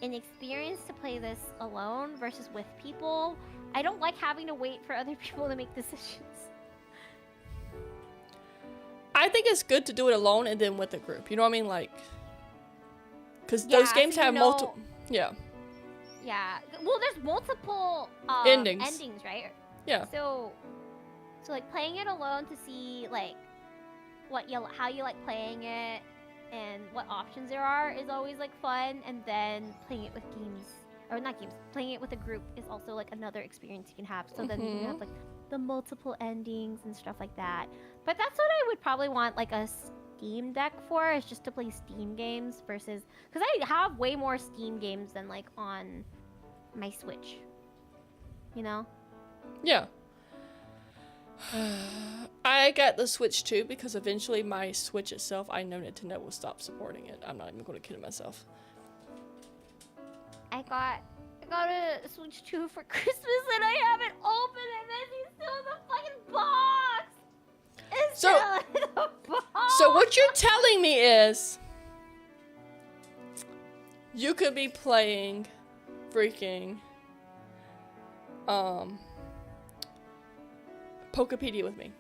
an experience to play this alone versus with people. I don't like having to wait for other people to make decisions. I think it's good to do it alone and then with a group. You know what I mean? Like, because those games have multiple. Yeah. Yeah. Well, there's multiple endings, right? Yeah. So like playing it alone to see like how you like playing it and what options there are is always like fun, and then playing it with playing it with a group is also like another experience you can have. So then you can have like the multiple endings and stuff like that. But that's what I would probably want like a Steam Deck for, is just to play Steam games versus, because I have way more Steam games than like on my Switch. You know? Yeah. I got the Switch too because eventually my Switch itself, I know Nintendo will stop supporting it. I'm not even going to kid myself. I got a Switch 2 for Christmas and I haven't opened it, and it's still in the fucking box. It's still in the box. So what you're telling me is you could be playing freaking Pokepedia with me.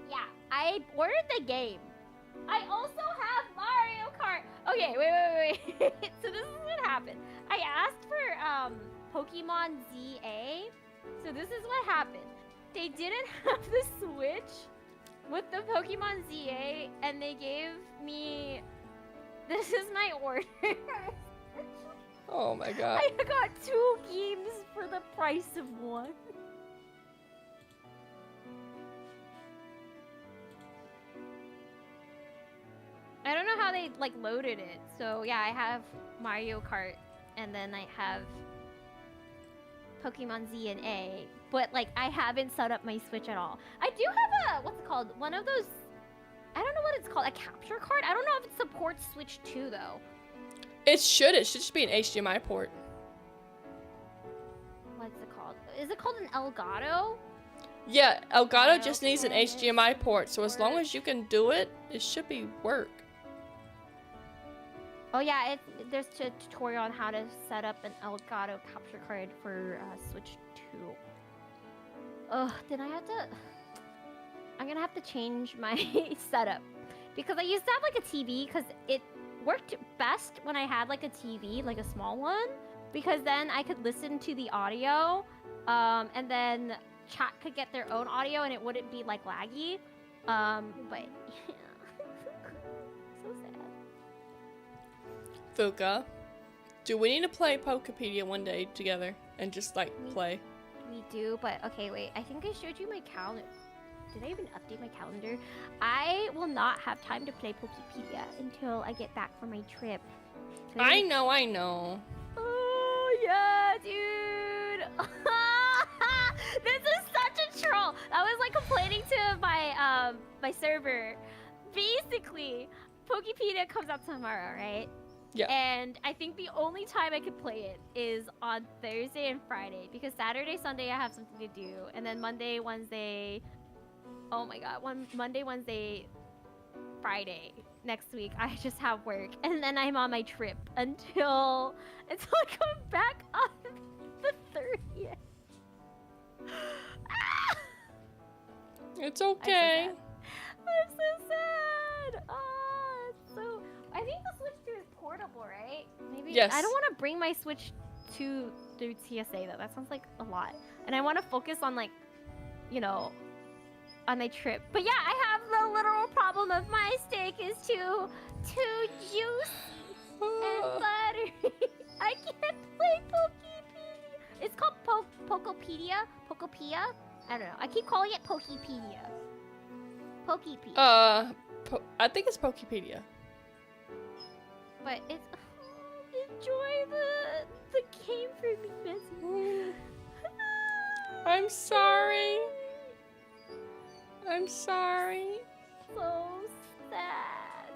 Yeah, I ordered the game. I also have Mario Kart. Okay, wait. So this is what happened. I asked for Pokemon ZA. So this is what happened. They didn't have the Switch with the Pokemon ZA, and they gave me. This is my order. Oh my god. I got 2 games for the price of 1. I don't know how they like loaded it. So yeah, I have Mario Kart, and then I have Pokemon Z and A, but like I haven't set up my Switch at all. I do have what's it called? One of those, I don't know what it's called, a capture card? I don't know if it supports Switch 2 though. It should just be an HDMI port. What's it called? Is it called an Elgato? Yeah, Elgato just needs an HDMI port, so as long as you can do it, it should be work. Oh yeah, there's a tutorial on how to set up an Elgato capture card for Switch 2. Ugh, I'm gonna have to change my setup. Because I used to have like a TV, because it worked best when I had like a TV, like a small one. Because then I could listen to the audio, and then chat could get their own audio and it wouldn't be like laggy. But yeah. So sad. Fuka, do we need to play Pokepedia one day together and just like play? We do, but okay, wait. I think I showed you my calendar. Did I even update my calendar? I will not have time to play Pokepedia until I get back from my trip. I know. Oh yeah, dude. This is such a troll. I was like complaining to my my server. Basically, Pokepedia comes out tomorrow, right? Yeah. And I think the only time I could play it is on Thursday and Friday, because Saturday, Sunday I have something to do, and then Monday, Wednesday. Oh my god, Monday, Wednesday, Friday next week I just have work, and then I'm on my trip until I come back on the 30th. It's okay. I'm so sad. think the Switch 2 is portable, right? Maybe. Yes. I don't want to bring my Switch 2 through TSA though. That sounds like a lot. And I want to focus on like, you know, on my trip. But yeah, I have the literal problem of my steak is too juicy and buttery. I can't play Pokepedia. It's called Pokepedia. Pokopia. I don't know. I keep calling it Pokepedia. Pokepedia. I think it's Pokepedia. But it's enjoy the game for me, Bessie. I'm sorry. I'm sorry. So sad.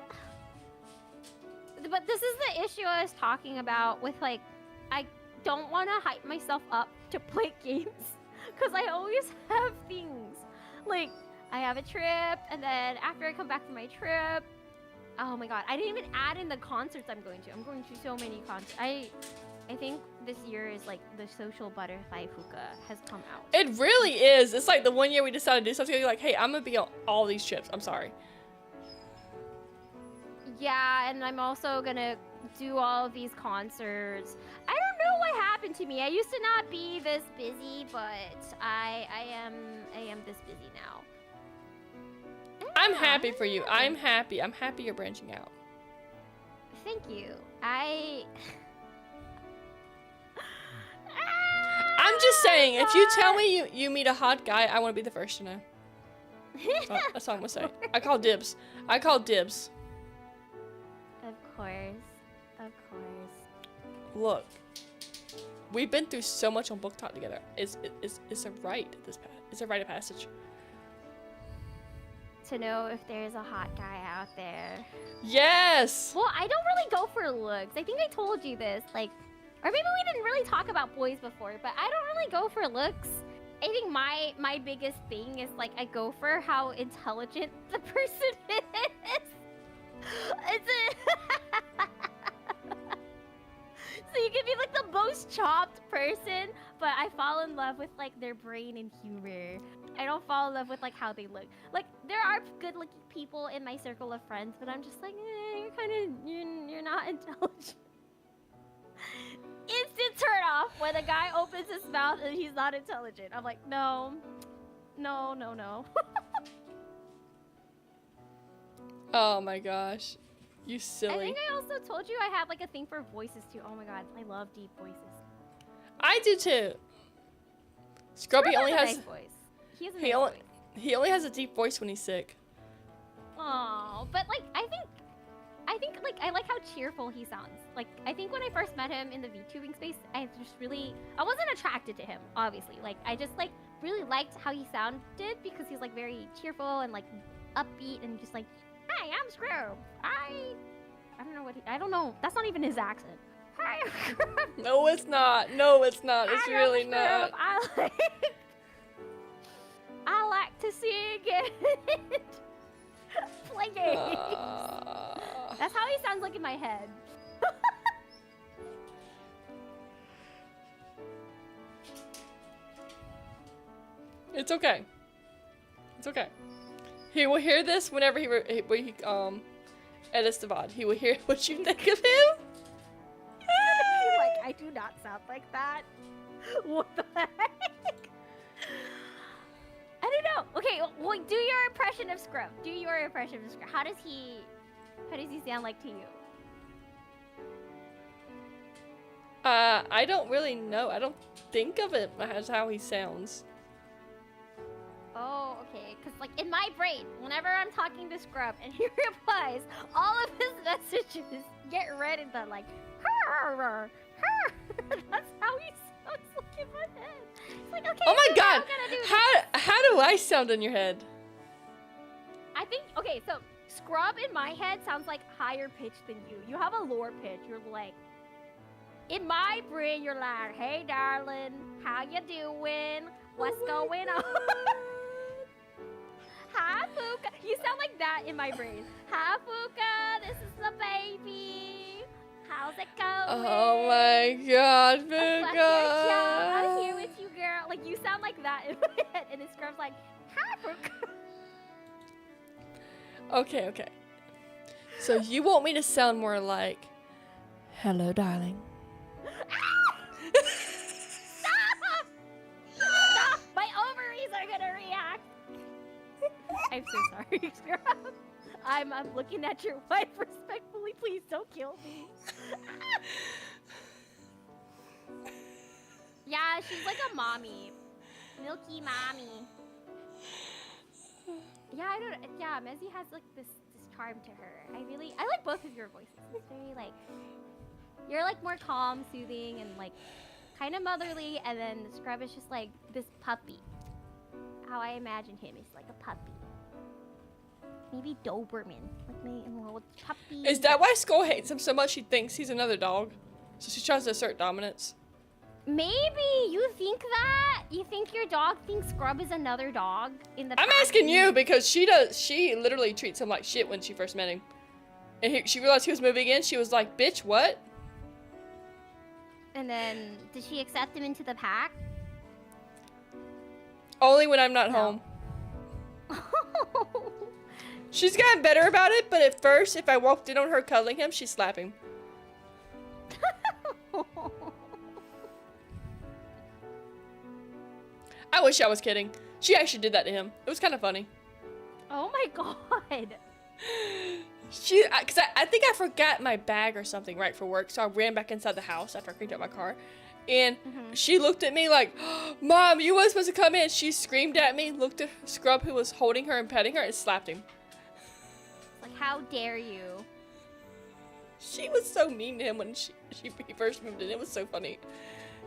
But this is the issue I was talking about with like, I don't want to hype myself up to play games because I always have things. Like, I have a trip, and then after I come back from my trip, oh my god, I didn't even add in the concerts I'm going to. I'm going to so many concerts. I think this year is like the social butterfly hookah has come out. It really is. It's like the one year we decided to do something, you're like, hey, I'm gonna be on all these trips. I'm sorry. Yeah, and I'm also gonna do all of these concerts. I don't know what happened to me. I used to not be this busy, but I am this busy now. I'm happy for you. I'm happy. I'm happy you're branching out. Thank you. I'm just saying, if you tell me you meet a hot guy, I want to be the first to know. That's all I'm gonna say. I call dibs. I call dibs. Of course. Of course. Look, we've been through so much on Book Talk together. It's a rite. It's a rite of passage. To know if there's a hot guy out there. Yes. Well, I don't really go for looks. I think I told you this. Like, or maybe we didn't really talk about boys before, but I don't really go for looks. I think my biggest thing is like I go for how intelligent the person is. So you can be like the most chopped person, but I fall in love with like their brain and humor. I don't fall in love with like how they look. Like there are good looking people in my circle of friends, but I'm just like, you're not intelligent. Instant turn off when a guy opens his mouth and he's not intelligent. I'm like, no. Oh my gosh. You silly. I think I also told you I have like a thing for voices too. Oh my god, I love deep voices. I do too. Scrubby only has a nice voice. He has a nice voice. He only has a deep voice when he's sick. Oh, but like I think like I like how cheerful he sounds. Like I think when I first met him in the VTubing space, I wasn't attracted to him, obviously. Like I just like really liked how he sounded because he's like very cheerful and like upbeat and just like, "Hi, I'm Scrub. I don't know. That's not even his accent. Hi, I'm Scrub." No, it's not. No, it's not. It's really not. I like to sing and play games. That's how he sounds like in my head. It's okay. It's okay. He will hear this whenever he edits the VOD. He will hear what you think of him. Like, I do not sound like that. What the heck? I don't know. Okay, well, do your impression of Scrub. Do your impression of Scrub. How does he sound like to you? I don't really know. I don't think of it as how he sounds. Oh, okay. Because, like, in my brain, whenever I'm talking to Scrub and he replies, all of his messages get read in the, like, her. That's how he sounds like in my head. It's like, okay, oh my god! I'm gonna do How do I sound in your head? I think, okay, so Scrub in my head sounds like higher pitched than you. You have a lower pitch. You're like, in my brain, you're like, hey, darling, how you doing? What's going on? Hi, Fuka. You sound like that in my brain. Hi, Fuka. This is the baby. How's it going? Oh my god, Fuka. I'm Fuka. here with you, girl. Like, you sound like that in my head. And then Scrub's like, hi, Fuka. Okay. So you want me to sound more like, hello, darling. Stop! Stop! My ovaries are gonna react. I'm so sorry, Scrub. I'm looking at your wife respectfully. Please don't kill me. Yeah, she's like a mommy. Milky mommy. Yeah, I don't. Yeah, Mezzy has like this charm to her. I like both of your voices. It's very like, you're like more calm, soothing, and like kind of motherly, and then Scrub is just like this puppy. How I imagine him is like a puppy. Maybe Doberman, like my little puppy. Is that why Skull hates him so much? She thinks he's another dog, so she tries to assert dominance. Maybe you think that? You think your dog thinks Scrub is another dog in the I'm asking you because she does. She literally treats him like shit when she first met him. And she realized he was moving in. She was like, bitch, what? And then, did she accept him into the pack? Only when I'm not home. She's gotten better about it, but at first, if I walked in on her cuddling him, she'd slap him. I wish I was kidding. She actually did that to him. It was kind of funny. Oh my god. Cause I think I forgot my bag or something right for work, so I ran back inside the house after I cleaned up my car. And she looked at me like, Mom, you weren't supposed to come in. She screamed at me, looked at Scrub who was holding her and petting her, and slapped him. Like, how dare you? She was so mean to him when he first moved in. It was so funny.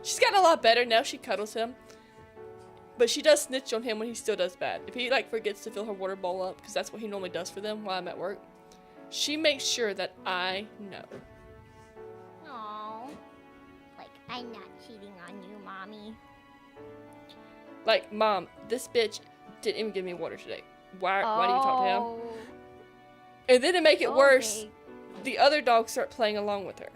She's gotten a lot better now. She cuddles him. But she does snitch on him when he still does bad. If he, like, forgets to fill her water bowl up, because that's what he normally does for them while I'm at work, she makes sure that I know. Aww. Like, I'm not cheating on you, Mommy. Like, Mom, this bitch didn't even give me water today. Why do you talk to him? And then to make it worse, the other dogs start playing along with her.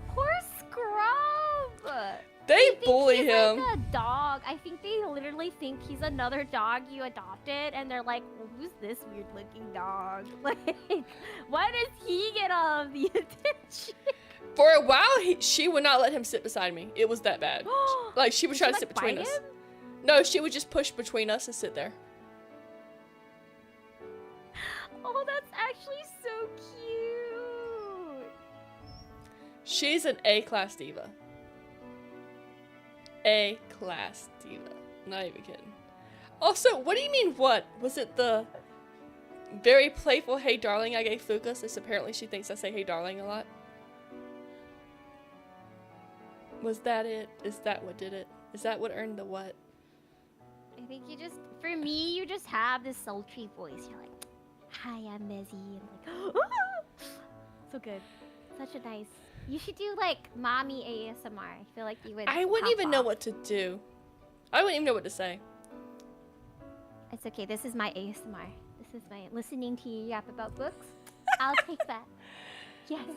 Poor Scrub! They bully him. Like a dog. I think they literally think he's another dog you adopted, and they're like, well, "Who's this weird-looking dog? Like, why does he get all of the attention?" For a while, she would not let him sit beside me. It was that bad. Like she would try to sit between us. No, she would just push between us and sit there. Oh, that's actually so cute. She's an A-class diva. A-class diva. Not even kidding. Also, what do you mean what? Was it the very playful hey darling I gave Fuka, since apparently she thinks I say hey darling a lot? Was that it? Is that what did it? Is that what earned the what? I think you just, for me, you just have this sultry voice. You're like, hi, I'm Mezzy. And like, ah! So good. Such a nice. You should do like mommy ASMR. I feel like you would. I wouldn't even know what to do. I wouldn't even know what to say. It's okay. This is my ASMR. This is my listening to you yap about books. I'll take that. Yes.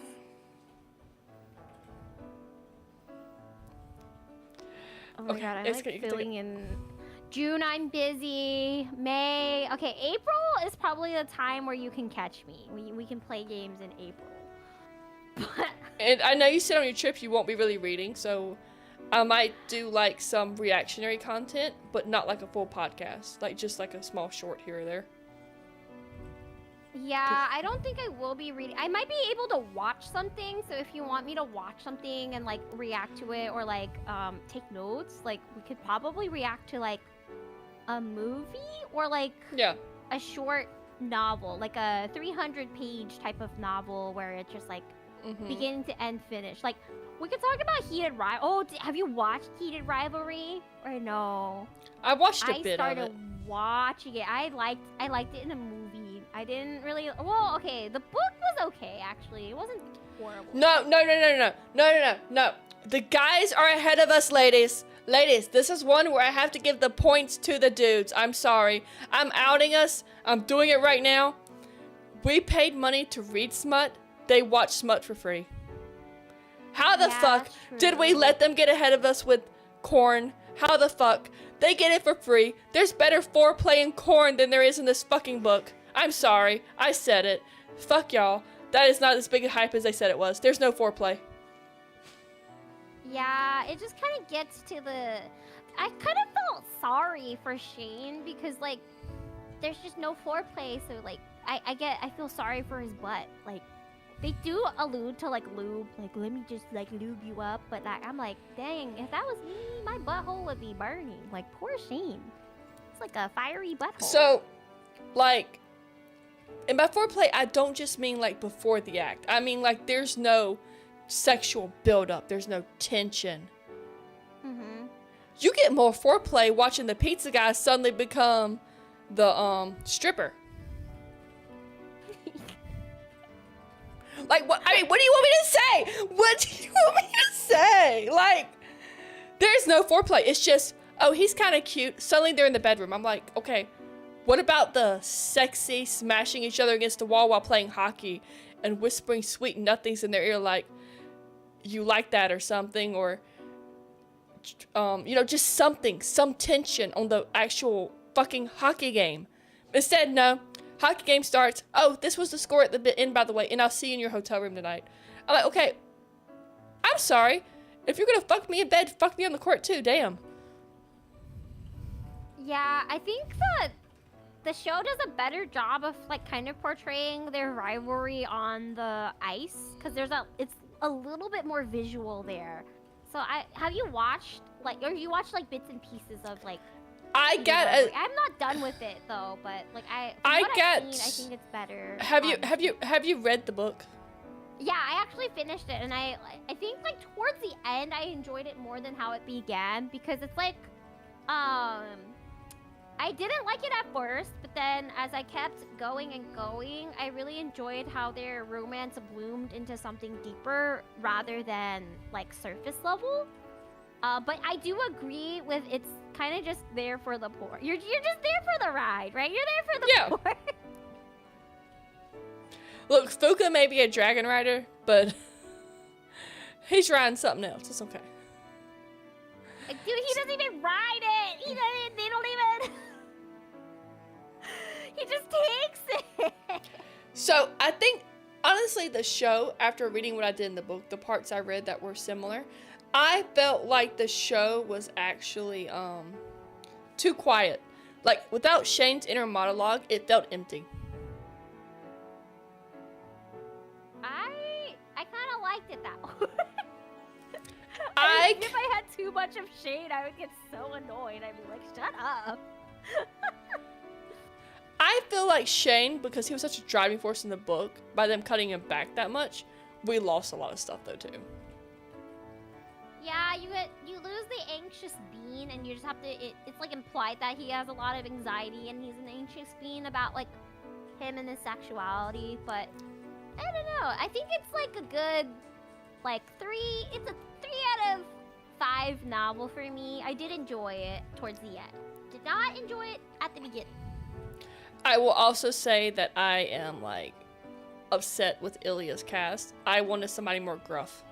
Oh my god, I'm like filling in. June, I'm busy. May, okay, April is probably the time where you can catch me. We can play games in April. But and I know you said on your trip you won't be really reading, so I might do like some reactionary content, but not like a full podcast, like just like a small short here or there. yeah, I don't think I will be reading. I might be able to watch something, so if you want me to watch something and like react to it or like take notes, like we could probably react to like a movie or like a short novel, like a 300-page type of novel where it's just like beginning to end finish. Like we could talk about Heated Rivalry. Oh, have you watched Heated Rivalry or no? I watched a bit of it. I started watching it. I liked it in a movie. I didn't really. Well, okay, the book was okay actually. It wasn't horrible. No. The guys are ahead of us, ladies. Ladies, this is one where I have to give the points to the dudes. I'm sorry. I'm outing us. I'm doing it right now. We paid money to read smut. They watch smut for free. How the fuck did we let them get ahead of us with corn? How the fuck? They get it for free. There's better foreplay in corn than there is in this fucking book. I'm sorry. I said it. Fuck y'all. That is not as big a hype as they said it was. There's no foreplay. Yeah, it just kind of gets to the... I kind of felt sorry for Shane because, like, there's just no foreplay, so, like, I feel sorry for his butt. Like, they do allude to, like, lube, like, let me just, like, lube you up, but, like, I'm like, dang, if that was me, my butthole would be burning. Like, poor Shane. It's like a fiery butthole. So, like, and by foreplay, I don't just mean, like, before the act. I mean, like, there's no sexual buildup. There's no tension. Mm-hmm. You get more foreplay watching the pizza guy suddenly become the, stripper. Like, what? I mean, what do you want me to say? What do you want me to say? Like, there's no foreplay. It's just, oh, he's kind of cute. Suddenly they're in the bedroom. I'm like, okay, what about the sexy smashing each other against the wall while playing hockey and whispering sweet nothings in their ear like, you like that or something, or, you know, just something, some tension on the actual fucking hockey game. Instead, no. Hockey game starts. Oh, this was the score at the end, by the way, and I'll see you in your hotel room tonight. I'm like, okay, I'm sorry. If you're gonna fuck me in bed, fuck me on the court too, damn. Yeah, I think that the show does a better job of, like, kind of portraying their rivalry on the ice, because it's a little bit more visual there. So have you watched, like, or you watched, like, bits and pieces of, like, I'm not done with it though, but like I've seen, I think it's better. Have you read the book? Yeah, I actually finished it, and I think, like, towards the end I enjoyed it more than how it began, because it's like I didn't like it at first, but then as I kept going and going, I really enjoyed how their romance bloomed into something deeper rather than, like, surface level. But I do agree with it's kind of just there for the poor. You're just there for the ride, right? You're there for the poor. Look, Fuka may be a dragon rider, but he's riding something else. It's okay. Like, dude, he doesn't even ride it. They don't even... He just takes it. So, I think, honestly, the show, after reading what I did in the book, the parts I read that were similar, I felt like the show was actually too quiet. Like, without Shane's inner monologue, it felt empty. I kind of liked it that way. If I had too much of Shane, I would get so annoyed. I'd be like, shut up. I feel like Shane, because he was such a driving force in the book, by them cutting him back that much, we lost a lot of stuff though too. Yeah, you lose the anxious bean, and you just have to. It's like implied that he has a lot of anxiety, and he's an anxious bean about, like, him and his sexuality. But I don't know. I think it's like a good, like, 3. It's a 3 out of 5 novel for me. I did enjoy it towards the end. Did not enjoy it at the beginning. I will also say that I am, like, upset with Ilya's cast. I wanted somebody more gruff.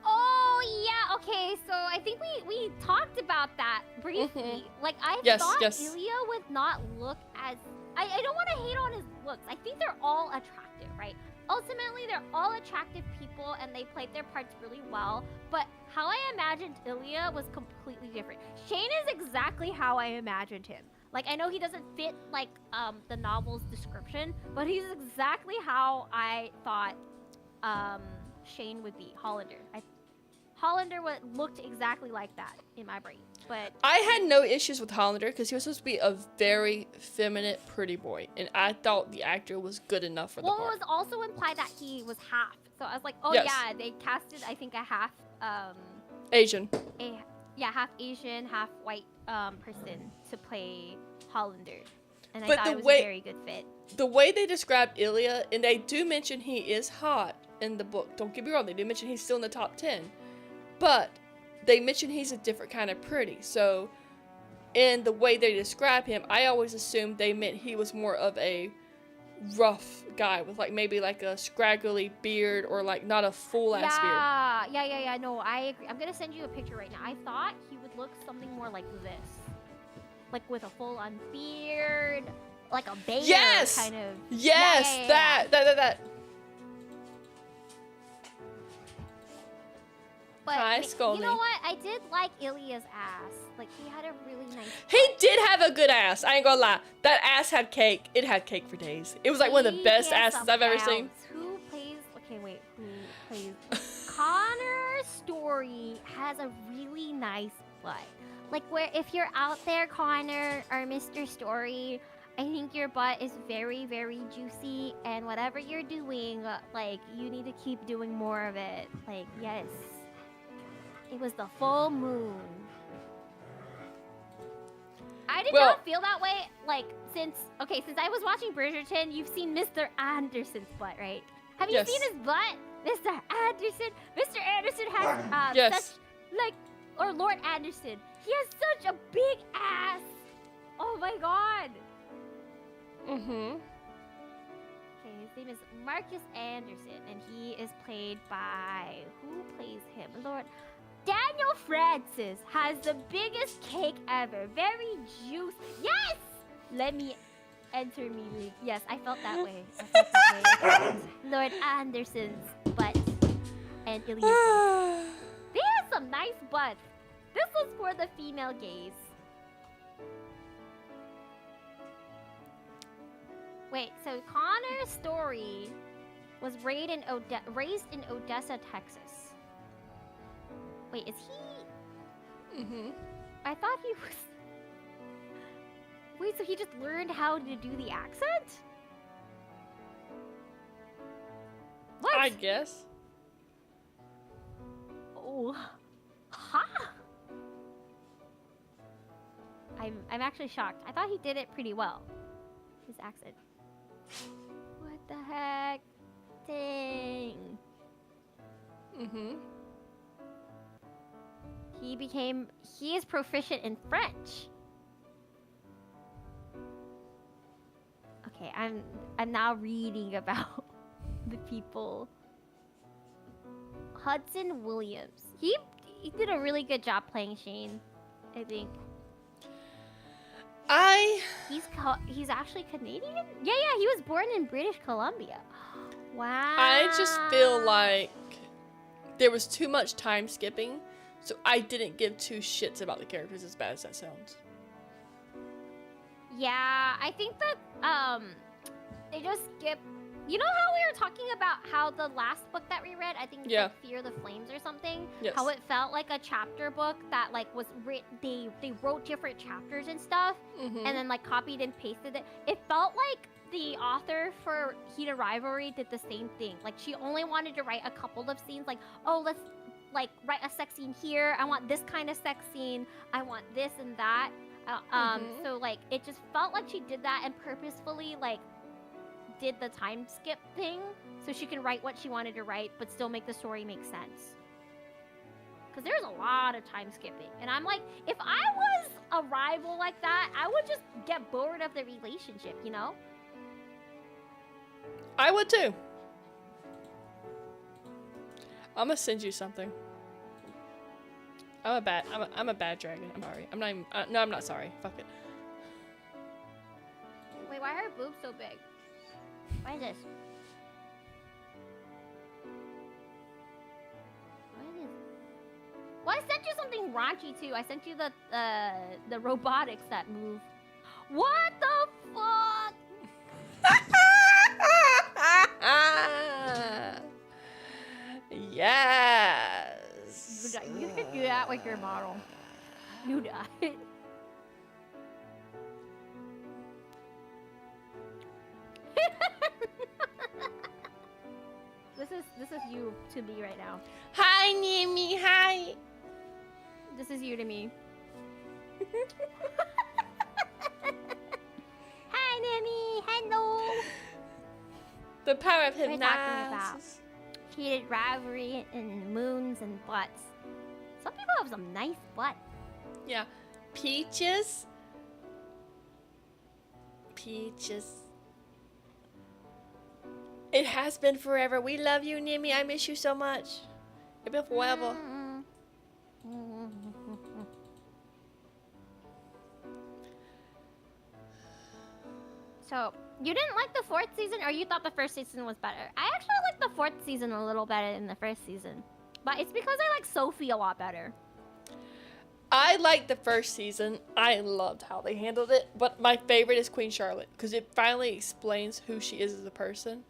Oh, yeah, okay, so I think we talked about that briefly. Mm-hmm. Like, I thought Ilya would not look as... I don't want to hate on his looks. I think they're all attractive, right? Ultimately, they're all attractive people, and they played their parts really well. But how I imagined Ilya was completely different. Shane is exactly how I imagined him. Like, I know he doesn't fit, like, the novel's description, but he's exactly how I thought Shane would be. Hollander looked exactly like that in my brain. But I had no issues with Hollander because he was supposed to be a very feminine, pretty boy, and I thought the actor was good enough for the part. Well, it was also implied that he was half, so I was like, oh yes. Yeah, they casted, I think, a half Asian. Half Asian, half white person to play Hollander, and I but thought it was a very good fit. The way they described Ilya, and they do mention he is hot in the book. Don't get me wrong, they do mention he's still in the top 10. But they mention he's a different kind of pretty. So, in the way they describe him, I always assumed they meant he was more of a rough guy with, like, maybe like a scraggly beard or, like, not a full ass beard. Yeah. No, I agree. I'm gonna send you a picture right now. I thought he would look something more like this, like with a full on beard, like a bear Yes! kind of. Yes, Yeah. that. But Hi, you Scully. know what? I did like Ilya's ass. Like he had a really nice. He did have a good ass. I ain't gonna lie. That ass had cake. It had cake for days. It was like one of the best asses I've ever seen. Who plays? Okay, wait. Who plays? Connor's story has a really nice butt. Like where if you're out there, Connor or Mr. Story, I think your butt is very, very juicy, and whatever you're doing, like you need to keep doing more of it. Like yes. It was the full moon. I did not feel that way, like, since I was watching Bridgerton, you've seen Mr. Anderson's butt, right? Have you seen his butt? Mr. Anderson? Mr. Anderson has such, like, or Lord Anderson. He has such a big ass. Oh my god. Mm-hmm. Okay, his name is Marcus Anderson, and he is played by, who plays him? Lord... Daniel Francis has the biggest cake ever. Very juicy. Yes! Let me enter me. Yes, I felt that way. Lord Anderson's butt and Ilya's butt. They had some nice butts. This was for the female gaze. Wait, so Connor's story was raised in Odessa, Texas. Wait, is he? Mm-hmm. I thought he was... Wait, so he just learned how to do the accent? What? I guess. Oh. Huh? I'm actually shocked. I thought he did it pretty well. His accent. What the heck? Dang. Mm-hmm. He is proficient in French. Okay, I'm now reading about the people. Hudson Williams. He did a really good job playing Shane, I think. He's actually Canadian? Yeah, he was born in British Columbia. Wow. I just feel like there was too much time skipping. So I didn't give two shits about the characters, as bad as that sounds. Yeah, I think that they just skip. You know how we were talking about how the last book that we read, I think it's like Fear the Flames or something? Yes. How it felt like a chapter book that like was they wrote different chapters and stuff, and then like copied and pasted it. It felt like the author for Heat of Rivalry did the same thing. Like she only wanted to write a couple of scenes, like, oh, let's like write a sex scene here. I want this kind of sex scene. I want this and that. So like it just felt like she did that and purposefully like did the time skip thing so she can write what she wanted to write but still make the story make sense. Because there's a lot of time skipping, and I'm like, if I was a rival like that, I would just get bored of the relationship, you know? I would too. I'm gonna send you something. I'm a bad dragon. I'm sorry. I'm not even, no, I'm not sorry. Fuck it. Wait, why are her boobs so big? Why is this? Well, I sent you something raunchy too. I sent you the robotics that move. What the fuck? Yes. You could do that with your model. You die. This is you to me right now. Hi, Nimi. Hi. This is you to me. Hi, Nimi. Hello. The power of We're talking about hypnosis. heated rivalry and moons and butts. Some people have some nice butt. Yeah. Peaches. Peaches. It has been forever. We love you, Nimi. I miss you so much. It's been forever. So, you didn't like the 4th season, or you thought the 1st season was better? I actually like the 4th season a little better than the 1st season. But it's because I like Sophie a lot better. I liked the 1st season. I loved how they handled it. But my favorite is Queen Charlotte. Because it finally explains who she is as a person.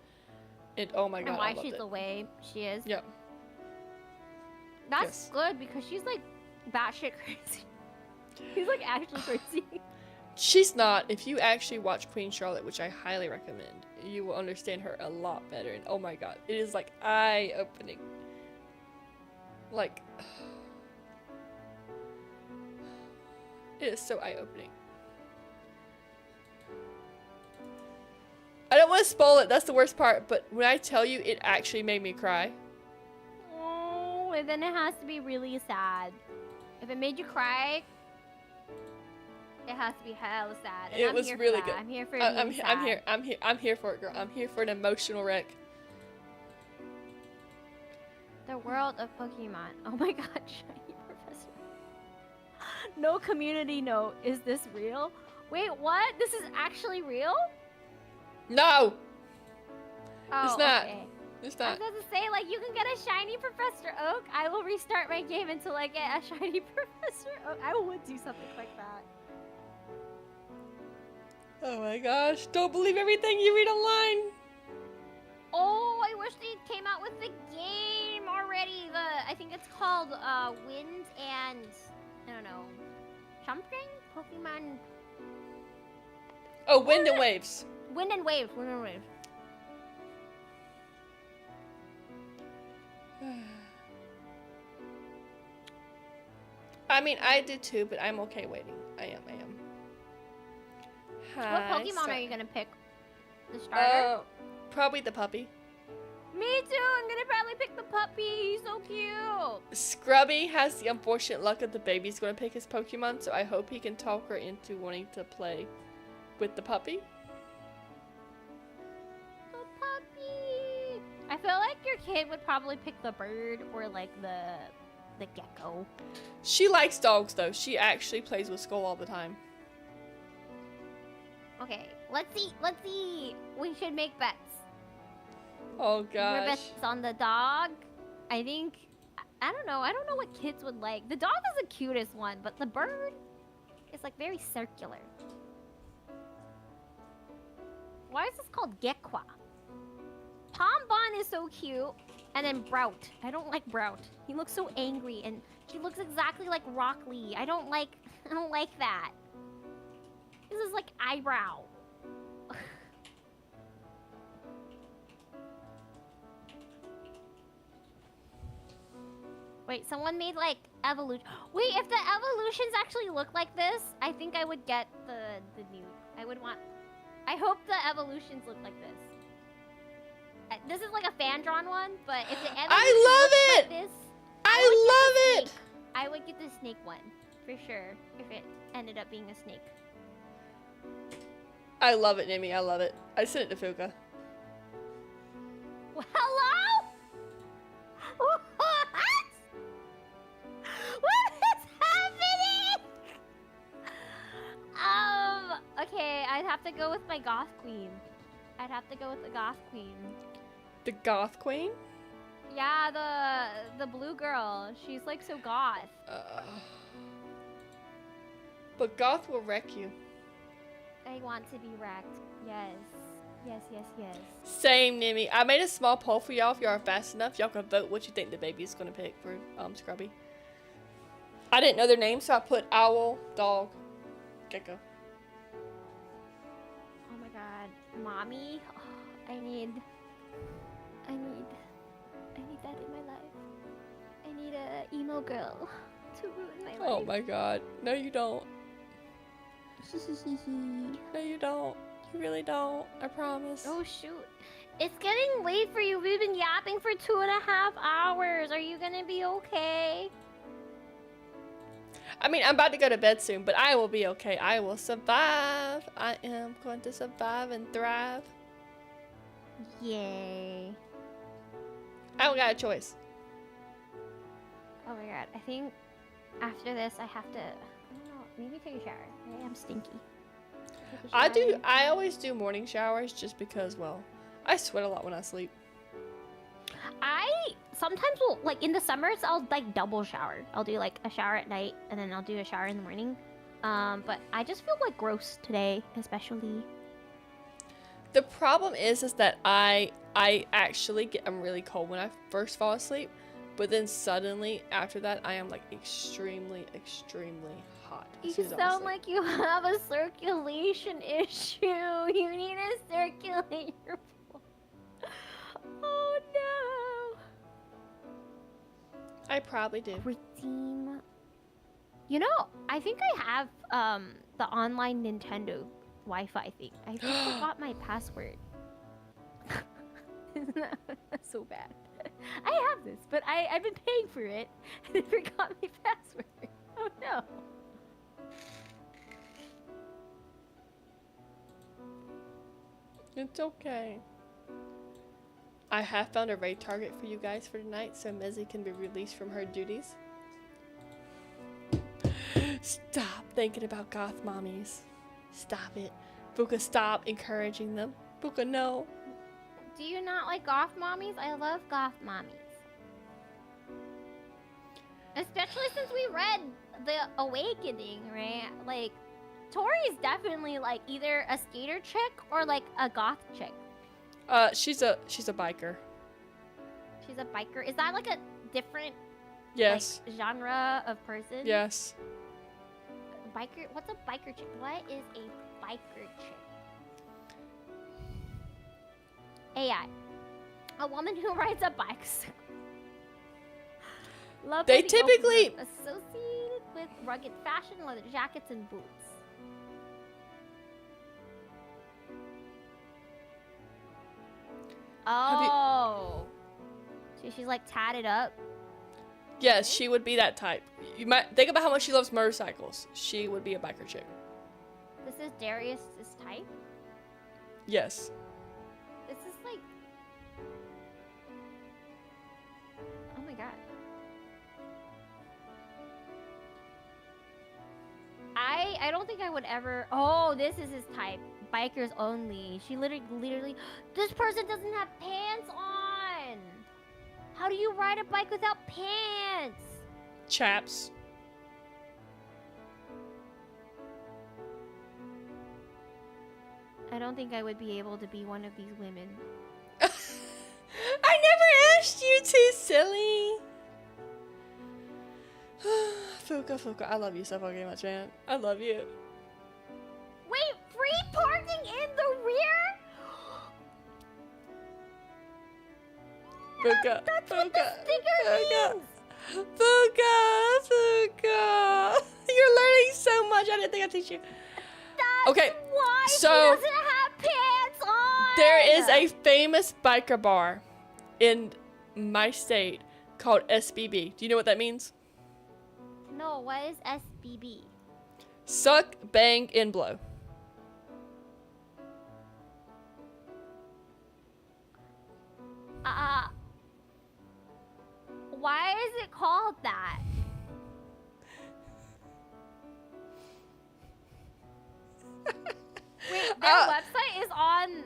And oh my god, and why I loved she's it. the way she is. Yeah. That's good, because she's like batshit crazy. She's like actually crazy. She's not. If you actually watch Queen Charlotte, which I highly recommend, you will understand her a lot better. And oh my god, it is like eye-opening. Like, it is so eye-opening. I don't want to spoil it, that's the worst part, but when I tell you, it actually made me cry. Oh, and then it has to be really sad. If it made you cry, it has to be hella sad. And It I'm was here really for that. good. I'm here for I'm being sad. I'm here for it, girl. I'm here for an emotional wreck. The world of Pokemon. Oh my god, shiny professor. No community note. Is this real? Wait, what? This is actually real? No! Oh, It's not. okay. It's I not. was about to say, like, you can get a shiny Professor Oak. I will restart my game until I get a shiny Professor Oak. I would do something like that. Oh my gosh, don't believe everything you read online. Oh, I wish they came out with the game already. I think it's called Wind and I don't know, something Pokemon. Oh, Wind and Waves. Wind and Waves. Wind and Waves. I mean, I did too, but I'm okay waiting. I am. What Hi, Pokemon are you gonna pick? The starter? Probably the puppy. Me too. I'm gonna probably pick the puppy. He's so cute. Scrubby has the unfortunate luck that the baby's going to pick his Pokemon, so I hope he can talk her into wanting to play with the puppy. The puppy. I feel like your kid would probably pick the bird or like the gecko. She likes dogs, though. She actually plays with Skull all the time. Okay, let's see. Let's see. We should make bets. Oh, Your gosh. bet's on the dog. I think. I don't know. I don't know what kids would like. The dog is the cutest one, but the bird is like very circular. Why is this called Gekwa? Pombon is so cute. And then Brout. I don't like Brout. He looks so angry, and she looks exactly like Rock Lee. I don't like that. This is like eyebrow. Wait, someone made like evolution. Wait, if the evolutions actually look like this, I think I would get the new. I would want. I hope the evolutions look like this. This is like a fan drawn one, but if the evolution I love looks it! like this, I love it! I would get the snake one for sure if it ended up being a snake. I love it, Nimi. I love it. I sent it to Fuka. Well, hello? What? What is happening? Okay, I'd have to go with my goth queen. I'd have to go with the goth queen. The Goth Queen? Yeah, the blue girl. She's like so goth. But Goth will wreck you. I want to be wrecked. Yes. Yes, yes, yes. Same, Nimi. I made a small poll for y'all. If y'all are fast enough, y'all can vote what you think the baby's gonna pick for Scrubby. I didn't know their names, so I put owl, dog, gecko. Oh my god. Mommy? Oh, I need that in my life. I need a emo girl to ruin my life. Oh my god. No, you don't. No, you don't. You really don't. I promise. Oh shoot. It's getting late for you. We've been yapping for 2.5 hours. Are you gonna be okay? I mean, I'm about to go to bed soon, but I will be okay. I will survive. I am going to survive and thrive. Yay. I don't got a choice. Oh my god. I think after this I have to, I don't know, maybe take a shower. I am stinky. Take a shower. I always do morning showers just because, well, I sweat a lot when I sleep. I sometimes will, like, in the summers, I'll, like, double shower. I'll do, like, a shower at night, and then I'll do a shower in the morning. But I just feel, like, gross today, especially. The problem is that I actually I'm really cold when I first fall asleep, but then suddenly after that I am like extremely hot. You as soon as I'm sound asleep. like you have a circulation issue. You need to circulate your blood. Oh no. I probably do. Redeem. You know, I think I have the online Nintendo Wi-Fi thing. I just forgot my password. Isn't that so bad? I have this, but I've been paying for it and I forgot my password. Oh no. It's okay. I have found a raid target for you guys for tonight, so Mezzy can be released from her duties. Stop thinking about goth mommies. Stop it. Buka, stop encouraging them. Buka, no. Do you not like goth mommies? I love goth mommies. Especially since we read The Awakening, right? Like, Tori's definitely like either a skater chick or like a goth chick. She's a biker. She's a biker. Is that like a different Yes. like, genre of person? Yes. Biker? What's a biker chick? What is a biker chick? AI. A woman who rides a bicycle. Love They the typically- ultimate, associated with rugged fashion, leather jackets, and boots. Oh. So she's like tatted up. Yes, she would be that type. You might think about how much she loves motorcycles. She would be a biker chick. This is Darius's type. Yes. This is like. Oh my god. I don't think I would ever. Oh, this is his type. Bikers only. She literally. This person doesn't have pants on. How do you ride a bike without pants? Chaps. I don't think I would be able to be one of these women. I never asked you to, silly. Fuka, I love you so fucking much, man. I love you. Wait, free parking in the rear? Fuka, That's what the sticker means. Fuka. You're learning so much. I didn't think I'd teach you. That's Okay, why so she doesn't have pants on. There is a famous biker bar in my state called SBB. Do you know what that means? No, what is SBB? Suck, bang, and blow. Why is it called that? Wait, their website is on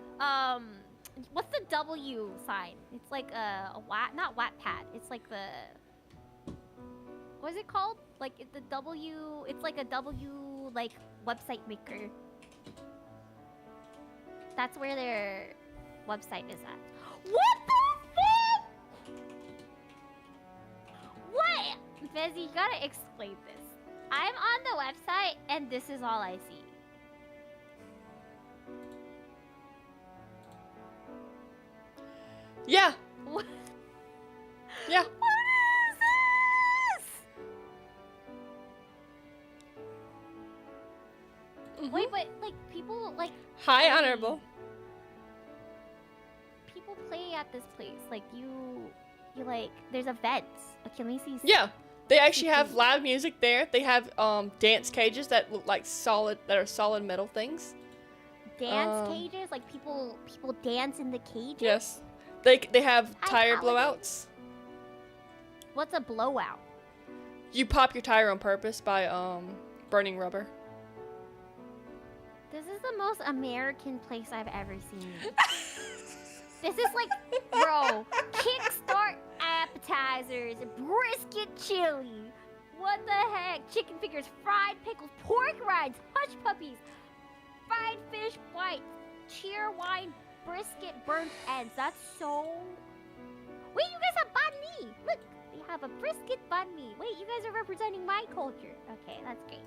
what's the W sign? It's like a not Wattpad. It's like the what is it called? Like the W. It's like a W like website maker. That's where their website is at. What the fuck? What? Fezzy, you gotta explain this. I'm on the website and this is all I see. Yeah. What? Yeah. What is this? Mhm. Wait, but like people like Hi, play- Honorable. People play at this place. Like you like there's events. Can we see? Yeah. They actually have live music there. They have dance cages that look like solid metal things. Dance cages? Like people dance in the cages? Yes. They have Hi, tire Paladin. blowouts. What's a blowout? You pop your tire on purpose by burning rubber. This is the most American place I've ever seen. This is like, bro, kickstart appetizers, brisket chili. What the heck? Chicken fingers, fried pickles, pork rinds, hush puppies, fried fish bites, cheer wine, brisket, burnt ends. That's so... Wait, you guys have banh mi. Look, they have a brisket banh mi. Wait, you guys are representing my culture. Okay, that's great.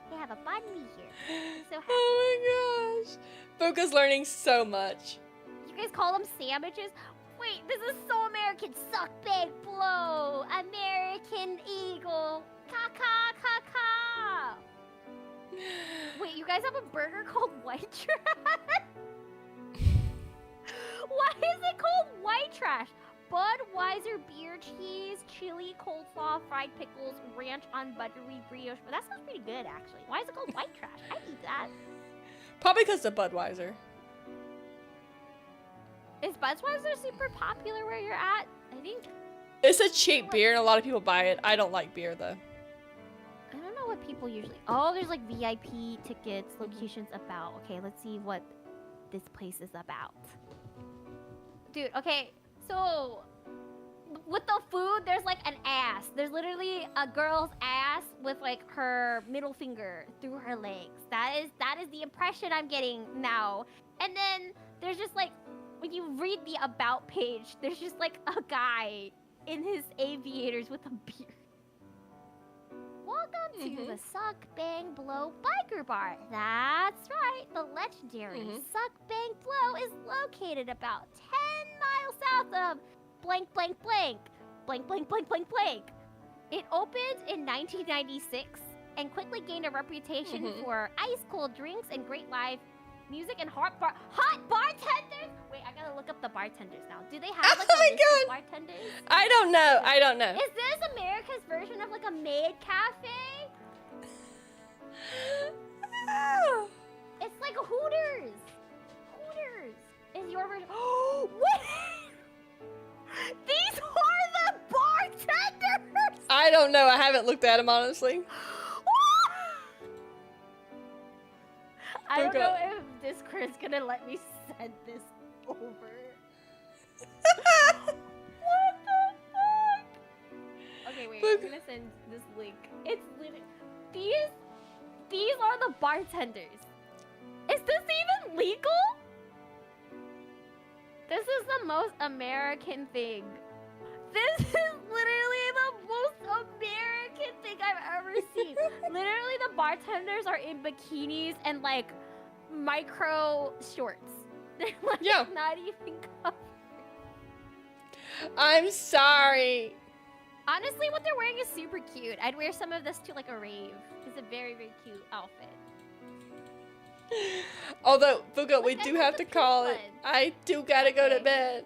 They have a banh mi here. I'm so happy. Oh my gosh. Fuka's learning so much. You guys call them sandwiches? Wait, this is so American. Suck, beg, blow. American eagle. Ka-ka-ka-ka. Wait, you guys have a burger called White Trash? Why is it called White Trash? Budweiser beer cheese, chili, coleslaw, fried pickles, ranch on buttery brioche. Well, that sounds pretty good, actually. Why is it called White Trash? I'd eat that. Probably because of Budweiser. Is Budweiser super popular where you're at? I think... It's a cheap beer and a lot of people buy it. I don't like beer though. I don't know what people usually... Oh, there's like VIP tickets, locations about. Okay, let's see what this place is about. Dude, okay, so with the food, there's like an ass. There's literally a girl's ass with like her middle finger through her legs. That is the impression I'm getting now. And then there's just like, when you read the about page, there's just like a guy in his aviators with a beard. Welcome to the Suck Bang Blow Biker Bar. That's right, the legendary Suck Bang Blow is located about 10 miles south of blank blank blank blank blank blank blank blank. It opened in 1996 and quickly gained a reputation for ice cold drinks and great live music and hot bartenders. Wait, I gotta look up the bartenders now. Do they have like a list of bartenders? I don't know. Is this America's version of like a maid cafe? It's like Hooters. Hooters is your version. Oh, what? These are the bartenders. I don't know. I haven't looked at them honestly. I don't know if Discord's gonna let me send this over. What the fuck? Okay, wait. I'm gonna send this link. It's literally these are the bartenders. Is this even legal? This is the most American thing. This is literally the most American thing I've ever seen. Literally, the bartenders are in bikinis and like micro shorts. They're like not even covered. I'm sorry. Honestly, what they're wearing is super cute. I'd wear some of this to like a rave. It's a very, very cute outfit. Although, Fuka, we do have to call it. I do gotta go to bed.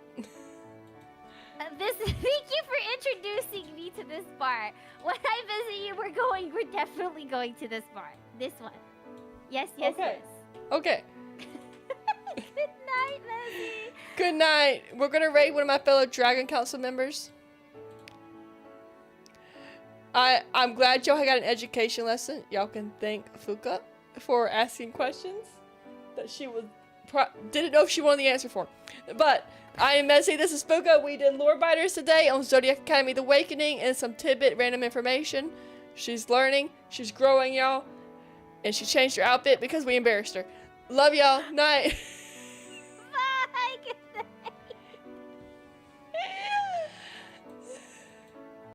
Thank you for introducing me to this bar. When I visit you, we're definitely going to this bar. This one. Yes, yes, yes. Okay. Good night, Leslie. Good night. We're gonna raid one of my fellow Dragon Council members. I'm glad y'all got an education lesson. Y'all can thank Fuka for asking questions that she didn't know if she wanted the answer for. But I am Messi, this is Fuka. We did LoreBiters today on Zodiac Academy The Awakening and some tidbit random information. She's learning, she's growing, y'all. And she changed her outfit because we embarrassed her. Love y'all. Night.